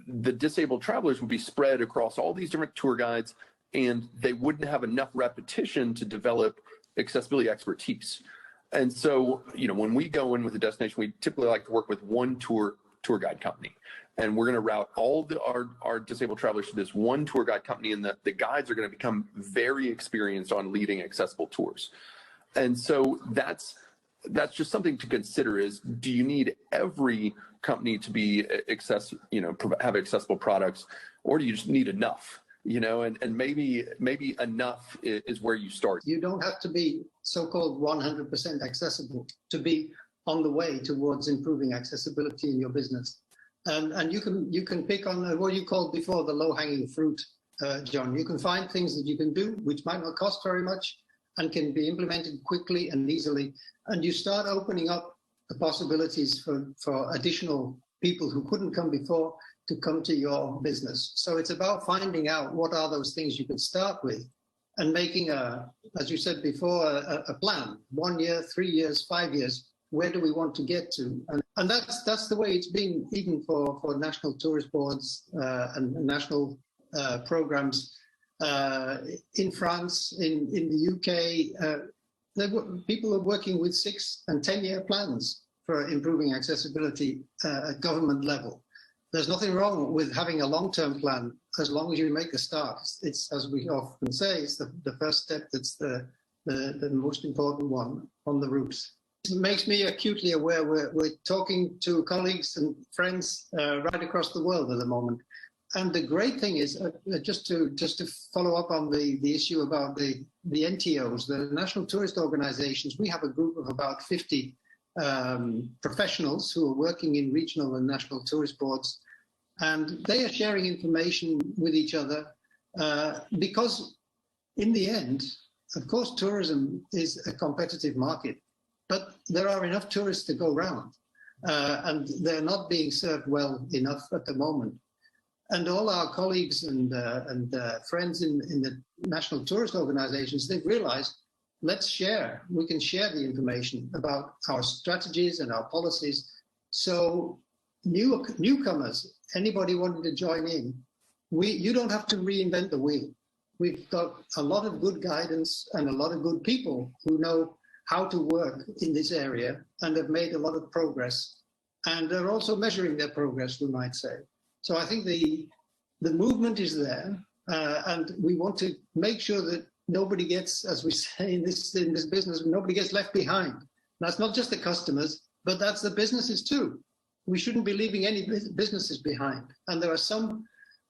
the disabled travelers would be spread across all these different tour guides, and they wouldn't have enough repetition to develop accessibility expertise. And so, when we go in with a destination, we typically like to work with one tour guide company, and we're going to route all our disabled travelers to this one tour guide company, and the guides are going to become very experienced on leading accessible tours. And so that's just something to consider: is do you need every company to be have accessible products, or do you just need enough? And maybe enough is where you start. You don't have to be so-called 100% accessible to be on the way towards improving accessibility in your business. And you can pick on what you called before the low-hanging fruit, John. You can find things that you can do which might not cost very much and can be implemented quickly and easily. And you start opening up the possibilities for additional people who couldn't come before to come to your business. So it's about finding out what are those things you can start with and making as you said before, a plan, 1 year, 3 years, 5 years. Where do we want to get to? And that's the way it's been, even for national tourist boards and national programs in France, in the UK. People are working with 6 and 10 year plans for improving accessibility at government level. There's nothing wrong with having a long-term plan as long as you make a start. It's, as we often say, it's the first step that's the most important one on the route. It makes me acutely aware we're talking to colleagues and friends right across the world at the moment. And the great thing is, just to follow up on the issue about the NTOs, the National Tourist Organizations, we have a group of about 50 professionals who are working in regional and national tourist boards, and they are sharing information with each other because in the end, of course, tourism is a competitive market, but there are enough tourists to go around and they're not being served well enough at the moment. And all our colleagues and friends in the national tourist organizations, they've realized, let's share. We can share the information about our strategies and our policies. So newcomers, anybody wanting to join in, you don't have to reinvent the wheel. We've got a lot of good guidance and a lot of good people who know how to work in this area and have made a lot of progress. And they're also measuring their progress, we might say. So I think the movement is there, and we want to make sure that nobody gets, as we say in this business, nobody gets left behind. That's not just the customers, but that's the businesses too. We shouldn't be leaving any businesses behind. And there are some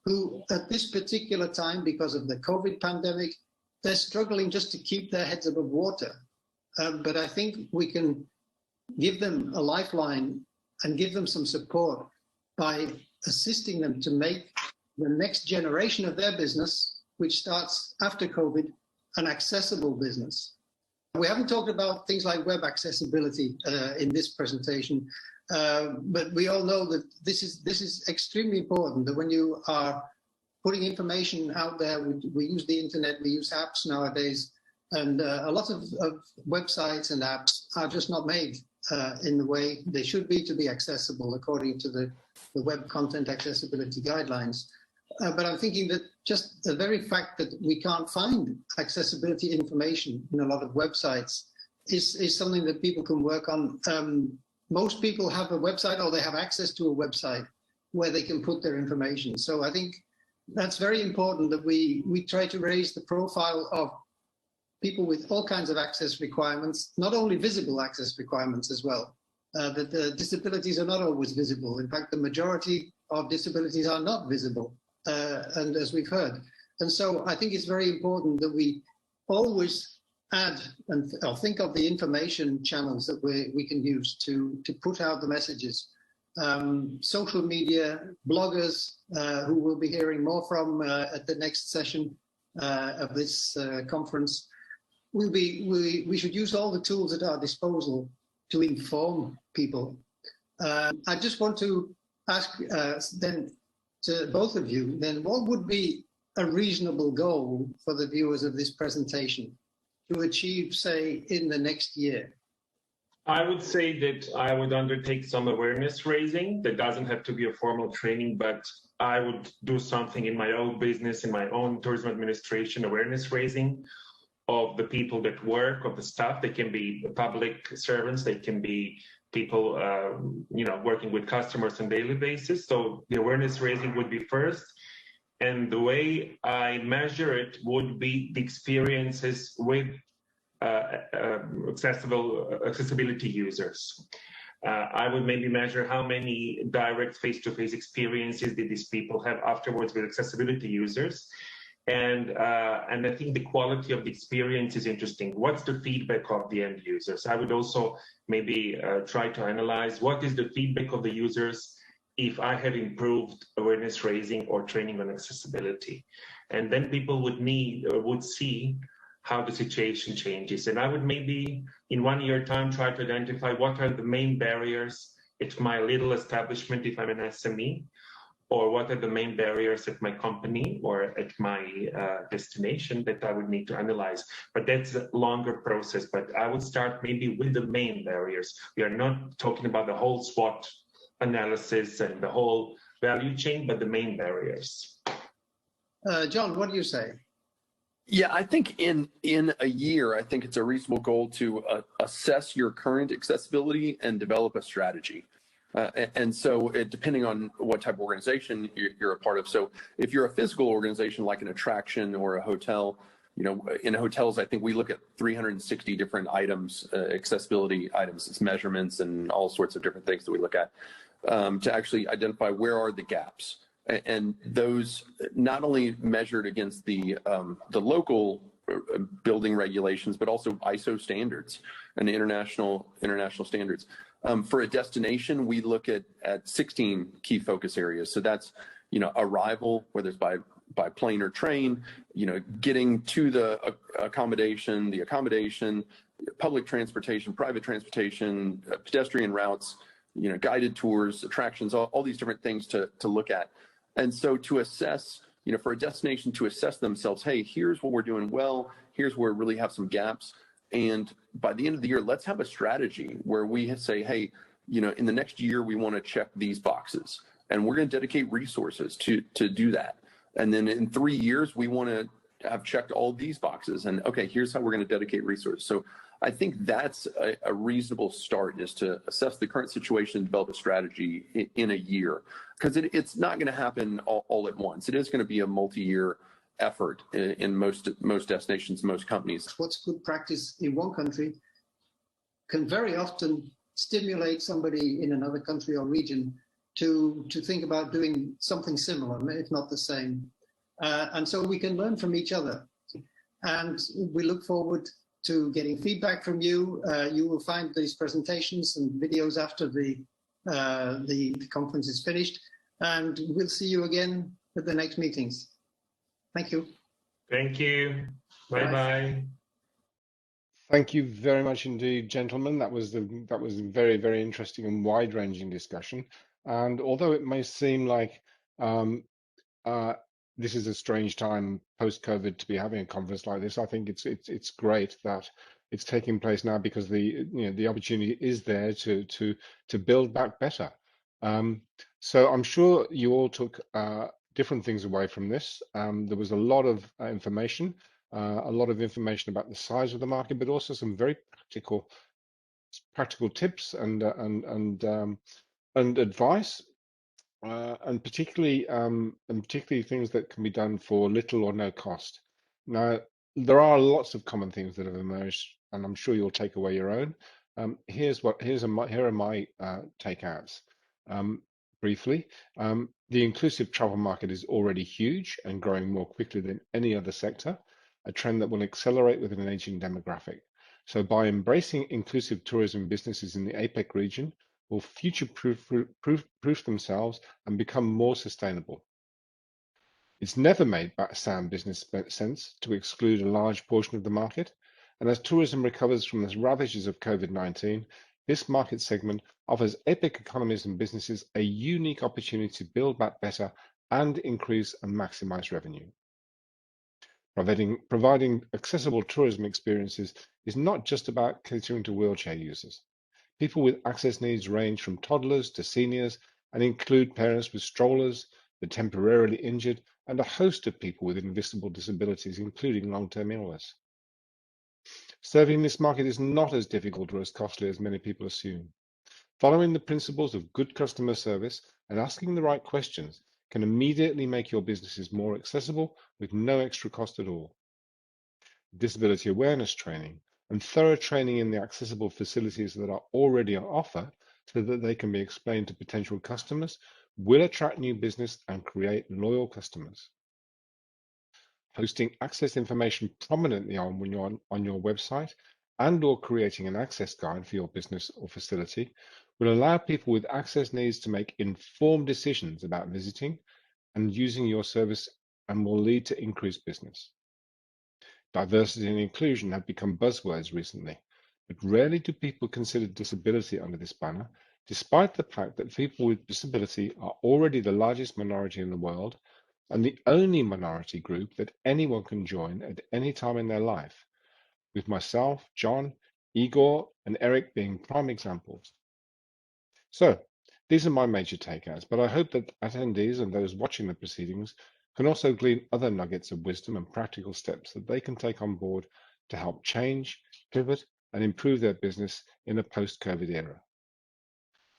who, at this particular time, because of the COVID pandemic, they're struggling just to keep their heads above water. But I think we can give them a lifeline and give them some support by assisting them to make the next generation of their business, which starts after COVID, an accessible business. We haven't talked about things like web accessibility in this presentation, but we all know that this is extremely important, that when you are putting information out there, we use the internet, we use apps nowadays, and a lot of websites and apps are just not made in the way they should be to be accessible according to the Web Content Accessibility Guidelines. But I'm thinking that just the very fact that we can't find accessibility information in a lot of websites is something that people can work on. Most people have a website, or they have access to a website where they can put their information. So I think that's very important, that we try to raise the profile of people with all kinds of access requirements, not only visible access requirements as well. That the disabilities are not always visible. In fact, the majority of disabilities are not visible, and as we've heard. And so I think it's very important that we always add or think of the information channels that we can use to put out the messages. Social media, bloggers, who we'll be hearing more from at the next session of this conference. we should use all the tools at our disposal to inform people. I just want to ask then to both of you, then what would be a reasonable goal for the viewers of this presentation to achieve, say, in the next year? I would say that I would undertake some awareness raising. That doesn't have to be a formal training, but I would do something in my own business, in my own tourism administration, awareness raising of the people that work, of the staff. They can be public servants, they can be people working with customers on a daily basis. So the awareness raising would be first. And the way I measure it would be the experiences with accessibility users. I would maybe measure how many direct face-to-face experiences did these people have afterwards with accessibility users. And I think the quality of the experience is interesting. What's the feedback of the end users? I would also maybe try to analyze what is the feedback of the users if I have improved awareness raising or training on accessibility. And then people would see how the situation changes. And I would maybe in 1 year time try to identify what are the main barriers at my little establishment if I'm an SME, or what are the main barriers at my company or at my destination that I would need to analyze. But that's a longer process, but I would start maybe with the main barriers. We are not talking about the whole SWOT analysis and the whole value chain, but the main barriers. John, what do you say? Yeah, I think in a year, I think it's a reasonable goal to assess your current accessibility and develop a strategy. And so depending on what type of organization you're a part of. So if you're a physical organization like an attraction or a hotel, in hotels, I think we look at 360 different items, accessibility items, it's measurements and all sorts of different things that we look at to actually identify where are the gaps. And those not only measured against the local building regulations, but also ISO standards and international standards. For a destination, we look at 16 key focus areas. So that's, arrival, whether it's by plane or train, getting to the accommodation, public transportation, private transportation, pedestrian routes, guided tours, attractions, all these different things to look at. And so to assess, for a destination to assess themselves, hey, here's what we're doing well, here's where we really have some gaps. And by the end of the year, let's have a strategy where we say, hey, in the next year, we want to check these boxes and we're going to dedicate resources to do that. And then in 3 years, we want to have checked all these boxes and okay, here's how we're going to dedicate resources. So I think that's a reasonable start, is to assess the current situation and develop a strategy in a year, because it's not going to happen all at once. It is going to be a multi-year effort in most destinations, most companies. What's good practice in one country can very often stimulate somebody in another country or region to think about doing something similar, if not the same. And so we can learn from each other. And we look forward to getting feedback from you. You will find these presentations and videos after the conference is finished. And we'll see you again at the next meetings. Thank you. Thank you. Bye-bye. Thank you very much indeed, gentlemen. That was a very, very interesting and wide-ranging discussion. And although it may seem like this is a strange time post-COVID to be having a conference like this, I think it's great that it's taking place now, because the opportunity is there to build back better. So I'm sure you all took different things away from this. There was a lot of information about the size of the market, but also some very practical tips and advice, and particularly things that can be done for little or no cost. Now, there are lots of common themes that have emerged, and I'm sure you'll take away your own. Here are my takeouts. Briefly, the inclusive travel market is already huge and growing more quickly than any other sector, a trend that will accelerate with an aging demographic. So by embracing inclusive tourism, businesses in the APEC region will future-proof themselves and become more sustainable. It's never made sound business sense to exclude a large portion of the market, And as tourism recovers from the ravages of COVID-19, this market segment offers APEC economies and businesses a unique opportunity to build back better and increase and maximize revenue. Providing accessible tourism experiences is not just about catering to wheelchair users. People with access needs range from toddlers to seniors and include parents with strollers, the temporarily injured, and a host of people with invisible disabilities, including long-term illness. Serving this market is not as difficult or as costly as many people assume. Following the principles of good customer service and asking the right questions can immediately make your businesses more accessible with no extra cost at all. Disability awareness training and thorough training in the accessible facilities that are already on offer so that they can be explained to potential customers will attract new business and create loyal customers. Hosting access information prominently on your website and or creating an access guide for your business or facility will allow people with access needs to make informed decisions about visiting and using your service and will lead to increased business. Diversity and inclusion have become buzzwords recently, but rarely do people consider disability under this banner, despite the fact that people with disability are already the largest minority in the world and the only minority group that anyone can join at any time in their life, with myself, John, Igor, and Eric being prime examples. So, these are my major takeouts, but I hope that attendees and those watching the proceedings can also glean other nuggets of wisdom and practical steps that they can take on board to help change, pivot, and improve their business in a post-COVID era.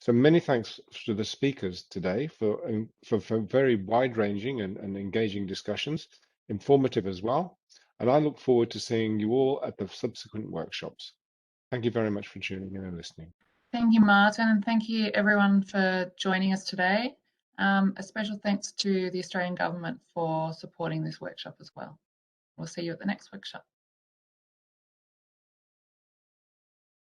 So many thanks to the speakers today for very wide-ranging and engaging discussions, informative as well. And I look forward to seeing you all at the subsequent workshops. Thank you very much for tuning in and listening. Thank you, Martin, and thank you everyone for joining us today. A special thanks to the Australian Government for supporting this workshop as well. We'll see you at the next workshop.